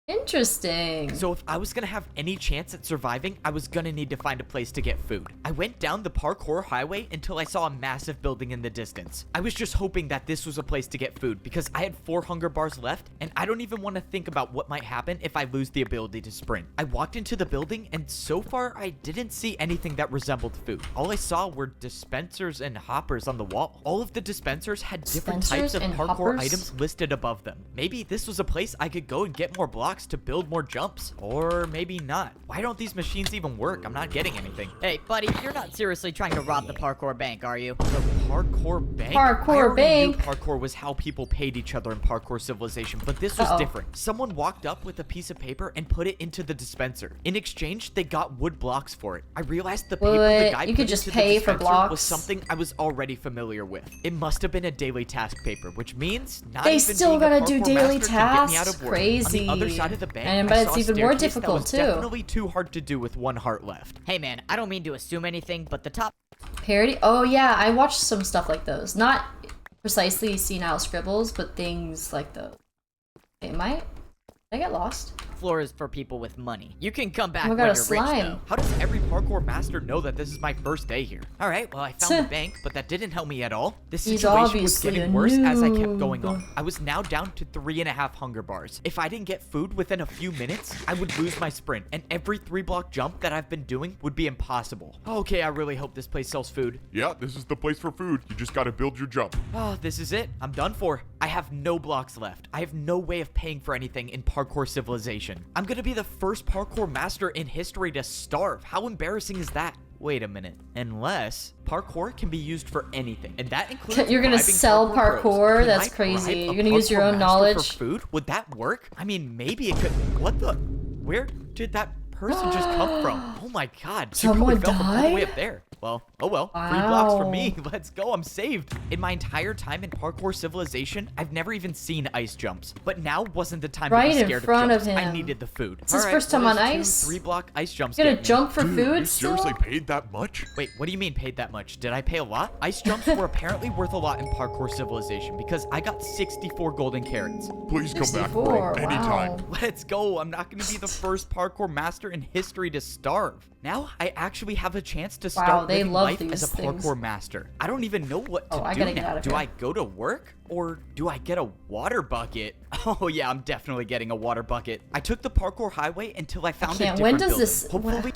Interesting. So if I was gonna have any chance at surviving, I was gonna need to find a place to get food. I went down the parkour highway until I saw a massive building in the distance. I was just hoping that this was a place to get food because I had 4 hunger bars left, and I don't even want to think about what might happen if I lose the ability to sprint. I walked into the building, and so far I didn't see anything that resembled food. All I saw were dispensers and hoppers on the wall. All of the dispensers had different types of parkour items listed above them. Maybe this was a place I could go and get more blocks to build more jumps, or maybe not. Why don't these machines even work? I'm not getting anything. Hey, buddy, you're not seriously trying to rob the parkour bank, are you? The parkour bank? Parkour I already bank. knew parkour was how people paid each other in Parkour Civilization, but this was different. Someone walked up with a piece of paper and put it into the dispenser. In exchange, they got wood blocks for it. I realized the paper the guy you could put just into the pay for dispenser blocks. was something I was already familiar with. It must have been a daily task paper, which means not They even still being a gotta do parkour daily master can get me out tasks? of work. Crazy. On the other side of the bank, And I but saw it's a even more staircase that difficult, was too. definitely too hard to do with 1 heart left. Hey man, I don't mean to assume anything, but the top Parody? Oh yeah, I watched some stuff like those. Not precisely senile scribbles, but things like those. Did I get lost? floor is for people with money. You can come back Oh my when God, you're a slime. rich, though. How does every parkour master know that this is my first day here? Alright, well I found the bank, but that didn't help me at all. The He's situation was obviously getting a worse as I kept going noob. on. I was now down to 3.5 hunger bars. If I didn't get food within a few minutes, I would lose my sprint, and every 3-block jump that I've been doing would be impossible. Okay, I really hope this place sells food. Yeah, this is the place for food. You just gotta build your jump. Oh, this is it. I'm done for. I have no blocks left. I have no way of paying for anything in Parkour Civilization. I'm gonna be the first parkour master in history to starve. How embarrassing is that? Wait a minute. Unless parkour can be used for anything, and that includes You're gonna bribing sell pros. parkour? Can That's I crazy. bribe a You're gonna use your parkour own master knowledge? for food? Would that work? I mean, maybe it could. What the? Where did that person just come from? Oh my god. She probably Someone fell from all the way died? up there. Well, oh well. 3 blocks for me. Let's go. I'm saved. In my entire time in Parkour Civilization, I've never even seen ice jumps. But now wasn't the time Right to be in scared front of of jumps. I him. needed the food. It's his Alright, first time what on does ice. 3-block ice jumps You gonna get me? jump for Dude, food you still? seriously paid that much? Wait, what do you mean paid that much? Did I pay a lot? Ice jumps were apparently worth a lot in Parkour Civilization because I got 64 golden carrots. Please come back, bro. 64, Anytime. wow. Let's go. I'm not going to be the first parkour master in history to starve. Now I actually have a chance to start they living love life as a these things. parkour master. I don't even know what to I do gotta get now. out of Do here. I go to work or do I get a water bucket? Oh yeah, I'm definitely getting a water bucket. I took the parkour highway until I found a can't- different when does building. this- Hopefully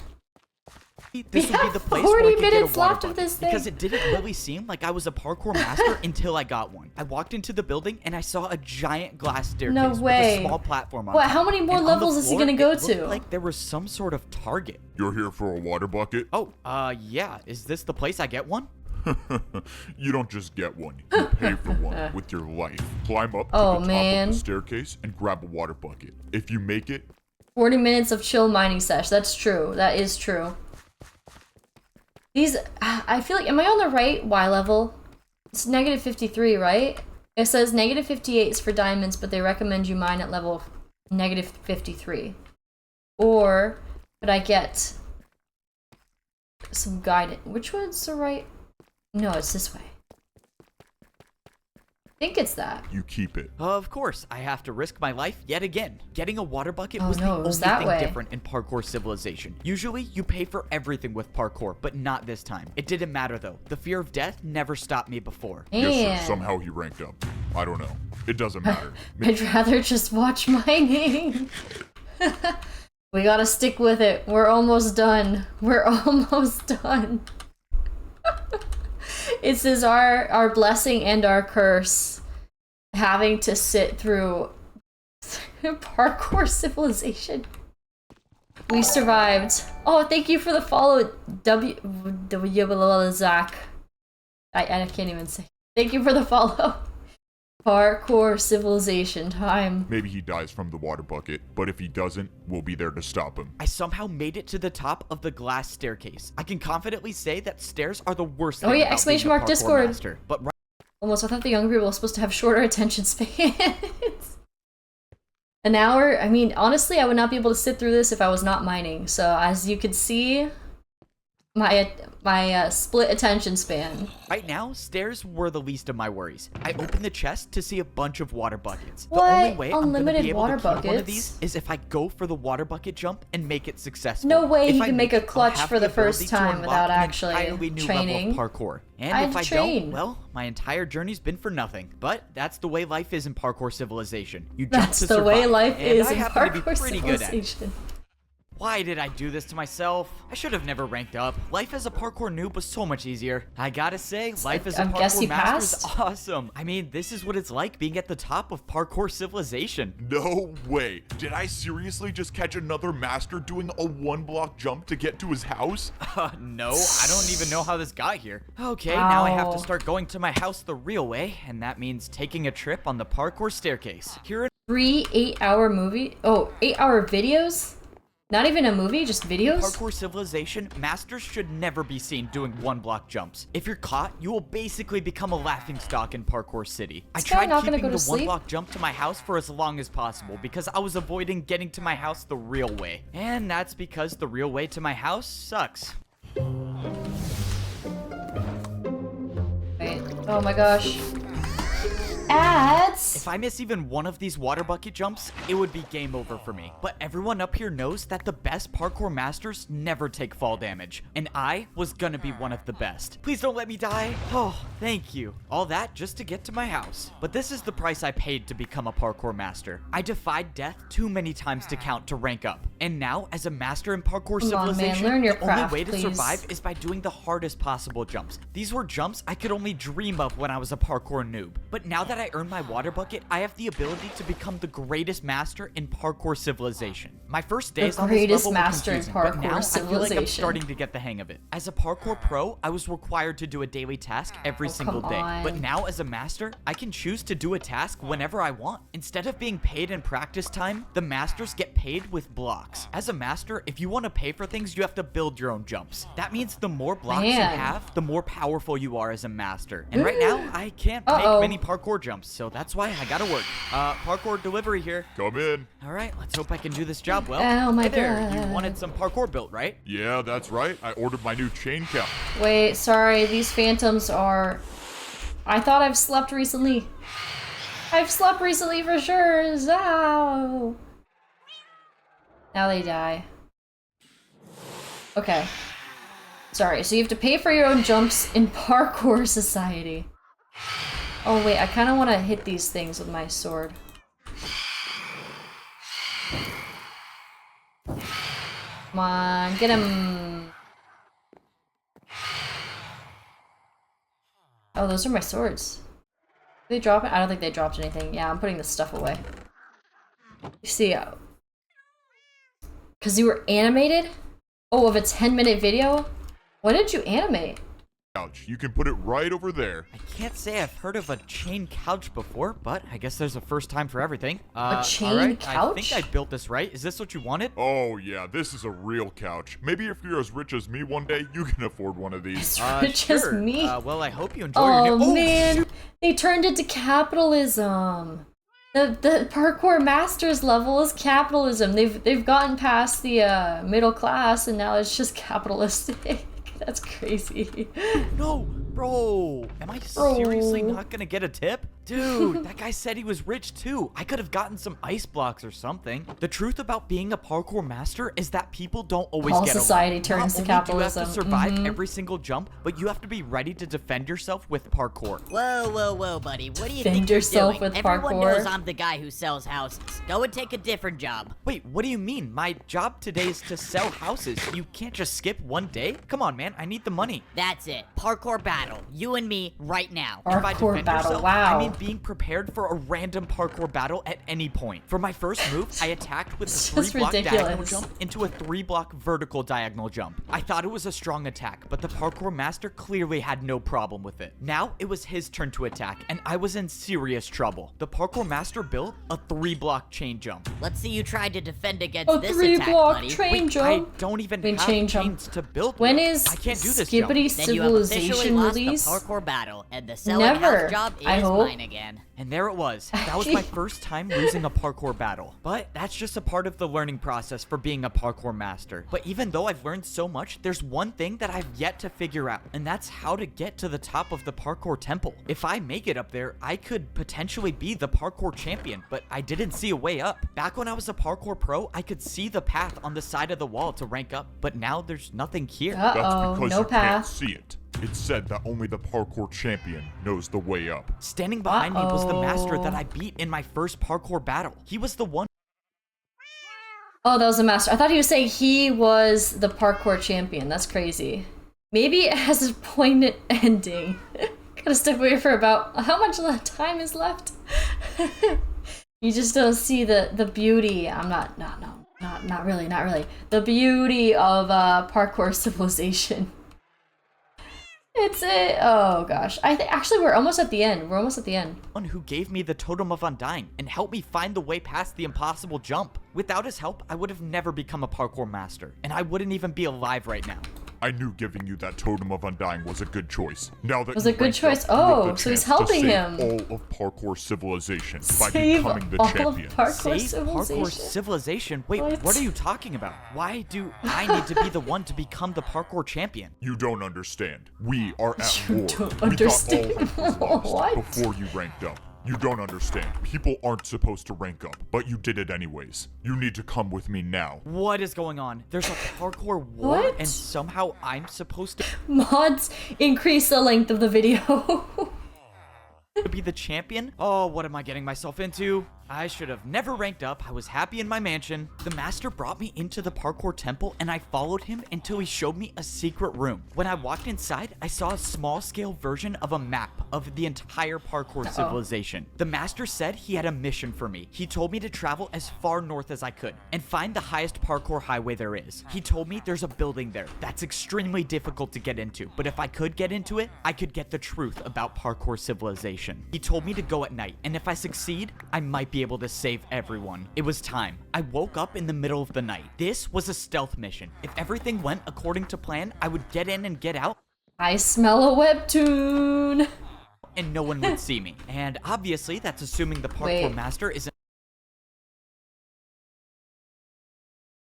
We this would be have the place 40 where I could get a minutes water left of bucket, this thing. because it didn't really seem like I was a parkour master until I got one. I walked into the building and I saw a giant glass staircase No way. with a small platform on What, top. how many more And on the levels is he floor, gonna go it looked to? like there was some sort of target. You're here for a water bucket? Oh, yeah. Is this the place I get one? You don't just get one. You pay for one with your life. Climb up to Oh, the top man. of the staircase and grab a water bucket. If you make it, 40 minutes of chill mining sesh. That's true. That is true. These, I feel like, am I on the right Y level? It's negative 53, right? It says negative 58 is for diamonds, but they recommend you mine at level negative 53. Or could I get some guidance? Which one's the right? No, it's this way. I think it's that. you keep it. Of course, I have to risk my life yet again. Getting a water bucket was no, the it only was that thing way. different in Parkour Civilization. Usually, you pay for everything with parkour, but not this time. It didn't matter though. The fear of death never stopped me before. Yes, Man. sir. Somehow he ranked up. I don't know. It doesn't matter. I'd rather just watch mining. We gotta stick with it. We're almost done. We're almost done. This is our blessing and our curse. having to sit through Parkour Civilization. We survived. Oh, thank you for the follow, Zach. I can't even say. Thank you for the follow. Parkour Civilization time. Maybe he dies from the water bucket, but if he doesn't, we'll be there to stop him. I somehow made it to the top of the glass staircase. I can confidently say that stairs are the worst thing Oh yeah, about exclamation being a mark parkour Discord. master. But Almost, I thought the young people were supposed to have shorter attention spans. An hour? I mean, honestly, I would not be able to sit through this if I was not mining. So as you could see, my split attention span. Right now, stairs were the least of my worries. I opened the chest to see a bunch of water buckets. What? The only way I'm gonna Unlimited be able water to keep one of buckets? these is if I go for the water bucket jump and make it successful. No way If he I can make a it, I'll clutch have for the ability first to time unlock without an actually entirely new training. level of parkour. And I'd if I train. don't, well, my entire journey's been for nothing. But that's the way life is in Parkour Civilization. You jump That's to the survive, way life and is I in happen to be Parkour pretty good at it. Civilization. Why did I do this to myself? I should have never ranked up. Life as a parkour noob was so much easier. I gotta say, life as a parkour master is awesome. I mean, this is what it's like being at the top of Parkour Civilization. No way. Did I seriously just catch another master doing a 1-block jump to get to his house? No, I don't even know how this got here. Okay, now I have Ow. to start going to my house the real way, and that means taking a trip on the parkour staircase. Here 3 8-hour movie? Oh, 8-hour videos? Not even a movie, just videos? Parkour Civilization, masters should never be seen doing 1-block jumps. If you're caught, you will basically become a laughingstock in Parkour City. I tried keeping the 1-block jump to my house for as long as possible because I was avoiding getting to my house the real way. And that's because the real way to my house sucks. Wait, oh my gosh. Ads? If I miss even one of these water bucket jumps, it would be game over for me. But everyone up here knows that the best parkour masters never take fall damage. And I was gonna be one of the best. Please don't let me die. Oh, thank you. All that just to get to my house. But this is the price I paid to become a parkour master. I defied death too many times to count to rank up. And now, as a master in Parkour Come on, man, Civilization, learn your the only craft, way to please. survive is by doing the hardest possible jumps. These were jumps I could only dream of when I was a parkour noob. But now that I earned my water bucket, I have the ability to become the greatest master in Parkour Civilization. My first days on this level were confusing, but now I feel like I'm starting to get the hang of it. As a parkour pro, I was required to do a daily task every single day. But now as a master, I can choose to do a task whenever I want. Instead of being paid in practice time, the masters get paid with blocks. As a master, if you want to pay for things, you have to build your own jumps. That means the more blocks you have, the more powerful you are as a master. And right now, I can't make many parkour jumps, so that's why I gotta work. Parkour delivery here. Come in. All right, let's hope I can do this job well. Oh my hey there, God. you wanted some parkour built, right? Yeah, that's right. I ordered my new chain count. Wait, sorry, these phantoms are... I thought I've slept recently. I've slept recently for sure. Zow. Now they die. Okay. Sorry, so you have to pay for your own jumps in Parkour Society. Oh wait, I kind of want to hit these things with my sword. Come on, get him! Oh, those are my swords. Did they drop it? I don't think they dropped anything. Yeah, I'm putting this stuff away. You see, because you were animated? Oh, of a 10-minute video? What did you animate? Couch. You can put it right over there. I can't say I've heard of a chain couch before, but I guess there's a first time for everything. A chain all right, couch? I think I built this right. Is this what you wanted? Oh yeah, this is a real couch. Maybe if you're as rich as me one day, you can afford one of these. Rich as me? Well, I hope you enjoy your new... Oh man, they turned it to capitalism. The parkour masters level is capitalism. They've gotten past the middle class and now it's just capitalistic. That's crazy. No, bro. Am I seriously not gonna get a tip? Dude, that guy said he was rich too. I could have gotten some ice blocks or something. The truth about being a parkour master is that people don't always All get society along. turns to Not only capitalism. do you have to survive every single jump, but you have to be ready to defend yourself with parkour. Whoa, buddy. What do you Defend think you're yourself doing? with Everyone parkour. knows I'm the guy who sells houses. Go and take a different job. Wait, what do you mean? My job today is to sell houses. You can't just skip one day? Come on, man. I need the money. That's it. Parkour battle. You and me right now. If I Parkour defend battle, yourself, wow. I mean being prepared for a random parkour battle at any point. For my first move, I attacked with a It's just 3-block diagonal ridiculous. jump into a 3-block vertical diagonal jump. I thought it was a strong attack, but the parkour master clearly had no problem with it. Now it was his turn to attack, and I was in serious trouble. The parkour master built a 3-block chain jump. Let's see you tried to defend against A this 3-block attack, buddy. train I jump. don't even Wait, have chain jump. chains to build When with. is I can't do this jump. Skippity Then you have officially Civilization lost release? the parkour battle, and the selling Never, house job is I hope. mine again. And there it was. That was my first time losing a parkour battle. But that's just a part of the learning process for being a parkour master. But even though I've learned so much, there's one thing that I've yet to figure out, and that's how to get to the top of the parkour temple. If I make it up there, I could potentially be the parkour champion, but I didn't see a way up. Back when I was a parkour pro, I could see the path on the side of the wall to rank up, but now there's nothing here. That's Uh-oh, because no you path. can't see it. It's said that only the parkour champion knows the way up. Standing behind me was the master that Uh-oh. I beat in my first parkour battle. He was the one. Oh, that was the master. I thought he was saying he was the parkour champion. That's crazy. Maybe it has a poignant ending. Gotta step away for about... How much time is left? You just don't see the beauty. I'm not... Not really. The beauty of Parkour Civilization. It's it. Oh gosh. Actually we're almost at the end. One who gave me the Totem of Undying and helped me find the way past the impossible jump. Without his help, I would have never become a parkour master, and I wouldn't even be alive right now. I knew giving you that Totem of Undying was a good choice. Now that Was you a good ranked choice? up, you have the Oh, so he's chance to helping save him. all of Parkour Civilization by Save becoming the all of champion. Parkour Save Civilization? Parkour Civilization? Wait, What? what are you talking about? Why do I need to be the one to become the parkour champion? You don't understand. We are at You war. don't We understand. thought all hope was What? lost before you ranked up. You don't understand. People aren't supposed to rank up, but you did it anyways. You need to come with me now. What is going on? There's a parkour war, What? and somehow I'm supposed to Mods increase the length of the video. be the champion? Oh, what am I getting myself into? I should have never ranked up. I was happy in my mansion. The master brought me into the parkour temple, and I followed him until he showed me a secret room. When I walked inside, I saw a small-scale version of a map of the entire parkour civilization. The master said he had a mission for me. He told me to travel as far north as I could and find the highest parkour highway there is. He told me there's a building there that's extremely difficult to get into, but if I could get into it, I could get the truth about parkour civilization. He told me to go at night, and if I succeed, I might be able to save everyone. It was time. I woke up in the middle of the night. This was a stealth mission. If everything went according to plan, I would get in and get out. I smell a webtoon. And no one would see me. And obviously, that's assuming the parkour Wait. master isn't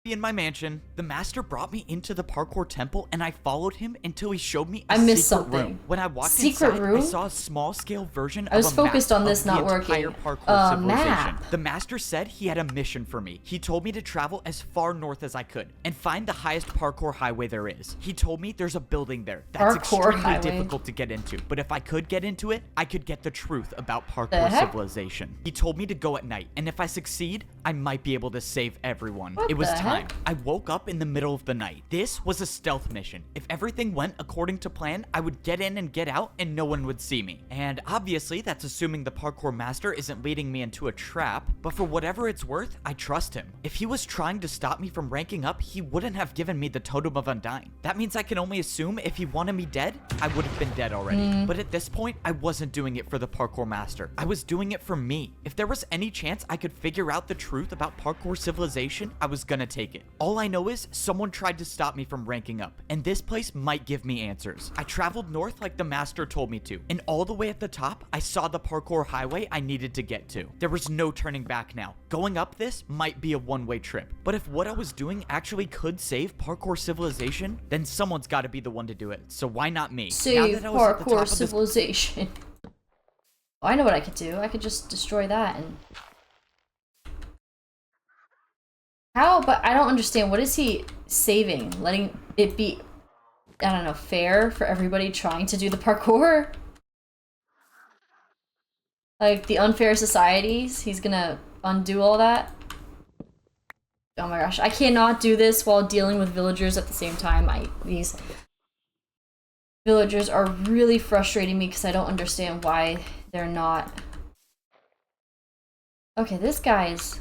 in my mansion. The master brought me into the parkour temple, and I followed him until he showed me a I missed secret something. room. When I walked Secret inside, room? I saw a small-scale version I was of a focused map on this of not the entire working. parkour civilization. Map. The master said he had a mission for me. He told me to travel as far north as I could and find the highest parkour highway there is. He told me there's a building there that's Parkour extremely highway. difficult to get into, but if I could get into it, I could get the truth about The parkour heck? civilization. He told me to go at night, and if I succeed, I might be able to save everyone. What It was the time. heck? I woke up in the middle of the night. This was a stealth mission. If everything went according to plan, I would get in and get out, and no one would see me. And obviously, that's assuming the parkour master isn't leading me into a trap, but for whatever it's worth, I trust him. If he was trying to stop me from ranking up, he wouldn't have given me the Totem of Undying. That means I can only assume if he wanted me dead, I would have been dead already. But at this point, I wasn't doing it for the parkour master. I was doing it for me. If there was any chance I could figure out the truth about parkour civilization, I was gonna take it. All I know is someone tried to stop me from ranking up, and this place might give me answers. I traveled north like the master told me to, and all the way at the top, I saw the parkour highway I needed to get to. There was no turning back now. Going up this might be a one-way trip, but if what I was doing actually could save parkour civilization, then someone's gotta be the one to do it, so why not me? Now Save that I was at the top Parkour of this Civilization. Oh, I know what I could do. I could just destroy that and... How? But I don't understand. What is he saving? Letting it be, I don't know, fair for everybody trying to do the parkour? Like, the unfair societies? He's gonna undo all that? Oh my gosh. I cannot do this while dealing with villagers at the same time. These villagers are really frustrating me because I don't understand why they're not Okay, this guy's...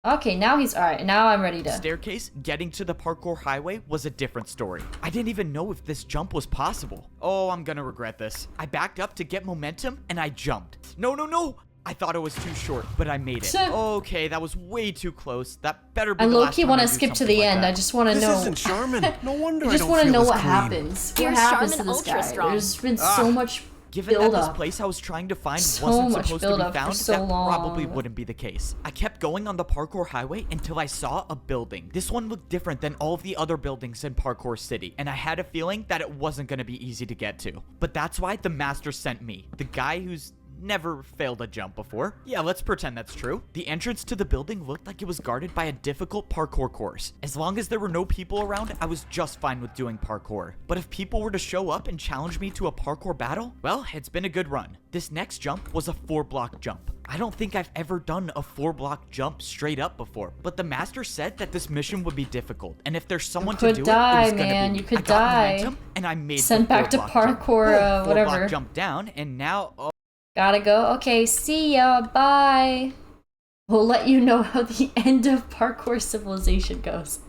Okay, now he's... Alright, now I'm ready to... Staircase, getting to the parkour highway was a different story. I didn't even know if this jump was possible. Oh, I'm gonna regret this. I backed up to get momentum, and I jumped. No, no, no! I thought it was too short, but I made it. Okay, that was way too close. That better be I the last low-key time want I to do skip to something the like end. that. I just want to know... This isn't Charmin. No wonder I I just don't want to feel know as what clean. happens. What Here's happens to Charmin this Ultra guy? Strong. There's been so much Given that build-up. this place I was trying to find So wasn't much supposed to be build-up for found, so that long. probably wouldn't be the case. I kept going on the parkour highway until I saw a building. This one looked different than all of the other buildings in Parkour City, and I had a feeling that it wasn't going to be easy to get to. But that's why the master sent me, the guy who's never failed a jump before. Yeah, let's pretend that's true. The entrance to the building looked like it was guarded by a difficult parkour course. As long as there were no people around, I was just fine with doing parkour. But if people were to show up and challenge me to a parkour battle, well, it's been a good run. This next jump was a 4-block jump. I don't think I've ever done a 4-block jump straight up before, but the master said that this mission would be difficult, and if there's someone to do it, it was gonna be. You could I got die. momentum, and I made Sent the back to 4-block jump. parkour, Boom, whatever. 4-block jump down, and now... Gotta go. Okay, see ya. Bye. We'll let you know how the end of Parkour Civilization goes.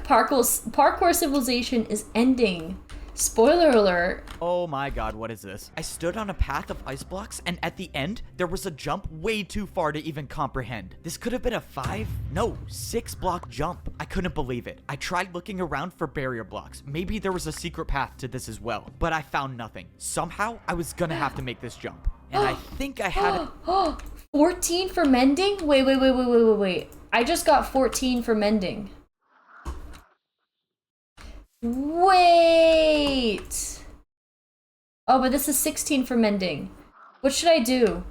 Parkour Civilization is ending. Spoiler alert. Oh my god, what is this? I stood on a path of ice blocks, and at the end, there was a jump way too far to even comprehend. This could have been a 6-block jump. I couldn't believe it. I tried looking around for barrier blocks. Maybe there was a secret path to this as well, but I found nothing. Somehow, I was gonna have to make this jump. And I think I had it. 14 for mending? Wait. I just got 14 for mending. Wait. Oh, but this is 16 for mending. What should I do?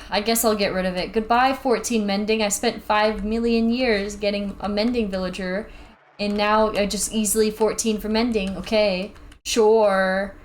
I guess I'll get rid of it. Goodbye, 14 mending. I spent 5 million years getting a mending villager, and now I just easily 14 for mending. Okay, sure.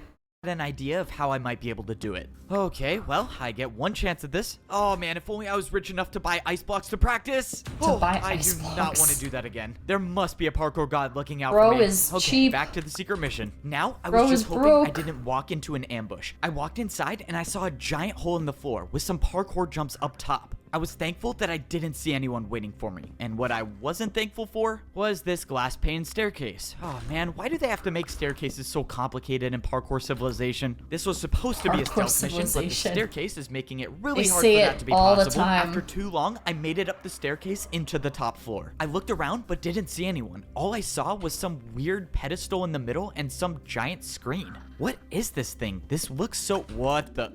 An idea of how I might be able to do it. Okay, well, I get one chance at this. Oh man, if only I was rich enough to buy ice blocks to practice. I do not want to do that again. There must be a parkour god looking out for me. Bro is cheap. Back to the secret mission. Now, I Bro was just is hoping broke. I didn't walk into an ambush. I walked inside and I saw a giant hole in the floor with some parkour jumps up top. I was thankful that I didn't see anyone waiting for me. And what I wasn't thankful for was this glass pane staircase. Oh man, why do they have to make staircases so complicated in Parkour Civilization? This was supposed to be a stealth mission, but the staircase is making it really hard for that to be possible. After too long, I made it up the staircase into the top floor. I looked around but didn't see anyone. All I saw was some weird pedestal in the middle and some giant screen. What is this thing? This looks so... What the...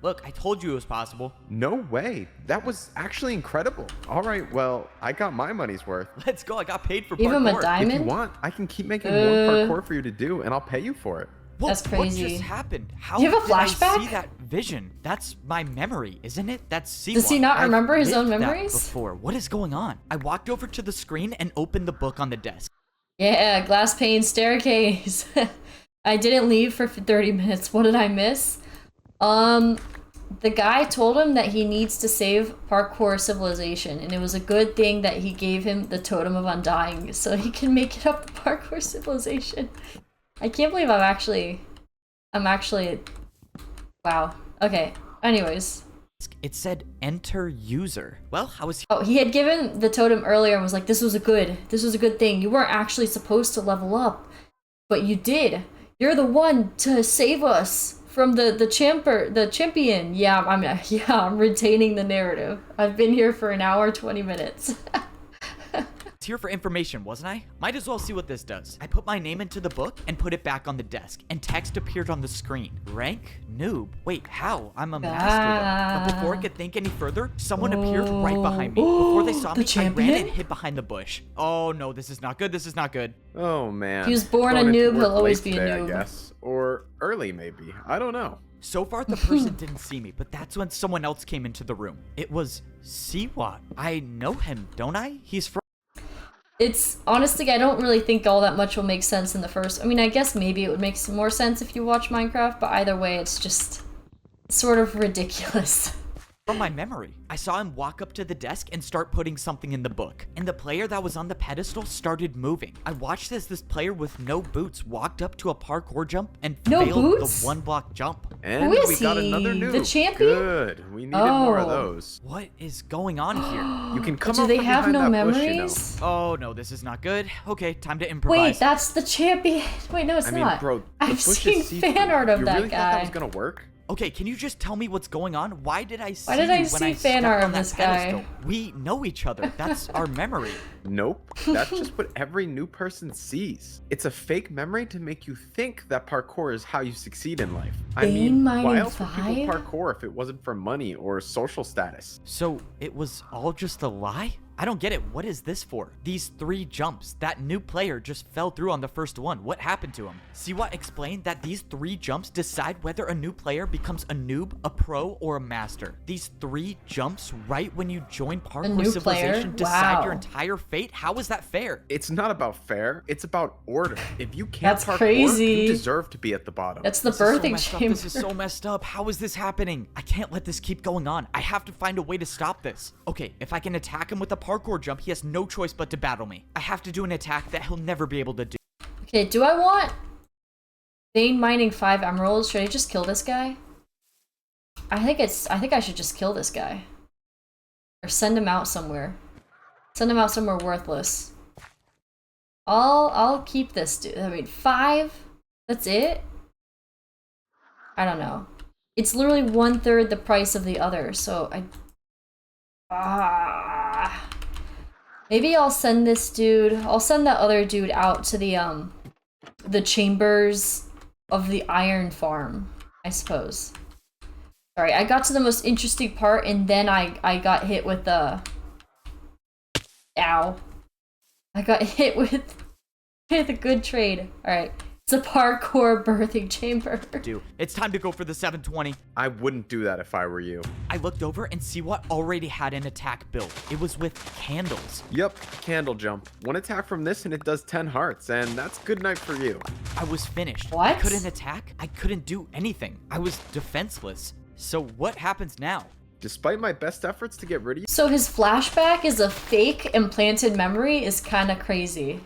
Look, I told you it was possible. No way. That was actually incredible. All right, well, I got my money's worth. Let's go. I got paid for parkour. Give him a diamond? If you want, I can keep making more parkour for you to do, and I'll pay you for it. Well, that's crazy. What just happened? How Do you have a did flashback? I see that vision? That's my memory, isn't it? That's Does he not remember his own lived that memories? before. What is going on? I walked over to the screen and opened the book on the desk. Yeah, glass pane staircase. I didn't leave for 30 minutes. What did I miss? The guy told him that he needs to save Parkour Civilization, and it was a good thing that he gave him the Totem of Undying so he can make it up to Parkour Civilization. I can't believe I'm actually... Wow. Okay. Anyways. It said enter user. Well, I was... Oh, he had given the totem earlier and was like, this was a good thing. You weren't actually supposed to level up, but you did. You're the one to save us from the champion. Yeah, I'm retaining the narrative. I've been here for an hour, 20 minutes. Here for information, wasn't I? Might as well see what this does. I put my name into the book and put it back on the desk, and text appeared on the screen. Rank? Noob. Wait, how? I'm a master though. But before I could think any further, someone appeared right behind me. Before they saw me, I ran and hid behind the bush. Oh no, this is not good. This is not good. Oh man. He was born a noob, he'll always be a today, noob. I guess. Or early maybe. I don't know. So far, the person didn't see me, but that's when someone else came into the room. It was Siwat. I know him, don't I? He's from... It's honestly, I don't really think all that much will make sense in the first. I mean, I guess maybe it would make some more sense if you watch Minecraft, but either way, it's just sort of ridiculous. from my memory. I saw him walk up to the desk and start putting something in the book. And the player that was on the pedestal started moving. I watched as this player with no boots walked up to a parkour jump and failed the 1-block jump. And Who is we got he? another noob. The champion? Good. We needed more of Oh. those. What is going on here? You can come Do up they from have behind no that bush, you know. memories? Oh no, this is not good. Okay, time to improvise. Wait, that's the champion. Wait, no, it's I mean, not. bro, the I've bush is seen see-through. fan art of you that really guy. thought that was gonna work? Okay, can you just tell me what's going on? Why did I see Why did I you see when I fan stepped art on of that this guy? pedestal? We know each other. That's our memory. Nope. That's just what every new person sees. It's a fake memory to make you think that parkour is how you succeed in life. I mean, why else would people parkour if it wasn't for money or social status? So it was all just a lie? I don't get it. What is this for? These 3 jumps. That new player just fell through on the first one. What happened to him? Siwa explained that these 3 jumps decide whether a new player becomes a noob, a pro, or a master. These 3 jumps right when you join Parkour Civilization decide your entire fate? How is that fair? It's not about fair. It's about order. If you can't That's parkour, crazy. you deserve to be at the bottom. That's the This is so birthing messed up. chamber. This is so messed up. How is this happening? I can't let this keep going on. I have to find a way to stop this. Okay, if I can attack him with a parkour jump, he has no choice but to battle me. I have to do an attack that he'll never be able to do. Okay, do I want vein mining 5 emeralds? Should I just kill this guy? I think I should just kill this guy. Or send him out somewhere. Send him out somewhere worthless. I'll keep this dude. I mean, 5? That's it? I don't know. It's literally 1/3 the price of the other, so maybe I'll send this dude. I'll send that other dude out to the chambers of the iron farm, I suppose. Sorry, I got to the most interesting part and then I got hit with the... Ow. I got hit with a good trade. Alright. It's a parkour birthing chamber. It's time to go for the 720. I wouldn't do that if I were you. I looked over and Siwa already had an attack built. It was with candles. Yep, candle jump. 1 attack from this and it does 10 hearts, and that's good night for you. I was finished. What? I couldn't attack. I couldn't do anything. I was defenseless. So what happens now? Despite my best efforts to get rid of you. So his flashback is a fake implanted memory is kind of crazy.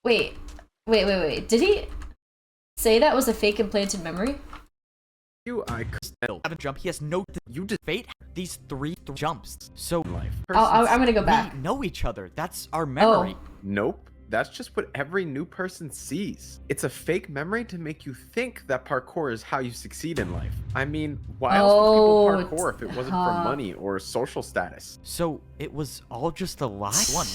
Wait. Did he say that was a fake implanted memory? I could have a jump. He has no. You just fate these 3 jumps. So life. I'm gonna go back. We know each other. That's our memory. Nope. That's just what every new person sees. It's a fake memory to make you think that parkour is how you succeed in life. I mean, why else would people parkour if it wasn't for money or social status? So it was all just a lie?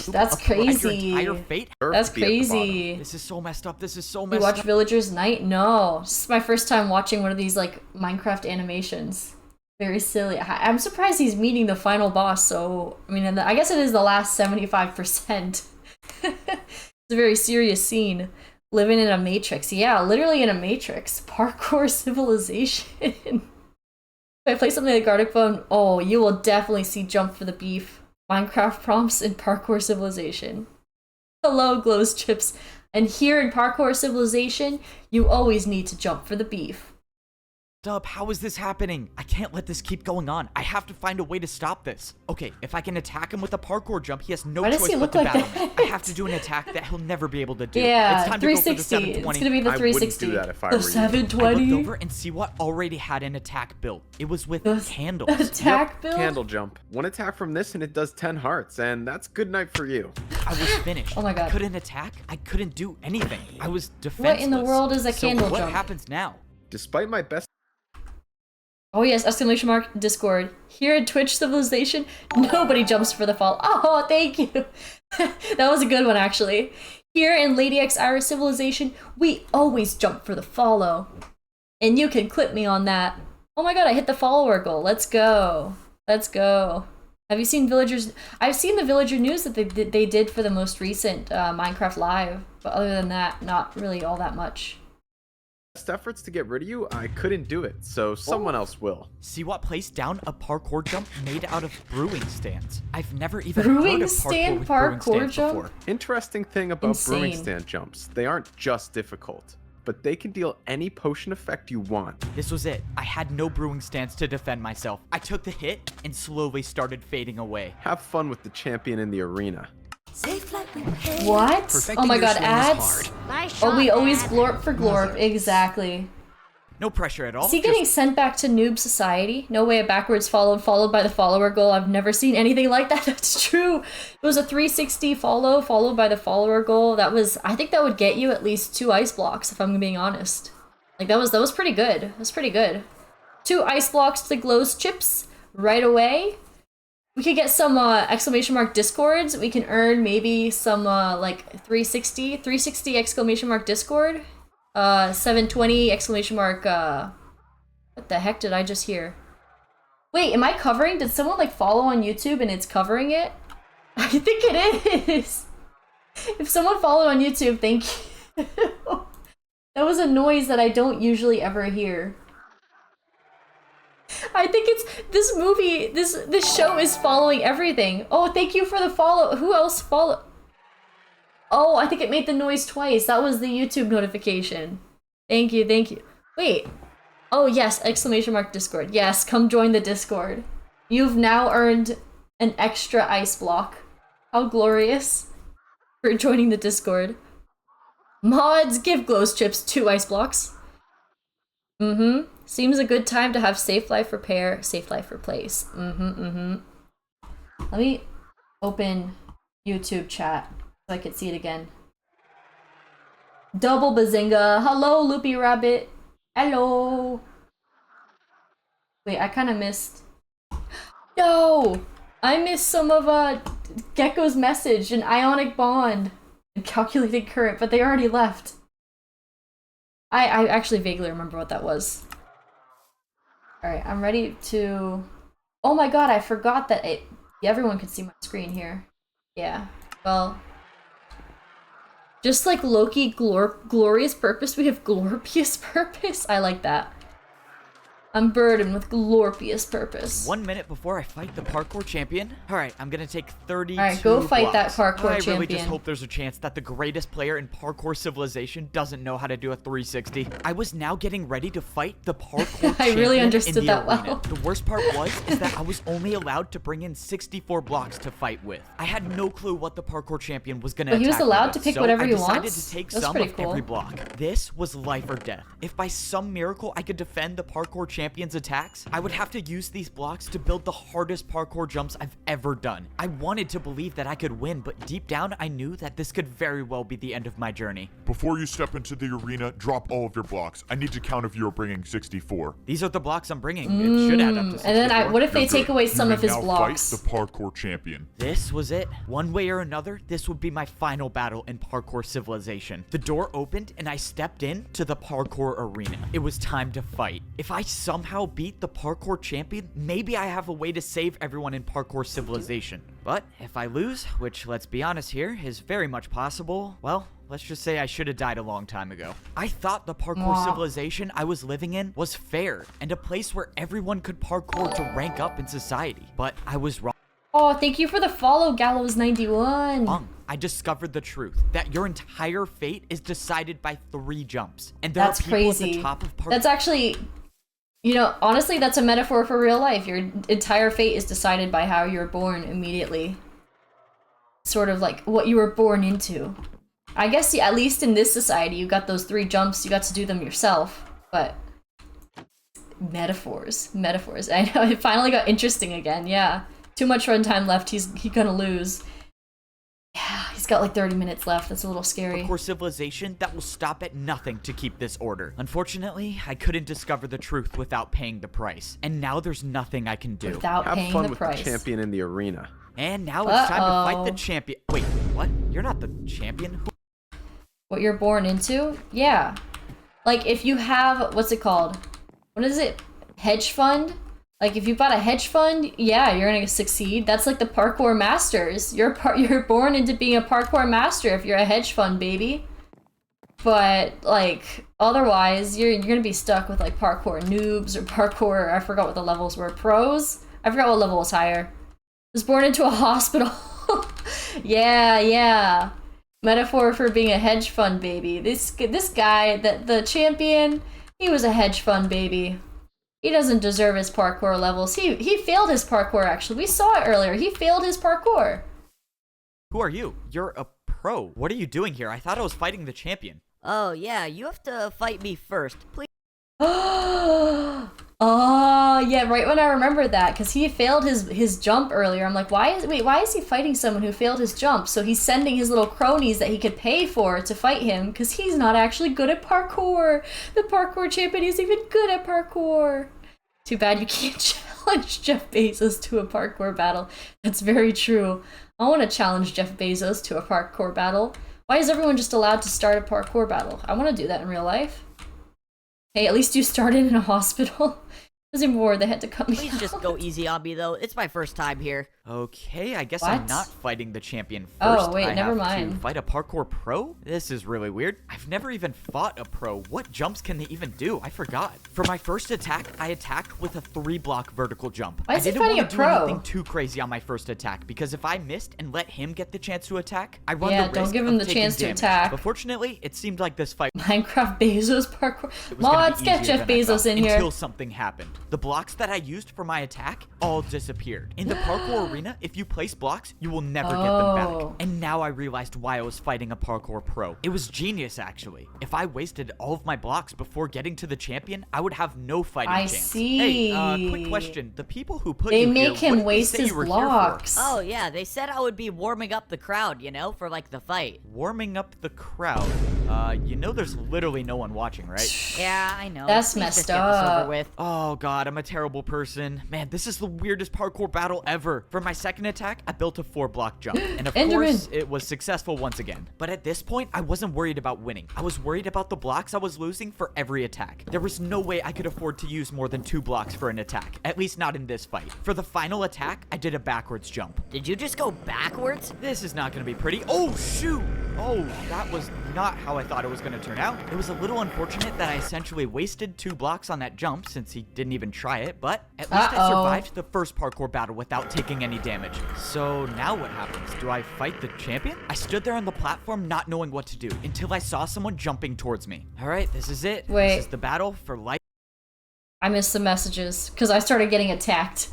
That's crazy. Your entire fate? That's crazy. This is so messed up. This is so You messed watch up. Villagers Night? No. This is my first time watching one of these like Minecraft animations. Very silly. I'm surprised he's meeting the final boss, so I mean I guess it is the last 75%. It's a very serious scene. Living in a matrix. Yeah, literally in a matrix. Parkour Civilization. If I play something like Gartic Phone, oh, you will definitely see Jump for the Beef, Minecraft prompts, and Parkour Civilization. Hello, Glows Chips. And here in Parkour Civilization, you always need to jump for the beef. How is this happening? I can't let this keep going on. I have to find a way to stop this. Okay, if I can attack him with a parkour jump, he has no Why does choice he but look to like battle that? me. I have to do an attack that he'll never be able to do. Yeah, It's time to go for the 360. 720. It's gonna be the 360. I wouldn't do that if I The were you. 720. I looked over and Siwa already had an attack built. It was with candles. Attack build? Candle jump. 1 attack from this and it does 10 hearts, and that's good night for you. I was finished. Oh my god. I couldn't attack. I couldn't do anything. I was defenseless. What in the world is a candle what jump? happens now? Despite my best... Oh yes, exclamation mark, Discord. Here in Twitch Civilization, nobody jumps for the fall. Oh, thank you. That was a good one, actually. Here in Lady X Iris Civilization, we always jump for the follow. And you can clip me on that. Oh my god, I hit the follower goal. Let's go. Let's go. Have you seen Villagers? I've seen the Villager news that they did for the most recent Minecraft Live. But other than that, not really all that much. efforts to get rid of you, I couldn't do it, so someone else will. Siwa placed down a parkour jump made out of brewing stands. I've never even Brewing heard of stand parkour with brewing parkour stands jump? before. Interesting thing about brewing Insane. stand jumps, they aren't just difficult. but they can deal any potion effect you want. This was it. I had no brewing stance to defend myself. I took the hit and slowly started fading away. Have fun with the champion in the arena. What? Oh my god, ads? Oh, we always glorp for glorp. Exactly. No pressure at all. Is he getting sent back to noob society? No way, a backwards followed by the follower goal. I've never seen anything like that. That's true. It was a 360 followed by the follower goal. That was, I think that would get you at least 2 ice blocks, if I'm being honest. Like, that was pretty good. That was pretty good. 2 ice blocks to glows chips right away. We could get some exclamation mark discords. We can earn maybe some like 360 exclamation mark discord. 720 exclamation mark, what the heck did I just hear? Wait, am I covering? Did someone like follow on YouTube and it's covering it? I think it is. If someone followed on YouTube, thank you. That was a noise that I don't usually ever hear. I think it's this movie, this show is following everything. Oh, thank you for the follow. Who else followed? Oh, I think it made the noise twice. That was the YouTube notification. Thank you, thank you. Wait. Oh, yes, exclamation mark Discord. Yes, come join the Discord. You've now earned an extra ice block. How glorious for joining the Discord. Mods, give glows chips 2 ice blocks. Seems a good time to have safe life repair, safe life replace. Let me open YouTube chat so I could see it again. Double bazinga. Hello, Loopy Rabbit. Hello. Wait, I kind of missed. No! I missed some of Gecko's message, an ionic bond, and calculated current, but they already left. I actually vaguely remember what that was. Alright, I'm ready to... Oh my god, I forgot that everyone could see my screen here. Yeah, well... Just like Loki glorious purpose, we have glorpious purpose. I like that. I'm burdened with glorpious purpose. 1 minute before I fight the parkour champion. Alright, I'm gonna take 32 Alright, go fight that parkour champion. I really just hope there's a chance that the greatest player in Parkour Civilization doesn't know how to do a 360. I was now getting ready to fight the parkour I champion really understood in the that arena. well. The worst part is that I was only allowed to bring in 64 blocks to fight with. I had no clue what the parkour champion was gonna But he was attack me allowed with, to pick so whatever he I decided wants? to take That's some pretty of cool. every block. This was life or death. If by some miracle I could defend the parkour champion's attacks, I would have to use these blocks to build the hardest parkour jumps I've ever done. I wanted to believe that I could win, but deep down I knew that this could very well be the end of my journey. Before you step into the arena, drop all of your blocks. I need to count if you are bringing 64. These are the blocks I'm bringing. It should add up to 64. And then what if they take away some of his now blocks? Fight the parkour champion. This was it. One way or another, this would be my final battle in Parkour Civilization. The door opened and I stepped in to the parkour arena. It was time to fight. If I somehow beat the parkour champion, maybe I have a way to save everyone in Parkour Civilization. But if I lose, which let's be honest here, is very much possible, well, let's just say I should have died a long time ago. I thought the Parkour Civilization I was living in was fair and a place where everyone could parkour to rank up in society. But I was wrong. Oh, thank you for the follow, Gallows91. I discovered the truth that your entire fate is decided by 3 jumps. And there That's are people crazy. at the top of Parkour. That's actually, you know, honestly, that's a metaphor for real life. Your entire fate is decided by how you were born immediately. Sort of like what you were born into. I guess, at least in this society, you got those 3 jumps, you got to do them yourself. But metaphors. I know, it finally got interesting again, yeah. Too much runtime left, he's gonna lose. Yeah, he's got like 30 minutes left. That's a little scary. Parkour Civilization that will stop at nothing to keep this order. Unfortunately, I couldn't discover the truth without paying the price. And now there's nothing I can do. Without paying the price. Have fun with the champion in the arena. And now it's time to fight the champion. Wait, what? You're not the champion? What you're born into? Yeah. Like if you have, what's it called? What is it? Hedge fund? Like if you bought a hedge fund, yeah, you're gonna succeed. That's like the parkour masters. You're born into being a parkour master if you're a hedge fund baby. But like otherwise, you're gonna be stuck with like parkour noobs or parkour. I forgot what the levels were. Pros. I forgot what level was higher. Was born into a hospital. Yeah. Metaphor for being a hedge fund baby. This guy, the champion, he was a hedge fund baby. He doesn't deserve his parkour levels. He failed his parkour, actually. We saw it earlier. He failed his parkour. Who are you? You're a pro. What are you doing here? I thought I was fighting the champion. Oh, yeah, you have to fight me first, please. Oh, yeah, right when I remembered that, because he failed his jump earlier. I'm like, why is he fighting someone who failed his jump? So he's sending his little cronies that he could pay for to fight him, because he's not actually good at parkour. The parkour champion isn't even good at parkour. Too bad you can't challenge Jeff Bezos to a parkour battle. That's very true. I want to challenge Jeff Bezos to a parkour battle. Why is everyone just allowed to start a parkour battle? I want to do that in real life. Hey, at least you started in a hospital. I was even worried they had to cut me Please just go easy on me, though. It's my first time here. Okay, I guess What? I'm not fighting the champion first. Oh, wait, I never have mind. to fight a parkour pro? This is really weird. I've never even fought a pro. What jumps can they even do? I forgot. For my first attack, I attacked with a 3-block vertical jump. Why is I he didn't fighting want a to do pro? anything too crazy on my first attack, because if I missed and let him get the chance to attack, I run Yeah, the don't risk give him of the taking chance to damage. attack. But fortunately, it seemed like this fight Minecraft Bezos parkour. it was gonna Mods, be get easier Jeff than I Bezos thought, in here. until something happened. The blocks that I used for my attack all disappeared. In the parkour arena, if you place blocks, you will never get them back. Oh. And now I realized why I was fighting a parkour pro. It was genius, actually. If I wasted all of my blocks before getting to the champion, I would have no fighting I chance. see. Hey, quick question. The people who put They you make here, him what did they waste say his you were here for? blocks. Oh, yeah, they said I would be warming up the crowd, you know, for, like, the fight. Warming up the crowd. You know there's literally no one watching, right? Yeah, I know. That's Please messed just get this up. over with. Oh god, I'm a terrible person. Man, this is the weirdest parkour battle ever. For my second attack, I built a 4-block jump. And of course, it was successful once again. But at this point, I wasn't worried about winning. I was worried about the blocks I was losing for every attack. There was no way I could afford to use more than 2 blocks for an attack. At least not in this fight. For the final attack, I did a backwards jump. Did you just go backwards? This is not gonna be pretty. Oh, shoot! Oh, that was not how I thought it was gonna turn out. It was a little unfortunate that I essentially wasted 2 blocks on that jump since he didn't even try it, but at least I survived the first parkour battle without taking any damage. So now what happens? Do I fight the champion? I stood there on the platform not knowing what to do until I saw someone jumping towards me. All right, this is it. Wait. This is the battle for life. I missed some messages because I started getting attacked.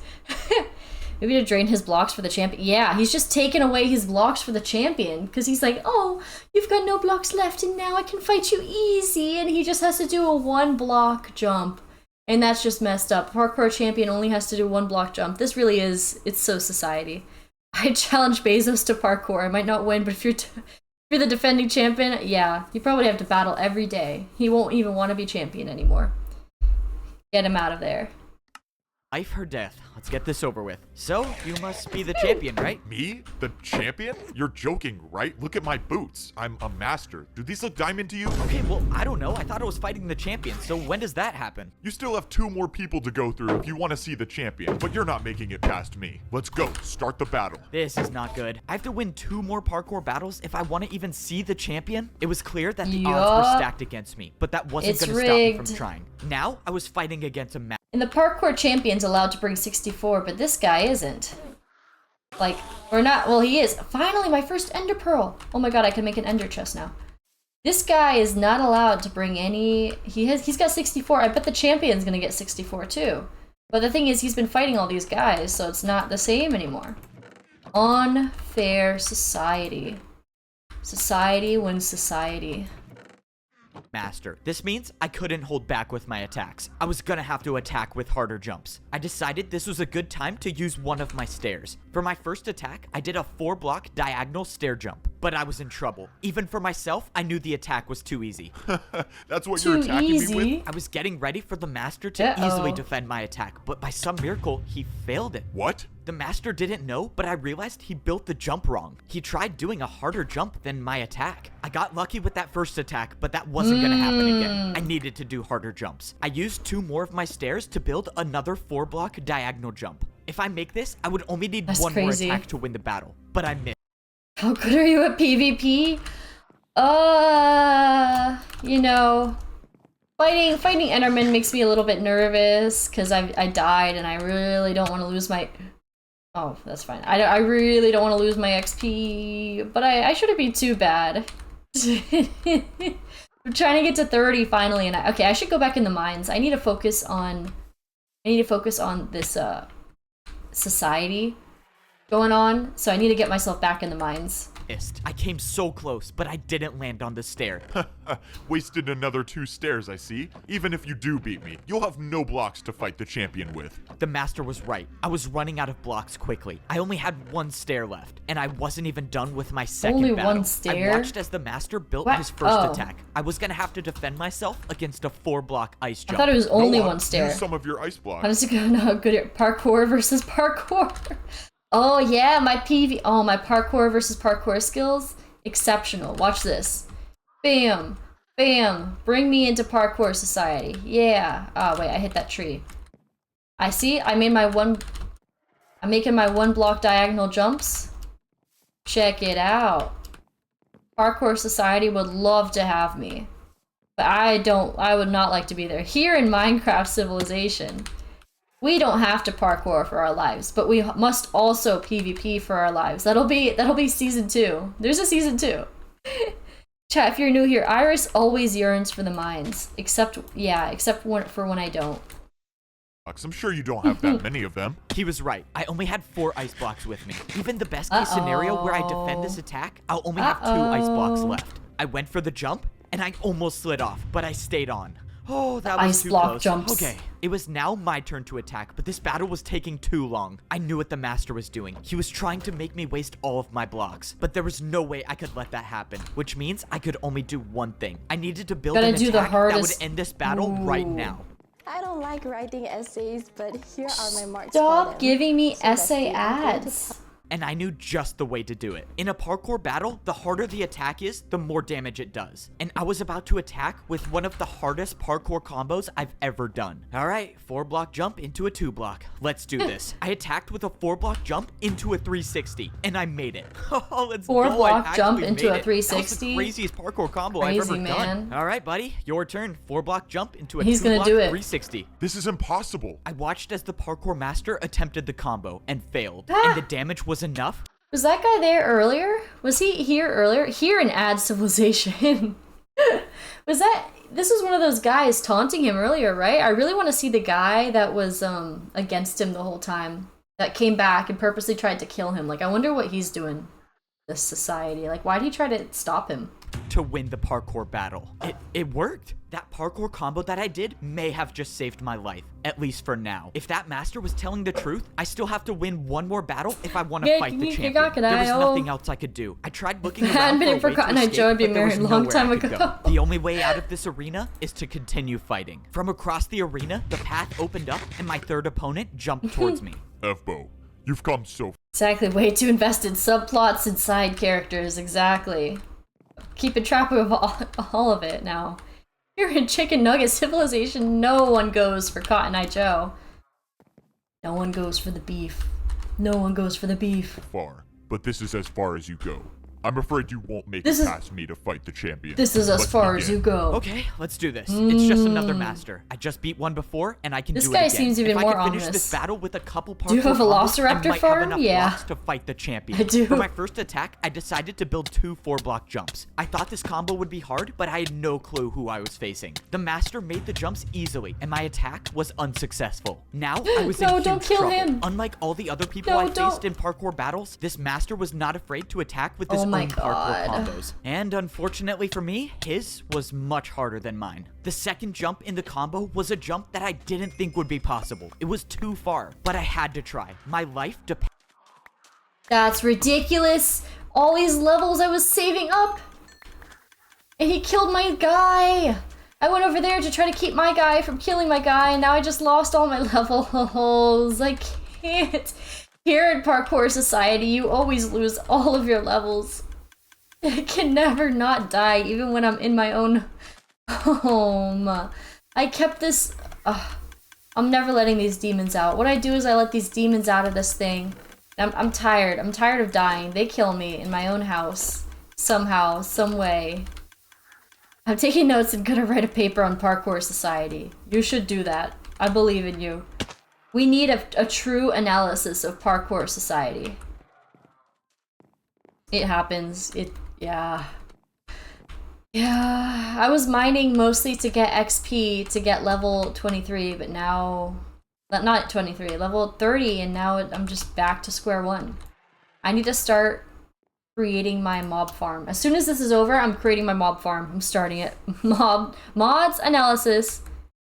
Maybe to drain his blocks for the champion. Yeah, he's just taking away his blocks for the champion because he's like, oh, you've got no blocks left and now I can fight you easy. And he just has to do a 1-block jump. And that's just messed up. Parkour champion only has to do 1-block jump. This really is, it's so society. I challenge Bezos to parkour. I might not win, but if you're the defending champion, yeah, you probably have to battle every day. He won't even want to be champion anymore. Get him out of there. Life or death. Let's get this over with. So, you must be the champion, right? Me? The champion? You're joking, right? Look at my boots. I'm a master. Do these look diamond to you? Okay, well, I don't know. I thought I was fighting the champion, so when does that happen? You still have 2 more people to go through if you want to see the champion, but you're not making it past me. Let's go. Start the battle. This is not good. I have to win 2 more parkour battles if I want to even see the champion. It was clear that the odds were stacked against me, but that wasn't going to stop me from trying. Now, I was fighting against a man. And the parkour champion's allowed to bring 64, but this guy isn't. Like, or not, well, he is. Finally, my first ender pearl. Oh my god, I can make an ender chest now. This guy is not allowed to bring any, he's got 64. I bet the champion's gonna get 64 too. But the thing is, he's been fighting all these guys, so it's not the same anymore. Unfair society. Society wins society. Master. This means I couldn't hold back with my attacks. I was gonna have to attack with harder jumps. I decided this was a good time to use one of my stairs. For my first attack, I did a 4-block diagonal stair jump, but I was in trouble. Even for myself, I knew the attack was too easy. That's what you're attacking me with? I was getting ready for the master to easily defend my attack, but by some miracle, he failed it. What? The master didn't know, but I realized he built the jump wrong. He tried doing a harder jump than my attack. I got lucky with that first attack, but that wasn't gonna happen again. I needed to do harder jumps. I used 2 more of my stairs to build another 4-block diagonal jump. If I make this, I would only need one more attack to win the battle, but I missed. How good are you at PvP? You know, fighting Enderman makes me a little bit nervous because I died and I really don't want to lose my Oh, that's fine. I really don't want to lose my XP, but I shouldn't be too bad. I'm trying to get to 30 finally, and okay, I should go back in the mines. I need to focus on this society going on, so I need to get myself back in the mines. I came so close, but I didn't land on the stair. Wasted another 2 stairs, I see. Even if you do beat me, you'll have no blocks to fight the champion with. The master was right. I was running out of blocks quickly. I only had 1 stair left, and I wasn't even done with my second only battle. 1 stair? I watched as the master built his first attack. I was gonna have to defend myself against a 4-block ice jump. I thought it was only 1 stair. Use some of your ice blocks. How does it go now? Good at parkour versus parkour. Oh yeah, my parkour versus parkour skills, exceptional. Watch this. Bam, bam. Bring me into parkour society. Yeah. Oh wait, I hit that tree. I see. I'm making my 1 block diagonal jumps. Check it out. Parkour society would love to have me, but I would not like to be there. Here in Minecraft Civilization, we don't have to parkour for our lives, but we must also PvP for our lives. That'll be season 2. There's a season 2. Chat, if you're new here, Iris always yearns for the mines, except for when I don't. I'm sure you don't have that many of them. He was right. I only had 4 ice blocks with me. Even the best case scenario where I defend this attack, I'll only have 2 ice blocks left. I went for the jump, and I almost slid off, but I stayed on. Oh, that was too close. Jumps. Okay, it was now my turn to attack, but this battle was taking too long. I knew what the master was doing. He was trying to make me waste all of my blocks, but there was no way I could let that happen, which means I could only do one thing. I needed to build an attack that would end this battle right now. I don't like writing essays, but here are my marks. Stop giving me essay ads. And I knew just the way to do it. In a parkour battle, the harder the attack is, the more damage it does. And I was about to attack with one of the hardest parkour combos I've ever done. All right, 4-block jump into a 2-block. Let's do this. I attacked with a 4-block jump into a 360, and I made it. Oh, let's go. 4-block jump into a 360? That was the craziest parkour combo I've ever done. All right, buddy, your turn. 4-block jump into a 2-block 360. This is impossible. I watched as the parkour master attempted the combo and failed, and the damage was enough. Was that guy there earlier? Was he here earlier? Here in Ad Civilization. This was one of those guys taunting him earlier, right? I really want to see the guy that was against him the whole time, that came back and purposely tried to kill him. Like, I wonder what he's doing, this society. Like, why'd he try to stop him? To win the parkour battle. It worked. That parkour combo that I did may have just saved my life, at least for now. If that master was telling the truth, I still have to win 1 more battle if I want to fight the champion. There was nothing else I could do. I tried looking around for a way to escape, but there was nowhere I could go. The only way out of this arena is to continue fighting. From across the arena, the path opened up and my 3rd opponent jumped towards me. F-Bo, you've come so Exactly, way too invested. Subplots and side characters, exactly. Keeping track of all of it now. Here in Chicken Nugget Civilization, no one goes for Cotton Eye Joe. No one goes for the beef. No one goes for the beef. far, but this is as far as you go. I'm afraid you won't make it past me to fight the champion. This is as far as you go. Okay, let's do this. It's just another master. I just beat one before, and I can do it again. This guy seems even more ominous. If I can finish this battle with a couple parkour Do you have a Velociraptor I might farm? have enough blocks to fight the champion. I do. For my first attack, I decided to build 2 4-block jumps. I thought this combo would be hard, but I had no clue who I was facing. The master made the jumps easily, and my attack was unsuccessful. Now, I was in huge don't kill trouble. him. Unlike all the other people I faced in parkour battles, this master was not afraid to attack with his own parkour combos. And unfortunately for me, his was much harder than mine. The second jump in the combo was a jump that I didn't think would be possible. It was too far, but I had to try. My life depended. That's ridiculous. All these levels I was saving up. And he killed my guy. I went over there to try to keep my guy from killing my guy, and now I just lost all my levels. I can't. Here in Parkour Society, you always lose all of your levels. I can never not die, even when I'm in my own home. I kept this... I'm never letting these demons out. What I do is I let these demons out of this thing. I'm tired. I'm tired of dying. They kill me in my own house. Somehow, some way. I'm taking notes and gonna write a paper on Parkour Society. You should do that. I believe in you. We need a true analysis of parkour society. It happens. Yeah. Yeah, I was mining mostly to get XP to get level 23, but now... Not 23, level 30, and now I'm just back to square one. I need to start creating my mob farm. As soon as this is over, I'm creating my mob farm. I'm starting it. Mods analysis.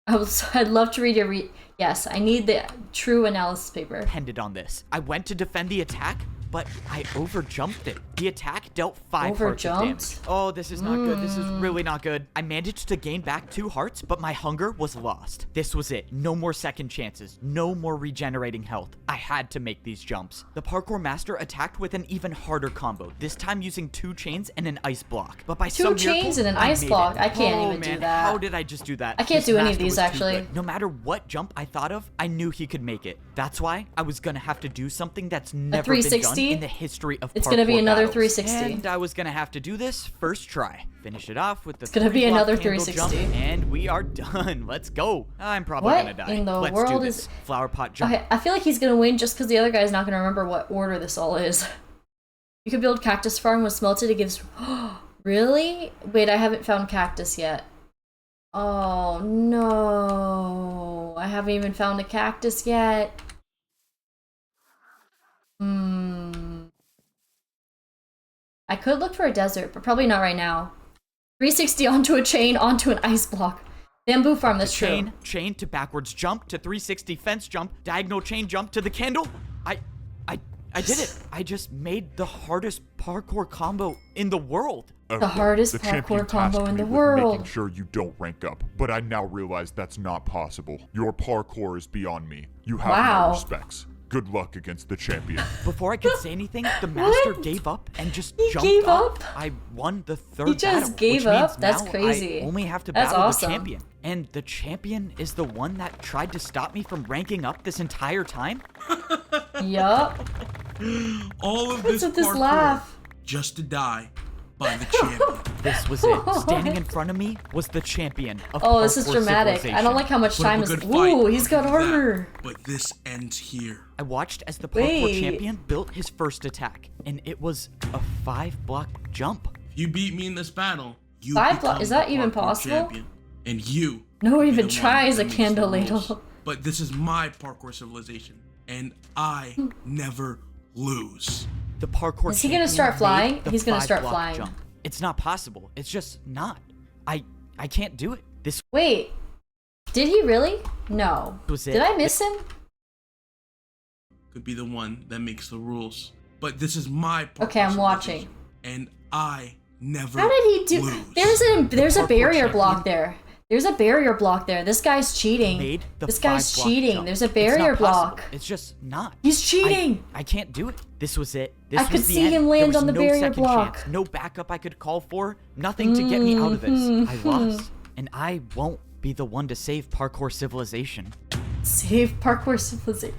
I'd love to read your yes, I need the true analysis paper. Depended on this. I went to defend the attack, but I overjumped it. The attack dealt 5 hearts of damage. Oh, this is not good. This is really not good. I managed to gain back 2 hearts, but my hunger was lost. This was it. No more second chances. No more regenerating health. I had to make these jumps. The parkour master attacked with an even harder combo, this time using 2 chains and an ice block. But by some miracle, 2 chains and an ice block? I can't even do that. How did I just do that? I can't do any of these, actually. No matter what jump I thought of, I knew he could make it. That's why I was gonna have to do something that's never been done in the history of parkour. It's gonna be another battles. 360. And I was gonna have to do this first try. Finish it off with the. It's gonna be another 360. Jump, and we are done. Let's go. I'm probably what gonna die. In the Let's world do this. is flower pot jump. Okay, I feel like he's gonna win just because the other guy's not gonna remember what order this all is. You could build cactus farm with smelted. It gives. Really? Wait, I haven't found cactus yet. Oh no! I haven't even found a cactus yet. I could look for a desert, but probably not right now. 360 onto a chain, onto an ice block. Bamboo farm, that's true. Chain to backwards jump to 360 fence jump, diagonal chain jump to the candle. I did it. I just made the hardest parkour combo in the world. The hardest parkour combo in the world. Making sure you don't rank up, but I now realize that's not possible. Your parkour is beyond me. You have my respects. Good luck against the champion. Before I could say anything, the master gave up and just jumped up. I won the 3rd battle. He just gave up? That's crazy. I only have to battle the champion. And the champion is the one that tried to stop me from ranking up this entire time? Yup. All of this parkour just to die by the champion. This was it. Standing in front of me was the champion of Parkour this is dramatic. I don't like how much time is. Ooh, he's got armor. But this ends here. I watched as the parkour champion built his first attack, and it was a 5-block jump. If you beat me in this battle, you 5 block? Is that even possible? Champion, and you. No one even tries a candle ladle. But this is my parkour civilization, and I never lose. The parkour. Is he gonna start flying? He's gonna start flying. Jump. It's not possible. It's just not. I can't do it. This. Wait. Did he really? No. Did I miss him? Could be the one that makes the rules. But this is my parkour. Okay, I'm watching. And I never. How did he do? Lose. There's a barrier block there. There's a barrier block there. This guy's cheating. This guy's cheating. There's a barrier block. It's just not. He's cheating. I can't do it. This was it. This I was could the see end. him land there was on the no barrier block. Chance, no backup I could call for. Nothing to get me out of this. I lost. And I won't be the one to save Parkour Civilization. Save Parkour Civilization.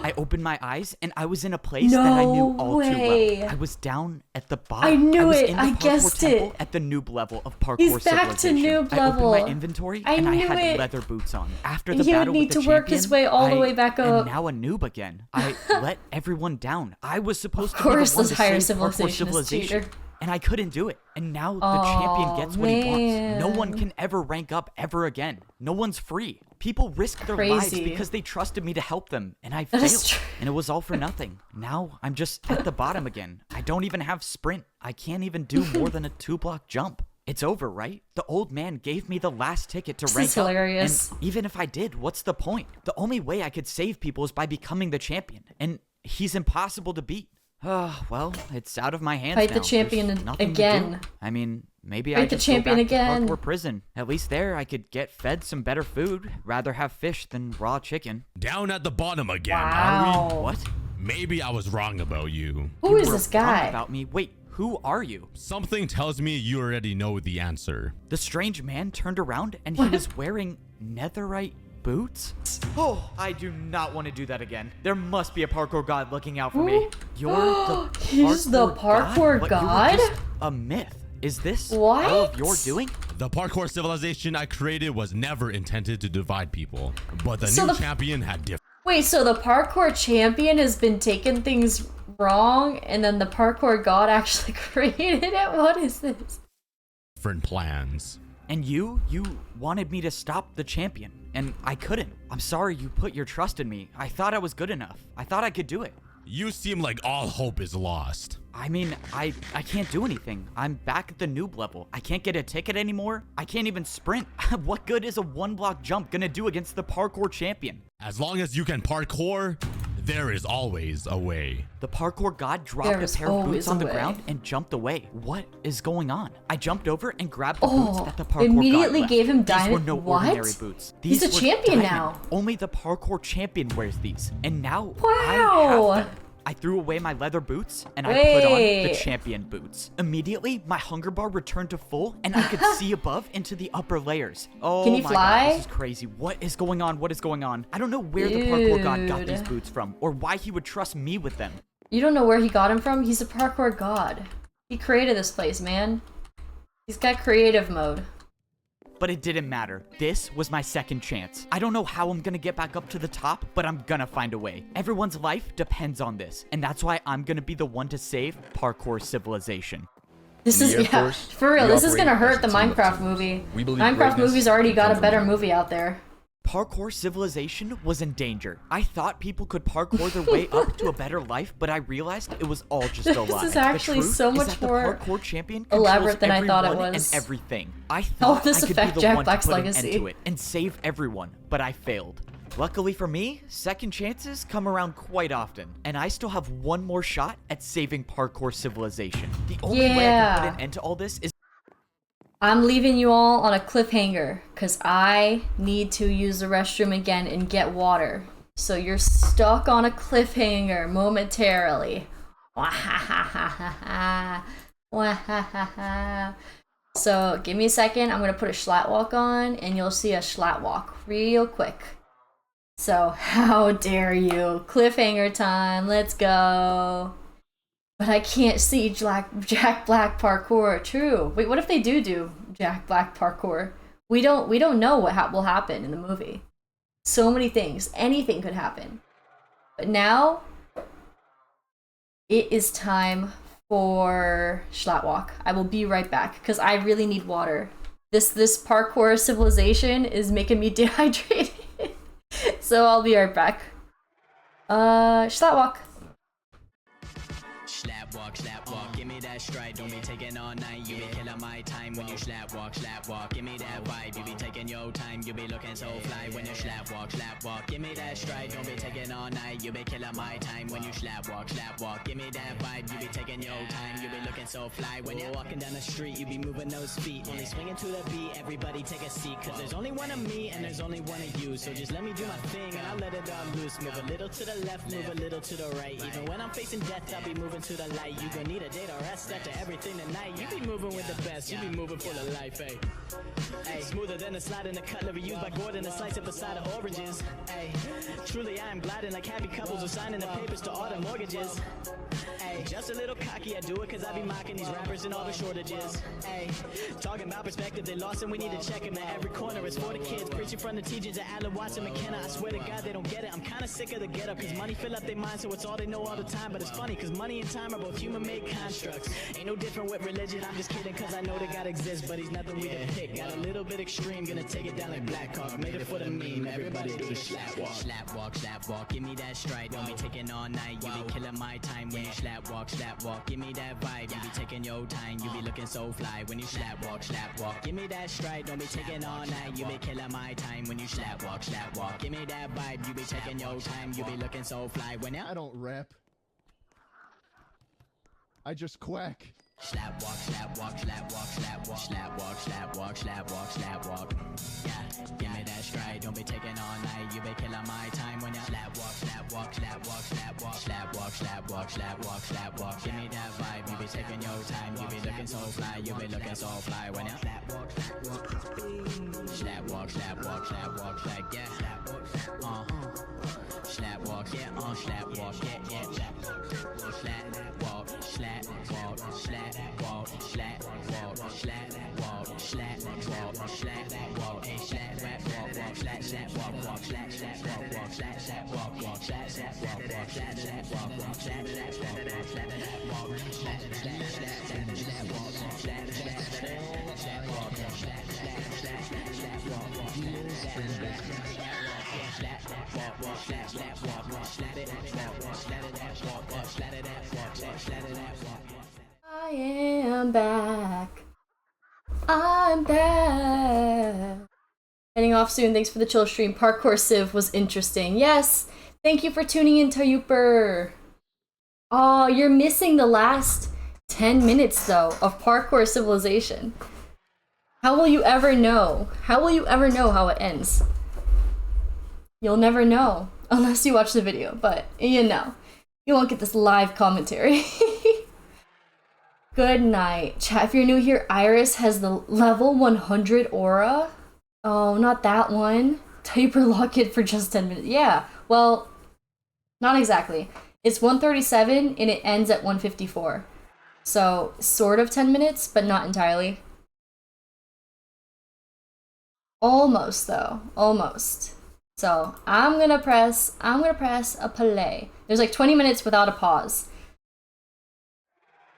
I opened my eyes and I was in a place that I knew all too well. I was down at the bottom. I knew it. In the I parkour guessed temple it. At the noob level of Parkour He's back Civilization. to noob level. I opened my inventory and I had leather boots on. After the he battle would need with the to work his way all the way back up. And now a noob again. I let everyone down. I was supposed to of be the course, one this to higher save Parkour civilization. And I couldn't do it. And now the champion gets what he wants. No one can ever rank up ever again. No one's free. People risk their lives because they trusted me to help them. And I failed. And it was all for nothing. Now I'm just at the bottom again. I don't even have sprint. I can't even do more than a 2-block jump. It's over, right? The old man gave me the last ticket to rank up. And even if I did, what's the point? The only way I could save people is by becoming the champion. And he's impossible to beat. Well, it's out of my hands now. Fight the champion again. I mean, maybe I could go back to Parkour prison. At least there, I could get fed some better food. Rather have fish than raw chicken. Down at the bottom again, wow. are we? What? Maybe I was wrong about you. Who is this guy? About me. Wait, who are you? Something tells me you already know the answer. The strange man turned around and he was wearing netherite boots? Oh, I do not want to do that again. There must be a parkour god looking out for me. You're the He's the parkour god? You were just a myth. Is this what? all of your doing? The parkour civilization I created was never intended to divide people, but the new champion had different. Wait, so the parkour champion has been taking things wrong, and then the parkour god actually created it? What is this? Different plans. And you wanted me to stop the champion, and I couldn't. I'm sorry you put your trust in me. I thought I was good enough. I thought I could do it. You seem like all hope is lost. I mean, I can't do anything. I'm back at the noob level. I can't get a ticket anymore. I can't even sprint. What good is a 1-block jump gonna do against the parkour champion? As long as you can parkour, there is always a way. The parkour god dropped a pair of boots on the ground and jumped away. What is going on? I jumped over and grabbed the boots that the parkour immediately god left. gave him These were diamond. no What? ordinary boots. He's These a were champion diamond. now. Only the parkour champion wears these. And now Wow. I have them. I threw away my leather boots and I put on the champion boots. Immediately, my hunger bar returned to full and I could see above into the upper layers. Oh Can you my fly? god, this is crazy. What is going on? What is going on? I don't know where the parkour god got these boots from or why he would trust me with them. You don't know where he got them from? He's a parkour god. He created this place, man. He's got creative mode. But it didn't matter. This was my second chance. I don't know how I'm gonna get back up to the top, but I'm gonna find a way. Everyone's life depends on this, and that's why I'm gonna be the one to save Parkour Civilization. This is, yeah, for real, this is gonna hurt the Minecraft movie. Minecraft movie's already got a better movie out there. Parkour Civilization was in danger. I thought people could parkour their way up to a better life, but I realized it was all just a lie. This is actually so much more parkour champion elaborate than I thought it was. And everything. I thought this I could affect be the Jack one Black's to put an legacy? end to it and save everyone, but I failed. Luckily for me, second chances come around quite often, and I still have one more shot at saving Parkour Civilization. The only way I can put an end to all this is I'm leaving you all on a cliffhanger because I need to use the restroom again and get water. So you're stuck on a cliffhanger momentarily. So give me a second. I'm going to put a Schlatwalk on and you'll see a Schlatwalk real quick. So how dare you? Cliffhanger time. Let's go. But I can't see Jack Black parkour. True. Wait, what if they do Jack Black parkour? We don't know what will happen in the movie. So many things. Anything could happen. But now it is time for Schlatwalk. I will be right back because I really need water. This Parkour Civilization is making me dehydrated. So I'll be right back. Schlatwalk. Slap walk, give me that stride. Don't be taking all night. You be killing my time when you slap walk. Give me that vibe. You be taking your time. You be looking so fly when you slap walk. Give me that stride. Don't be taking all night. You be killing my time when you slap walk. Give me that vibe. You be taking your time. You be looking so fly when you're walking down the street. You be moving those feet. Only swinging to the beat. Everybody take a seat. Cause there's only one of me and there's only one of you. So just let me do my thing and I'll let it all loose. Move a little to the left, move a little to the right. Even when I'm facing death, I'll be moving to the light. You gon' need a date or rest after everything tonight. You be moving with the best, you be moving full of life, hey. Hey, smoother than a slide in the cutlery used by Gordon, a slice of a side of oranges. Hey, truly I am gliding like happy couples are signing the papers to all the mortgages. Hey, just a little cocky, I do it cause I be mocking these rappers and all the shortages. Hey, talking about perspective, they lost and we need to check them at every corner. It's for the kids, preaching from the teachers at Allen Watson McKenna. I swear to God they don't get it, I'm kinda sick of the ghetto cause money fill up their minds so it's all they know all the time. But it's funny cause money and time are both human-made constructs. Ain't no different with religion, I'm just kidding cause I know that God exists, but he's nothing we can pick. Got a little bit extreme, gonna take it down like Black Hawk. Made it for the meme, everybody do the slap walk. Slap walk, give me that stride. Don't be taking all night, you be killing my time when you slap walk. Give me that vibe, you be taking your time. You be looking so fly when you slap walk. Give me that stride, don't be taking all night. You be killing my time when you slap walk. Give me that vibe, you be taking your time. You be looking so fly when you. I don't rap. I just quack. Slap walk. Yeah, give me that stride. Don't be taking all night. You be killing my time when you slap walk. Give me that vibe. You be taking your time. You be looking so fly. You be looking so fly when you slap walk. Yeah. Slap walk. Yeah. Slap walk. I am back. I'm back. Heading off soon. Thanks for the chill stream. Parkour Civ was interesting. Yes. Thank you for tuning in, Tayuper. Oh, you're missing the last 10 minutes though of Parkour Civilization. How will you ever know? How will you ever know how it ends? You'll never know unless you watch the video, but you know, you won't get this live commentary. Good night. Chat, if you're new here, Iris has the level 100 aura. Oh, not that one. Taper lock it for just 10 minutes. Yeah, well, not exactly. It's 137 and it ends at 154. So, sort of 10 minutes, but not entirely. Almost though, almost. So, I'm gonna press a play. There's like 20 minutes without a pause.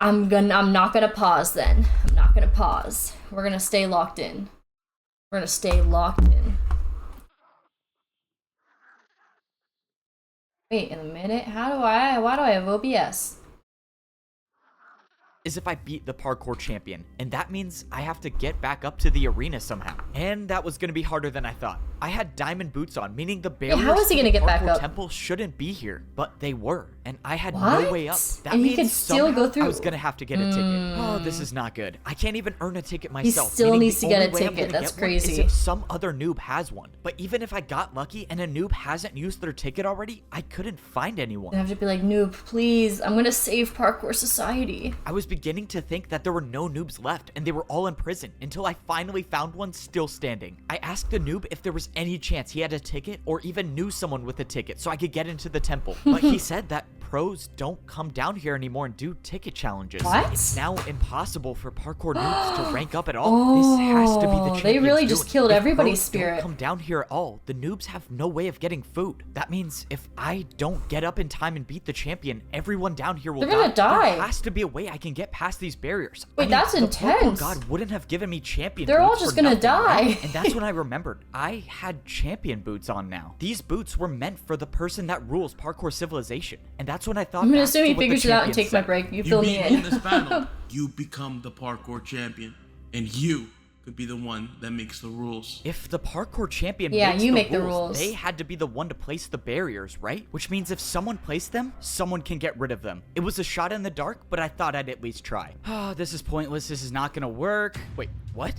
I'm not gonna pause then. I'm not gonna pause. We're gonna stay locked in. We're gonna stay locked in. Wait a minute, why do I have OBS? Is if I beat the parkour champion, and that means I have to get back up to the arena somehow. And that was gonna be harder than I thought. I had diamond boots on, meaning the barriers how is he gonna to the get back parkour up? temple shouldn't be here, but they were, and I had What? no way up. That And he means could still somehow go through- I was gonna have to get a ticket. Oh, this is not good. I can't even earn a ticket myself. still meaning needs the to get only a way I'm ticket. gonna That's get one is crazy. if some other noob has one. But even if I got lucky and a noob hasn't used their ticket already, I couldn't find anyone. I have to be like, noob, please, I'm gonna save Parkour Society. I was beginning to think that there were no noobs left and they were all in prison until I finally found one still standing. I asked the noob if there was any chance he had a ticket or even knew someone with a ticket so I could get into the temple. But he said that pros don't come down here anymore and do ticket challenges. What? It's now impossible for parkour noobs to rank up at all. This has to be the champions they really just doing. killed If everybody's pros spirit. Don't come down here at all. The noobs have no way of getting food. That means if I don't get up in time and beat the champion, everyone down here will They're gonna die. There has to be a way I can get past these barriers. Wait, that's the intense. Parkour God wouldn't have given me champion They're all boots just for gonna nothing, right? die. And that's when I remembered I had champion boots on now. These boots were meant for the person that rules Parkour Civilization. And that's when I thought I'm gonna back assume to he what the figures it out and champion takes my said. break. You You fill beat me me in in. this battle, you become the parkour champion, and you could be the one that makes the rules. If the parkour champion Yeah, makes you the make the rules, rules. they had to be the one to place the barriers, right? Which means if someone placed them, someone can get rid of them. It was a shot in the dark, but I thought I'd at least try. Oh, this is pointless. This is not gonna work. Wait, what?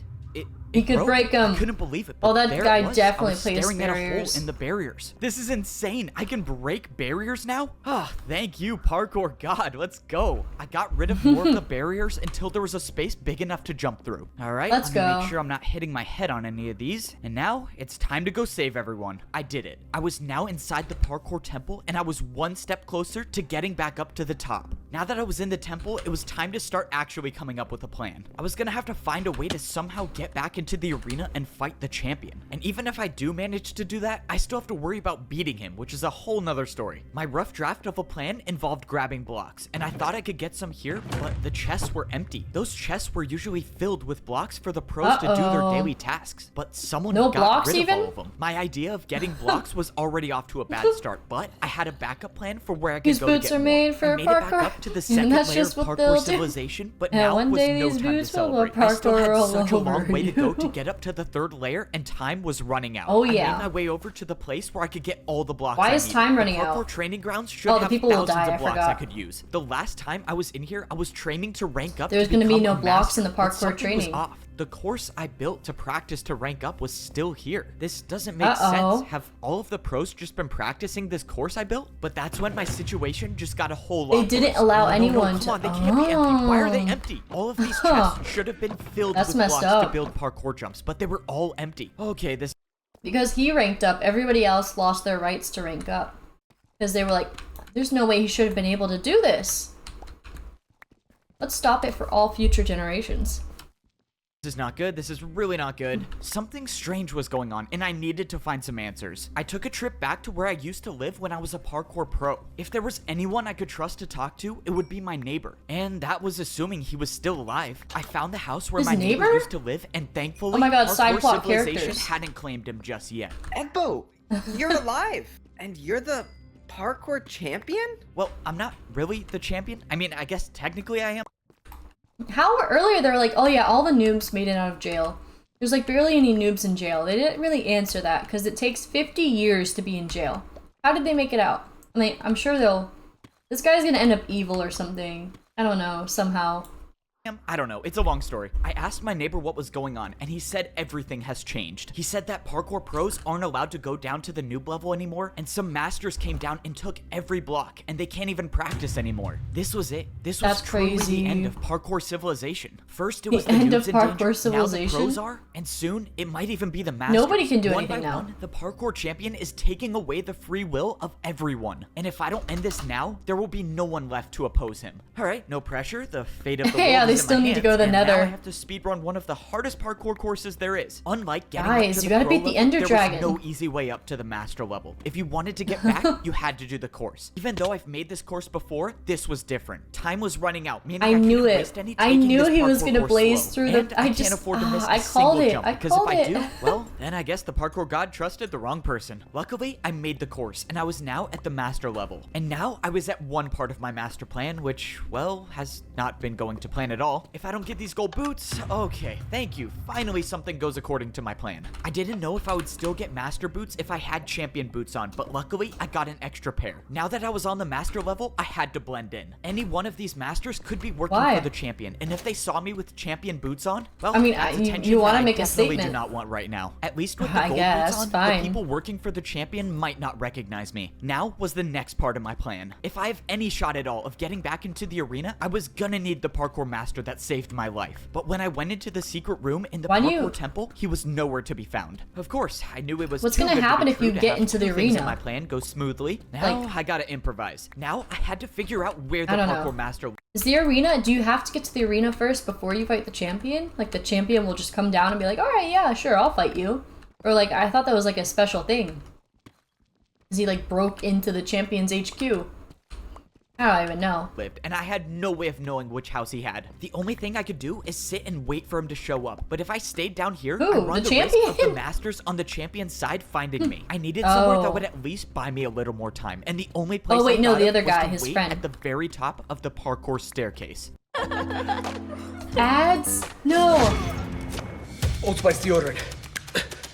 He could broke. break 'em. I couldn't believe it. Oh, but that there guy it was. definitely I was placed staring at a hole barriers. in the barriers. This is insane. I can break barriers now? Ah, thank you, parkour god. Let's go. I got rid of more of the barriers until there was a space big enough to jump through. All right, Let's I'm gonna go. make sure I'm not hitting my head on any of these. And now it's time to go save everyone. I did it. I was now inside the parkour temple, and I was one step closer to getting back up to the top. Now that I was in the temple, it was time to start actually coming up with a plan. I was gonna have to find a way to somehow get back into the arena and fight the champion. And even if I do manage to do that, I still have to worry about beating him, which is a whole nother story. My rough draft of a plan involved grabbing blocks, and I thought I could get some here, but the chests were empty. Those chests were usually filled with blocks for the pros to do their daily tasks, but someone No got blocks rid even? of all of them. My idea of getting blocks was already off to a bad start, but I had a backup plan for where I could These go to boots get are more. made for I made it back parkour, up to the and second that's layer just of what they'll Parkour do. Civilization, but And now one was day no these time to boots will celebrate. I still parkour had all such a long over way to go you. to get up to the third layer, and time was running out. Oh, I yeah. made my way over to the place where I could get all the blocks Why I is needed. time The running parkour out? training grounds should Oh, the have people will thousands die, I of blocks I forgot. could use. The last time I was in here, I was training to rank up. There's to gonna be become no a blocks in the master, but parkour something was training. off. The course I built to practice to rank up was still here. This doesn't make Uh-oh. sense. Have all of the pros just been practicing this course I built? But that's when my situation just got a whole lot They didn't worse. allow No, anyone come to- on, they can't be empty. Why are they Oh. empty? All of these Huh. chests should have been filled That's with messed blocks to up. build parkour jumps, but they were all empty. Okay, this Because he ranked up, everybody else lost their rights to rank up. Because they were like, there's no way he should have been able to do this. Let's stop it for all future generations. This is not good. This is really not good. Something strange was going on, and I needed to find some answers. I took a trip back to where I used to live when I was a parkour pro. If there was anyone I could trust to talk to, it would be my neighbor. And that was assuming he was still alive. I found the house where my neighbor used to live, and thankfully, oh my God, side Parkour plot Civilization characters hadn't claimed him just yet. Egbo, you're alive, and you're the parkour champion? Well, I'm not really the champion. I mean, I guess technically I am. How earlier they were like, oh yeah, all the noobs made it out of jail. There's like barely any noobs in jail. They didn't really answer that because it takes 50 years to be in jail. How did they make it out? I mean, I'm sure this guy's gonna end up evil or something. I don't know, somehow. I don't know. It's a long story. I asked my neighbor what was going on, and he said everything has changed. He said that parkour pros aren't allowed to go down to the noob level anymore, and some masters came down and took every block, and they can't even practice anymore. This was it. This was truly the end of Parkour Civilization. First, it was the end of noobs in Parkour danger, Civilization. now the pros are, and soon it might even be the masters. Nobody can do one anything by now. one, the parkour champion is taking away the free will of everyone, and if I don't end this now, there will be no one left to oppose him. All right, no pressure. The fate of the world yeah, they is in still my need to hands, go to the and Nether. now I have to speedrun one of the hardest parkour courses there is. Unlike getting Guys, up to you the gotta pro beat the level, Ender there Dragon. was no easy way up to the master level. If you wanted to get back, you had to do the course. Even though I've made this course before, this was different. Time was running out, meaning I knew can't it. waste any I taking knew this he was parkour gonna course blaze slow. through And the. I can't afford to miss I a called single it. jump, I because called if I it. do, well, then I guess the parkour god trusted the wrong person. Luckily, I made the course, and I was now at the master level. And now I was at one part of my master plan, which, well, has not been going to plan at all. If I don't get these gold boots, okay, thank you. Finally, something goes according to my plan. I didn't know if I would still get master boots if I had champion boots on, but luckily, I got an extra pair. Now that I was on the master level, I had to blend in. Any one of these masters could be working Why? for the champion, and if they saw me with champion boots on, well, I mean, that's you attention wanna that I make a definitely statement. do not want right now. At least with the I gold guess, boots on, fine. the people working for the champion might not recognize me. Now was the next part of my plan. If I have any shot at all of getting back into the arena, I was gonna need the parkour master that saved my life. But when I went into the secret room in the Why do parkour you- temple, he was nowhere to be found. Of course, I knew it was What's too gonna good to be happen if true you to get have into the two things in arena? my plan go smoothly. Now Like- I gotta improvise. Now I had to figure out where the I don't parkour know. master. Is the arena, do you have to get to the arena first before you fight the champion? Like the champion will just come down and be like, alright, yeah, sure, I'll fight you. Or like, I thought that was like a special thing. Cause he like broke into the champion's HQ. I don't even know. Lived, and I had no way of knowing which house he had. The only thing I could do is sit and wait for him to show up. But if I stayed down here, Who? I run The the risk of the champion? masters on the champion's side finding me. I needed somewhere that Oh. would at least buy me a little more time, and the only place Oh, wait, I no, thought the of other was guy, to his wait friend. at the very top of the parkour staircase. Ads? No. Old Spice deodorant.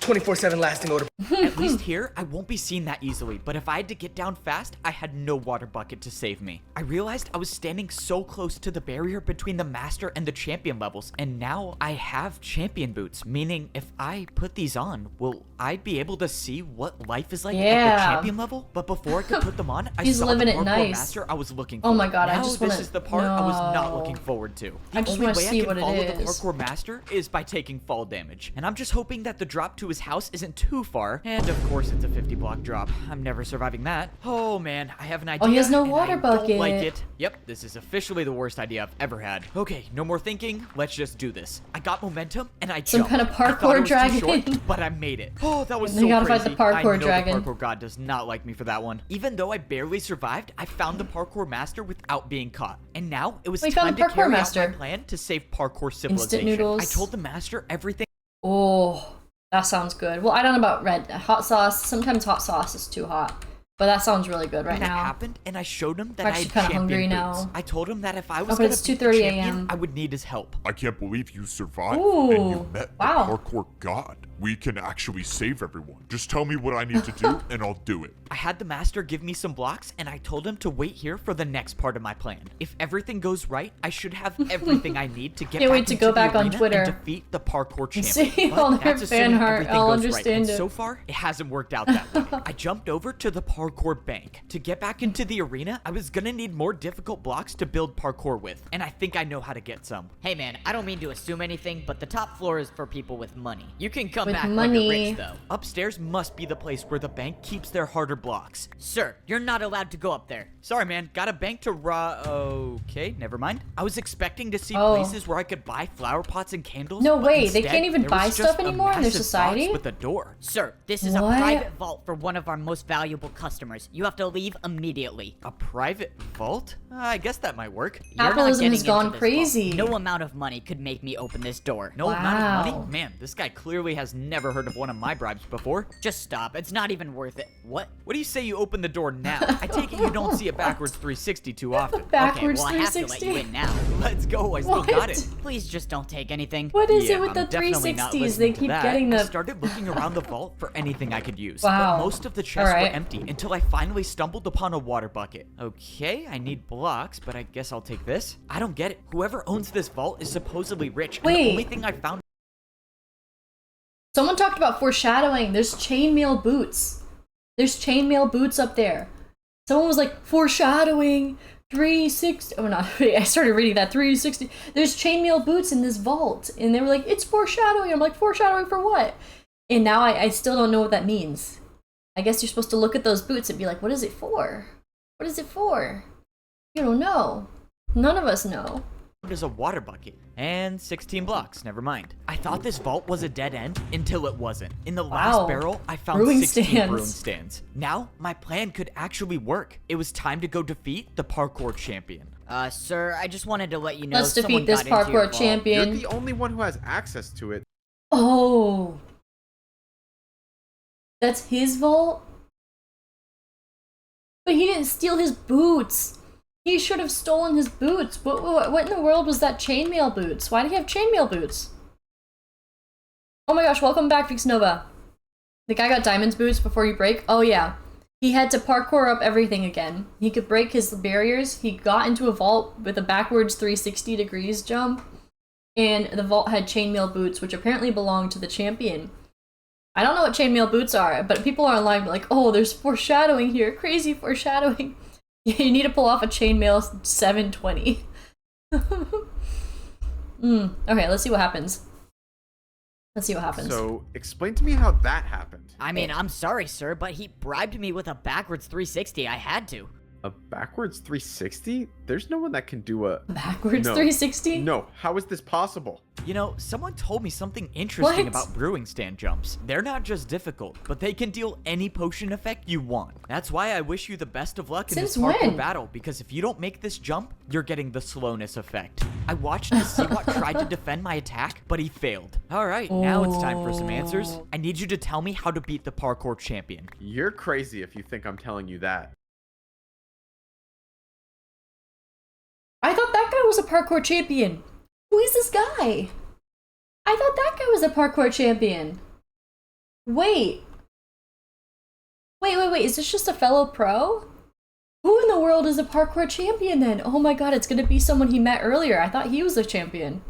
24/7 lasting odor. At least here, I won't be seen that easily, but if I had to get down fast, I had no water bucket to save me. I realized I was standing so close to the barrier between the master and the champion levels, and now I have champion boots, meaning if I put these on, will I be able to see what life is like at Yeah. the champion level? But before I could put them on, I He's saw living the it parkour nice. master I was looking for. Oh my God, I Now just this wanna- is the part I was not No. looking forward to. I The just only wanna way I see can what it follow the is. parkour master is by taking fall damage, and I'm just hoping that the drop to his house isn't too far, and of course it's a 50 block drop. I'm never surviving that. Oh man, I have an idea. Oh, he has no and water I bucket. Don't like it. Yep, this is officially the worst idea I've ever had. Okay, no more thinking. Let's just do this. I got momentum and I Some jumped. kind of I thought parkour it was too dragon. short, but I made it. Oh, that was You so gotta crazy. fight the parkour I know dragon. The parkour god does not like me for that one. Even though I barely survived, I found the parkour master without being caught. And now it was We time found the to parkour carry master. out my plan to save Parkour Civilization. noodles. I told the master everything. Oh, that sounds good. Well, I don't know about red hot sauce. Sometimes hot sauce is too hot. But that sounds really good right that now. happened, and I showed him that I'm I actually had kinda champion hungry boots. now. I told him that if I Oh, was but gonna it's beat the 2:30 champion, a.m. I would need his help. I can't believe you survived Ooh, and you met wow. the parkour god. We can actually save everyone. Just tell me what I need to do and I'll do it. I had the master give me some blocks, and I told him to wait here for the next part of my plan. If everything goes right, I should have everything I need to get Can't back wait to into go the back on arena Twitter. and defeat the parkour champion. See But all their that's assuming fan art. everything I'll goes right, understand and it. so far, it hasn't worked out that way. I jumped over to the parkour bank. To get back into the arena, I was gonna need more difficult blocks to build parkour with, and I think I know how to get some. Hey man, I don't mean to assume anything, but the top floor is for people with money. You can come with back money. like a rich, though. Upstairs must be the place where the bank keeps their harder blocks. Sir, you're not allowed to go up there. Sorry, man. Got a bank to Okay, never mind. I was expecting to see places where I could buy flower pots and candles. No but way, instead, they can't even there buy was stuff just a anymore in their massive society? box with a door. Sir, this is a What? private vault for one of our most valuable customers. You have to leave immediately. A private vault? I guess that might work. Capitalism has gone into this crazy. vault. No amount of money could make me open this door. No amount of Wow. money? Man, this guy clearly has never heard of one of my bribes before. Just stop. It's not even worth it. What? What do you say you open the door now? I take it you don't see a backwards 360 too often. Backwards okay, well, I have to let 360. you in now. Let's go, I still got it. Please just don't take anything. What is Yeah, it with the I'm definitely not 360s? They listening to keep that. getting I the. started looking around the vault for anything I could use. Wow. But most of the chests Alright. were empty until I finally stumbled upon a water bucket. Okay, I need blocks, but I guess I'll take this. I don't get it. Whoever owns this vault is supposedly rich, and Wait. the only thing I found. Someone talked about foreshadowing. There's chainmail boots. There's chainmail boots up there. Someone was like, foreshadowing 360. Oh, not. I started reading that 360. There's chainmail boots in this vault. And they were like, it's foreshadowing. I'm like, foreshadowing for what? And now I still don't know what that means. I guess you're supposed to look at those boots and be like, what is it for? What is it for? You don't know. None of us know. There's a water bucket and 16 blocks. Never mind. I thought this vault was a dead end until it wasn't. In the last barrel, I found Brewing 16 stands. brewing stands. Now, my plan could actually work. It was time to go defeat the parkour champion. Sir, I just wanted to let you know Let's someone defeat this got into your parkour vault. champion. You're the only one who has access to it. Oh. That's his vault? But he didn't steal his boots. He should have stolen his boots. What in the world was that chainmail boots? Why did he have chainmail boots? Oh my gosh, welcome back, Vixnova. The guy got diamonds boots before you break? Oh yeah. He had to parkour up everything again. He could break his barriers. He got into a vault with a backwards 360 degrees jump. And the vault had chainmail boots, which apparently belonged to the champion. I don't know what chainmail boots are, but people are online like, oh, there's foreshadowing here. Crazy foreshadowing. You need to pull off a chainmail 720. Okay, let's see what happens. Let's see what happens. So, explain to me how that happened. I mean, I'm sorry, sir, but he bribed me with a backwards 360. I had to. A backwards 360? There's no one that can do a backwards No. 360? No, how is this possible? You know, someone told me something interesting What? about brewing stand jumps. They're not just difficult, but they can deal any potion effect you want. That's why I wish you the best of luck in this Since parkour when? battle, because if you don't make this jump, you're getting the slowness effect. I watched the Seawat try to defend my attack, but he failed. Alright, now it's time for some answers. I need you to tell me how to beat the parkour champion. You're crazy if you think I'm telling you that. I thought that guy was a parkour champion. Who is this guy? I thought that guy was a parkour champion. Wait. Wait. Is this just a fellow pro? Who in the world is a parkour champion then? Oh my god, it's gonna be someone he met earlier. I thought he was a champion.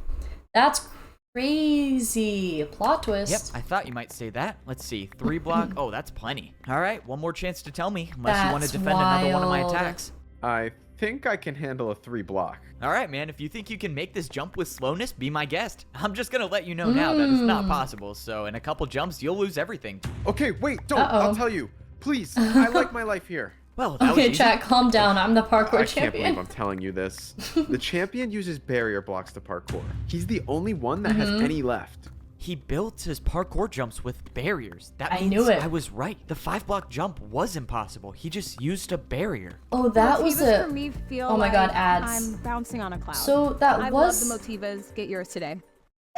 That's crazy. Plot twist. Yep, I thought you might say that. Let's see, 3 block. Oh, that's plenty. Alright, one more chance to tell me, unless you want to That's defend another one of my wild. attacks. I think I can handle a 3 block. Alright, man, if you think you can make this jump with slowness, be my guest. I'm just gonna let you know now that it's not possible, so in a couple jumps, you'll lose everything. Okay, wait, don't. Uh-oh. I'll tell you. Please, I like my life here. Well, that was Okay, easy. chat, calm down. I'm the parkour I can't champion. believe I'm telling you this. The champion uses barrier blocks to parkour. He's the only one that has any left. He built his parkour jumps with barriers. That I means knew it. I was right. The 5-block jump was impossible. He just used a barrier. Oh, that was Motivas a. for me feel Oh my god, like ads. I'm bouncing on a cloud. So that I was. love the Motivas. Get yours today.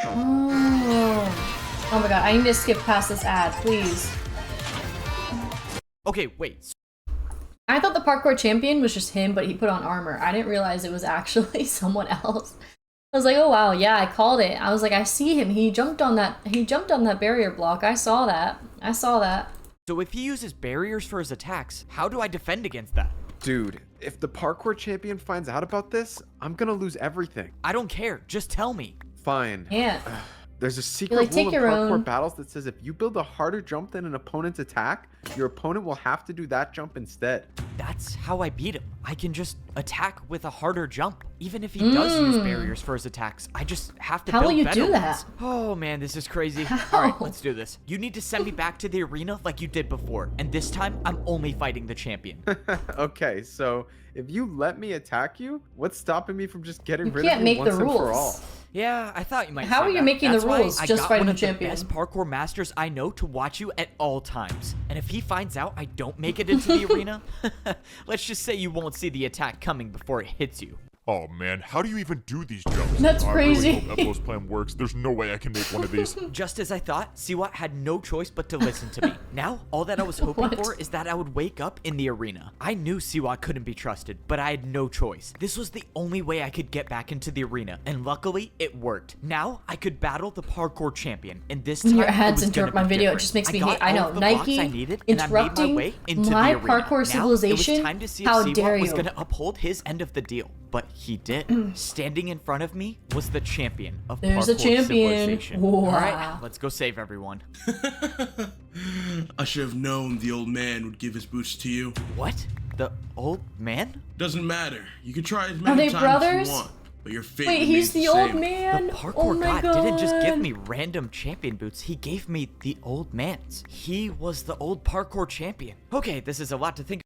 Oh my god, I need to skip past this ad, please. Okay, wait. I thought the parkour champion was just him, but he put on armor. I didn't realize it was actually someone else. I was like, oh wow, yeah, I called it. I was like, I see him. He jumped on that barrier block. I saw that. So if he uses barriers for his attacks, how do I defend against that? Dude, if the parkour champion finds out about this, I'm gonna lose everything. I don't care. Just tell me. Fine. Yeah. There's a secret like, take rule in your parkour own- battles that says if you build a harder jump than an opponent's attack, your opponent will have to do that jump instead. That's how I beat him. I can just attack with a harder jump. Even if he does use barriers for his attacks, I just have to How build will you better do ones. that? Oh man, this is crazy. How? All right, let's do this. You need to send me back to the arena like you did before, and this time I'm only fighting the champion. Okay, so if you let me attack you, what's stopping me from just getting rid can't of you make once the and for rules. all? Yeah, I thought you might. How say are you that. making That's the why rules? I Just got fighting one the of champion. The best parkour masters I know to watch you at all times. And if he finds out I don't make it into the arena, let's just say you won't see the attack coming before it hits you. Oh man, how do you even do these jumps? That's I crazy. really hope Eppo's plan works. There's no way I can make one of these. Just as I thought, Siwat had no choice but to listen to me. Now, all that I was hoping What? for is that I would wake up in the arena. I knew Siwat couldn't be trusted, but I had no choice. This was the only way I could get back into the arena, and luckily, it worked. Now, I could battle the parkour champion, and this time, Your it ads was interrupt gonna my be video. It different. just makes me got hate. I all know. of the blocks Nike I needed, and I made my interrupting way into my the arena. Parkour Now, Civilization? it was time to see if How Siwat dare was you. going to uphold his end of the deal, but he did. Standing in front of me was the champion of There's a Parkour champion. Civilization. Wow. All right, let's go save everyone. I should have known the old man would give his boots to you. What? The old man? Doesn't matter. You can try as Are many they times brothers? as you want, but your fate Wait, he's remains the same. old man? The parkour Oh my god didn't just give God. me random champion boots, he gave me the old man's. He was the old parkour champion. Okay, this is a lot to think.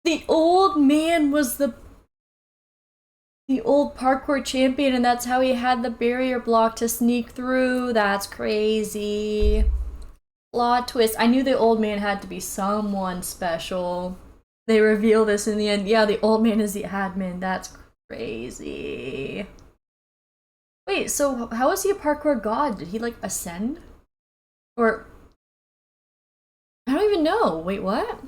The old man was the old parkour champion, and that's how he had the barrier block to sneak through. That's crazy. Plot twist. I knew the old man had to be someone special. They reveal this in the end. Yeah, the old man is the admin. That's crazy. Wait, so how is he a parkour god? Did he like ascend? Or I don't even know. Wait, what?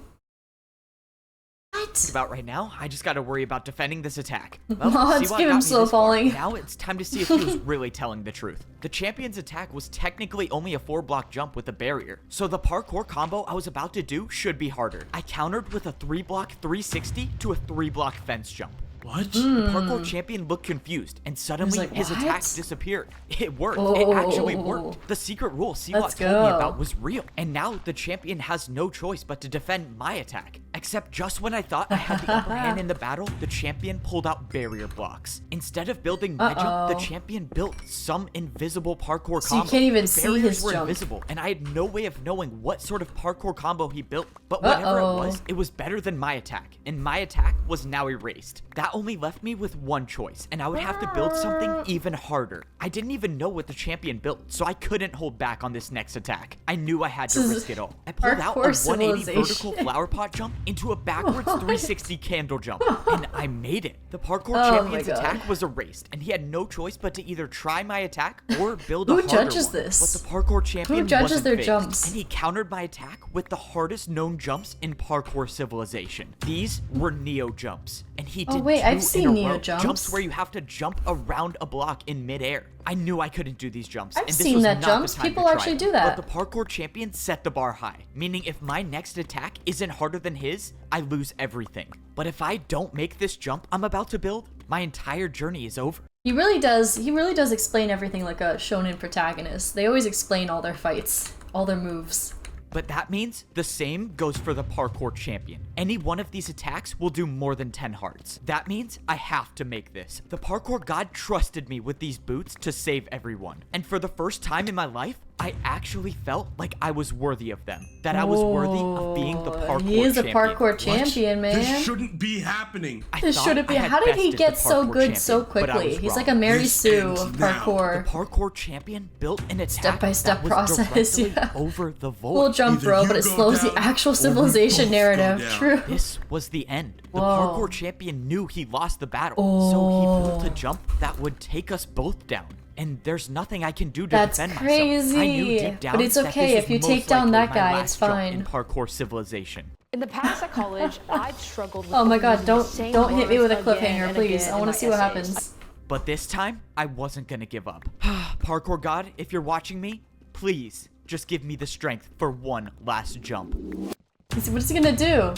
What? About right now, I just gotta worry about defending this attack. Let's Siwat give him got me slow this far. falling. Now it's time to see if he was really telling the truth. The champion's attack was technically only a 4-block jump with a barrier, so the parkour combo I was about to do should be harder. I countered with a 3-block 360 to a 3-block fence jump. What? The parkour champion looked confused, and suddenly like, his attack "What?" disappeared. It worked. Oh. It actually worked. The secret rule Siwat Let's told me go. about was real, and now the champion has no choice but to defend my attack. Except just when I thought I had the upper hand in the battle, the champion pulled out barrier blocks. Instead of building my jump, the champion built some invisible parkour So you combo. can't even The see barriers his were jump. invisible, and I had no way of knowing what sort of parkour combo he built. But whatever it was better than my attack, and my attack was now erased. That only left me with one choice, and I would have to build something even harder. I didn't even know what the champion built, so I couldn't hold back on this next attack. I knew I had to risk it all. I pulled out a Parkour 180 Civilization. vertical flower pot jump into a backwards 360 candle jump, and I made it. The parkour Oh champion's my God. attack was erased, and he had no choice but to either try my attack or build a Who harder judges one. this? But the parkour champion Who judges wasn't their phased, jumps? and he countered my attack with the hardest known jumps in Parkour Civilization. These were Neo jumps, and he Oh, did wait, 2 I've in seen a Neo row. jumps. Where you have to jump around a block in midair. I knew I couldn't do these jumps. I've and this seen was that not jumps. The time People to try actually them. do that. But the parkour champion set the bar high, meaning if my next attack isn't harder than his, I lose everything. But if I don't make this jump I'm about to build, my entire journey is over. He really does explain everything like a shonen protagonist. They always explain all their fights, all their moves. But that means the same goes for the parkour champion. Any one of these attacks will do more than 10 hearts. That means I have to make this. The parkour god trusted me with these boots to save everyone. And for the first time in my life, I actually felt like I was worthy of them. That I was worthy of being the parkour champion. He is a parkour champion, man. This shouldn't be happening. This shouldn't be. How did he get so good so quickly? He's like a Mary Sue of parkour. The parkour champion built an attack Step-by-step that was process, directly yeah. over the void. Cool jump, bro, but it slows the actual civilization narrative. True. This was the end. The Whoa. parkour champion knew he lost the battle, so he built a jump that would take us both down. And there's nothing I can do to That's defend crazy. myself. I knew deep down But it's that okay, this if you was take most down likely that my guy, last it's jump fine. In Parkour Civilization. In the past at college, I've struggled with Oh my god, overusing the don't same hit me with a words again cliffhanger, and please. again I in want my to see what essays. happens. But this time, I wasn't gonna give up. Parkour God, if you're watching me, please just give me the strength for one last jump. What is he gonna do?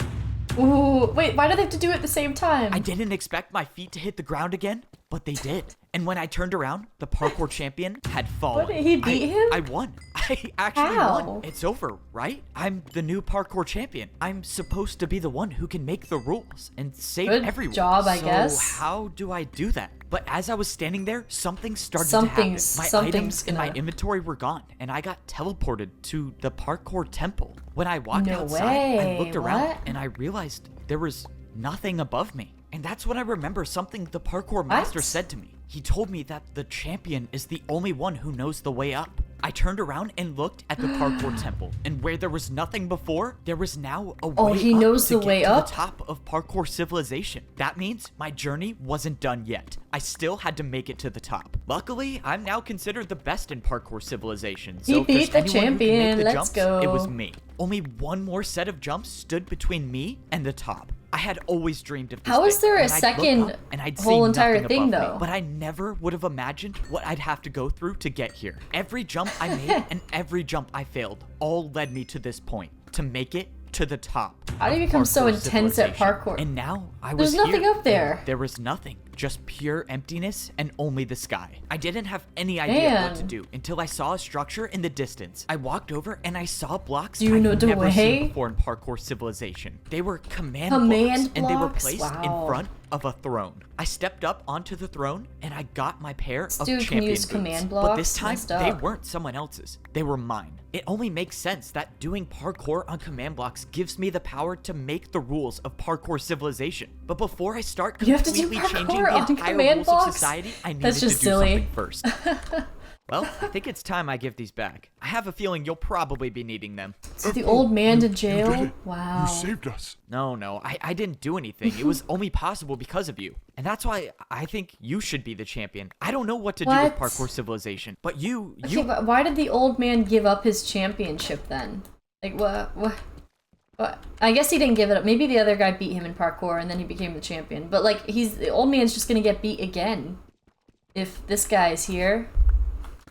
Ooh, wait, why do they have to do it at the same time? I didn't expect my feet to hit the ground again, but they did. And when I turned around, the parkour champion had fallen. What, did he beat him? I won. I actually How? won. It's over, right? I'm the new parkour champion. I'm supposed to be the one who can make the rules and save Good everyone. job, I so guess. how do I do that? But as I was standing there, something started to happen. My items in my inventory were gone, and I got teleported to the parkour temple. When I walked outside, I looked around, and I realized there was nothing above me. And that's when I remember something the parkour master said to me. He told me that the champion is the only one who knows the way up. I turned around and looked at the parkour temple, and where there was nothing before, there was now a way he up knows to the way get to up? the top of Parkour Civilization. That means my journey wasn't done yet. I still had to make it to the top. Luckily, I'm now considered the best in Parkour Civilization. So He if there's beat the anyone who can make champion. the Let's jumps, go. It was me. Only one more set of jumps stood between me and the top. I had always dreamed of this. How is day, there a and I'd look second up and I'd see whole entire nothing thing, above me, though? but I never would have imagined what I'd have to go through to get here. Every jump I made and every jump I failed all led me to this point, to make it to the top. How do you of become so Parkour intense at Civilization. parkour? And now I There's was nothing here, up there. and there was nothing, just pure emptiness and only the sky. I didn't have any idea what to Man. do until I saw a structure in the distance. I walked over and I saw blocks Do you know I'd the never way? seen before in Parkour Civilization. They were command Command blocks, and they were blocks? placed Wow. in front of a throne. I stepped up onto the throne and I got my pair of dude can champion use boots. command But this blocks? time Messed they up. weren't someone else's. They were mine. It only makes sense that doing parkour on command blocks gives me the power to make the rules of Parkour Civilization. But before I start You have to do completely changing parkour the on entire command rules blocks? of society, I needed That's to just do silly. something first. Well, I think it's time I give these back. I have a feeling you'll probably be needing them. So the old man to You jail? did it. Wow. You saved us. No, I didn't do anything. It was only possible because of you. And that's why I think you should be the champion. I don't know what to do with What? Parkour Civilization, but you Okay, but why did the old man give up his championship then? Like, what? I guess he didn't give it up. Maybe the other guy beat him in parkour and then he became the champion. But, like, the old man's just gonna get beat again if this guy is here.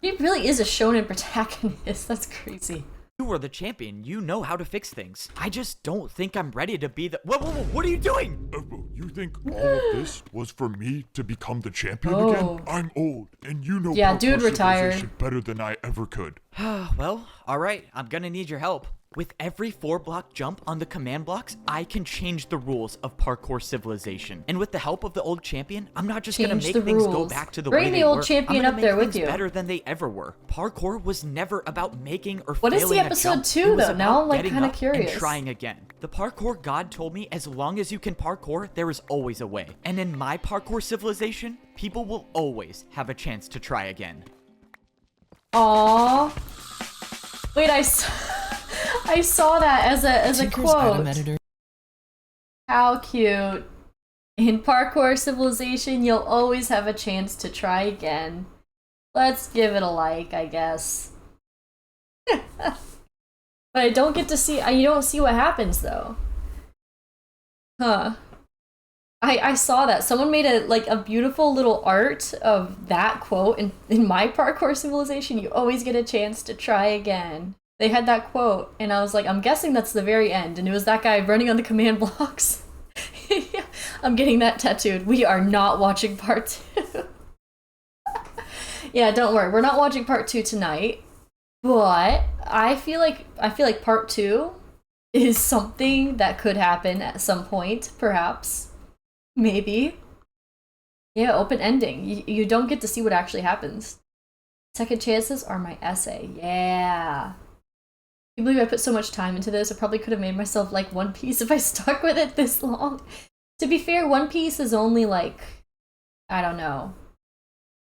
He really is a shonen protagonist. That's crazy. You were the champion. You know how to fix things. I just don't think I'm ready to be the— Whoa, what are you doing? You think all of this was for me to become the champion Oh. again? I'm old, and you know Yeah, Parkour dude retired. Civilization better than I ever could. Well, alright. I'm gonna need your help. With every 4-block jump on the command blocks, I can change the rules of Parkour Civilization. And with the help of the old champion, I'm not just gonna Change make the things go rules. back to the Bring way the they old were. champion I'm gonna up there make with things you. better than they ever were. Parkour was never about making or What is failing the a episode jump. 2 It was though? about Now I'm, like, getting kinda up curious. and trying again. The parkour god told me as long as you can parkour, there is always a way. And in my Parkour Civilization, people will always have a chance to try again. Aww. Wait, I saw that as a quote. How cute. In Parkour Civilization, you'll always have a chance to try again. Let's give it a like, I guess. But I don't get to see— you don't see what happens though. Huh. I saw that. Someone made a beautiful little art of that quote in my Parkour Civilization. You always get a chance to try again. They had that quote, and I was like, I'm guessing that's the very end, and it was that guy running on the command blocks. I'm getting that tattooed. We are not watching part 2. Yeah, don't worry. We're not watching part 2 tonight. But I feel like part 2 is something that could happen at some point, perhaps. Maybe. Yeah, open ending. You don't get to see what actually happens. Second chances are my essay. Yeah. I can't believe I put so much time into this. I probably could have made myself like One Piece if I stuck with it this long. To be fair, One Piece is only like, I don't know.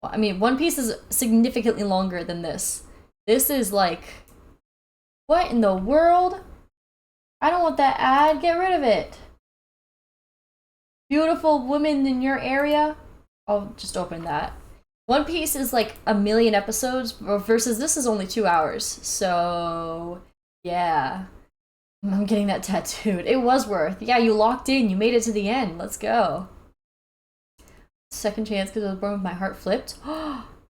I mean, One Piece is significantly longer than this. This is like, what in the world? I don't want that ad. Get rid of it. Beautiful women in your area. I'll just open that. One Piece is like 1 million episodes versus this is only 2 hours. So, yeah. I'm getting that tattooed. It was worth. Yeah, you locked in. You made it to the end. Let's go. Second chance because I was born with my heart flipped.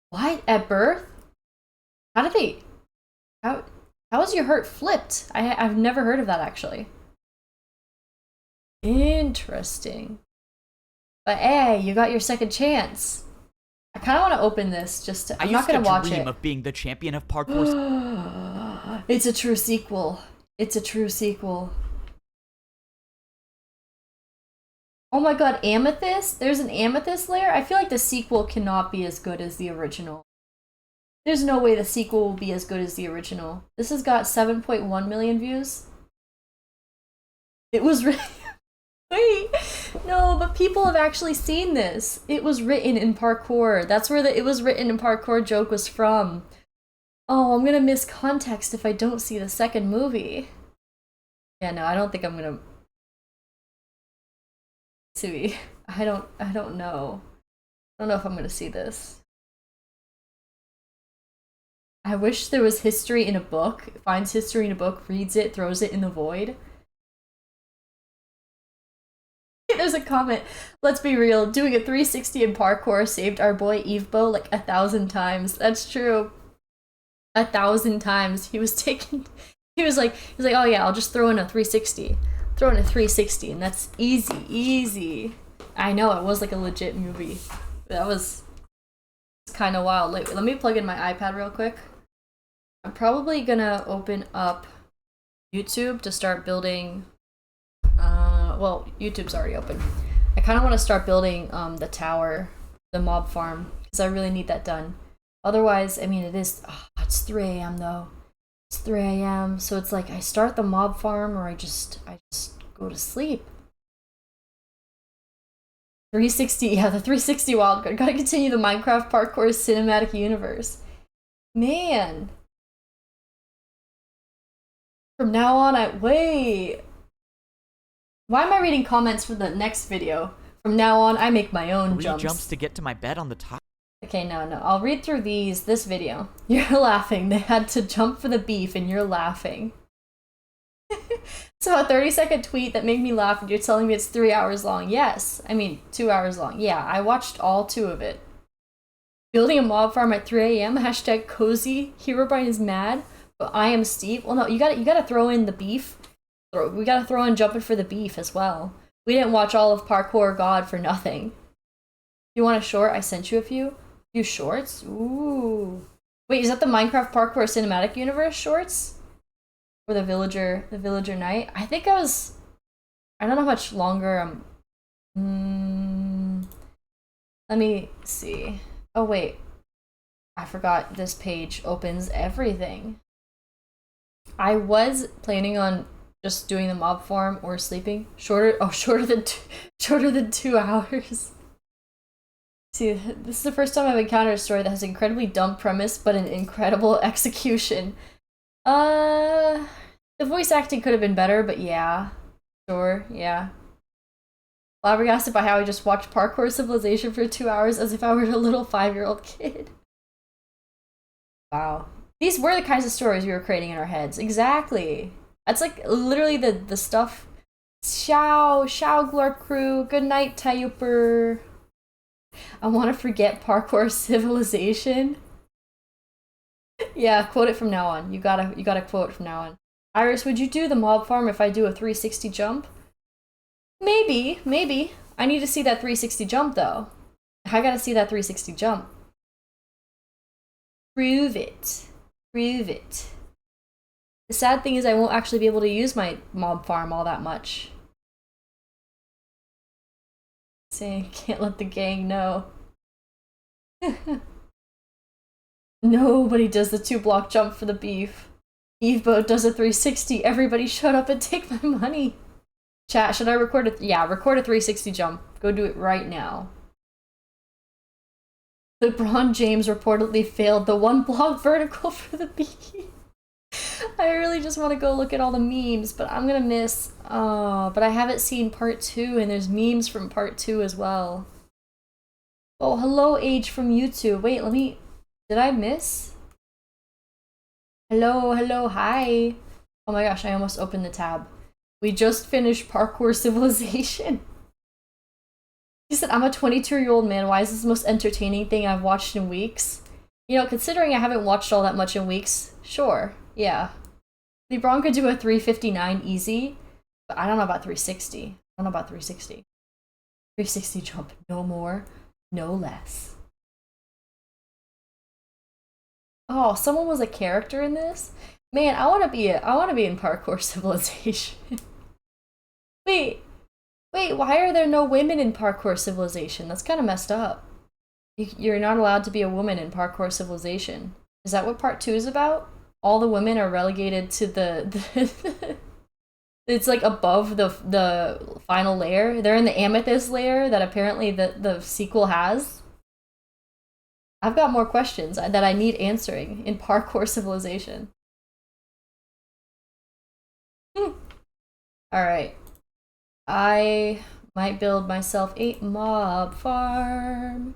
What? At birth? How did they... How is your heart flipped? I've never heard of that, actually. Interesting. But hey, you got your second chance. I kind of want to open this just to... I'm not going to watch it. I used to dream of being the champion of parkour. It's a true sequel. It's a true sequel. Oh my god, Amethyst? There's an Amethyst layer? I feel like the sequel cannot be as good as the original. There's no way the sequel will be as good as the original. This has got 7.1 million views. It was written... Wait, no, but people have actually seen this. It was written in parkour. That's where the "it was written in parkour" joke was from. Oh, I'm gonna miss context if I don't see the second movie. Yeah, no, I don't think I'm gonna... see. I don't know. I don't know if I'm gonna see this. I wish there was history in a book. Finds history in a book, reads it, throws it in the void. There's a comment. Let's be real. Doing a 360 in parkour saved our boy Evebo like 1,000 times. That's true. 1,000 times. He was taking... He was like, oh yeah, I'll just throw in a 360. Throw in a 360 and that's easy, easy. I know, it was like a legit movie. That was kind of wild. Let me plug in my iPad real quick. I'm probably gonna open up YouTube to start building... well, YouTube's already open. I kind of want to start building the tower, the mob farm, because I really need that done. Otherwise, I mean, it's 3 a.m. though. It's 3 a.m. so it's like I start the mob farm or I just go to sleep. 360, yeah, the 360 wildcard. Gotta continue the Minecraft Parkour Cinematic Universe. Man. From now on, wait. Why am I reading comments for the next video? From now on, I make my own 3 jumps. jumps to get to my bed on the top. Okay, no. I'll read through this video. You're laughing. They had to jump for the beef and you're laughing. So a 30-second tweet that made me laugh and you're telling me it's 3 hours long. Yes. I mean, 2 hours long. Yeah, I watched all 2 of it. Building a mob farm at 3 a.m. Hashtag cozy. Herobrine is mad, but I am Steve. Well, no, you gotta throw in the beef. We gotta throw in jumping for the beef as well. We didn't watch all of Parkour God for nothing. You want a short? I sent you a few shorts? Ooh. Wait, is that the Minecraft Parkour Cinematic Universe shorts? Or the Villager Night? I think I don't know how much longer let me see. Oh wait. I forgot this page opens everything. I was planning on just doing the mob farm or sleeping. Shorter than 2 hours. See, this is the first time I've encountered a story that has an incredibly dumb premise but an incredible execution. The voice acting could have been better, but yeah. Sure, yeah. Flabbergasted by how I just watched Parkour Civilization for 2 hours as if I were a little 5-year-old kid. Wow. These were the kinds of stories we were creating in our heads. Exactly. That's like literally the stuff. Xiao Glor Crew, good night, Tayuper. I want to forget Parkour Civilization. Yeah, quote it from now on. You gotta quote it from now on. Iris, would you do the mob farm if I do a 360 jump? Maybe. I need to see that 360 jump though. I gotta see that 360 jump. Prove it. The sad thing is I won't actually be able to use my mob farm all that much. Saying can't let the gang know. Nobody does the 2-block jump for the beef. Evebo does a 360. Everybody shut up and take my money. Chat, should I record it? Yeah, record a 360 jump. Go do it right now. LeBron James reportedly failed the 1-block vertical for the beef. I really just want to go look at all the memes, but I'm gonna miss. Oh, but I haven't seen part 2, and there's memes from part 2 as well. Oh, hello, Age from YouTube. Wait, did I miss? Hello, hi. Oh my gosh, I almost opened the tab. We just finished Parkour Civilization. He said, I'm a 22-year-old man. Why is this the most entertaining thing I've watched in weeks? You know, considering I haven't watched all that much in weeks, sure, yeah. LeBron could do a 359 easy, but I don't know about 360. 360 jump, no more, no less. Oh, someone was a character in this? Man, I wanna be in Parkour Civilization. Wait, why are there no women in Parkour Civilization? That's kind of messed up. You're not allowed to be a woman in Parkour Civilization. Is that what part 2 is about? All the women are relegated to the it's like above the final layer. They're in the amethyst layer that apparently the sequel has. I've got more questions that I need answering in Parkour Civilization. Alright. I might build myself a mob farm.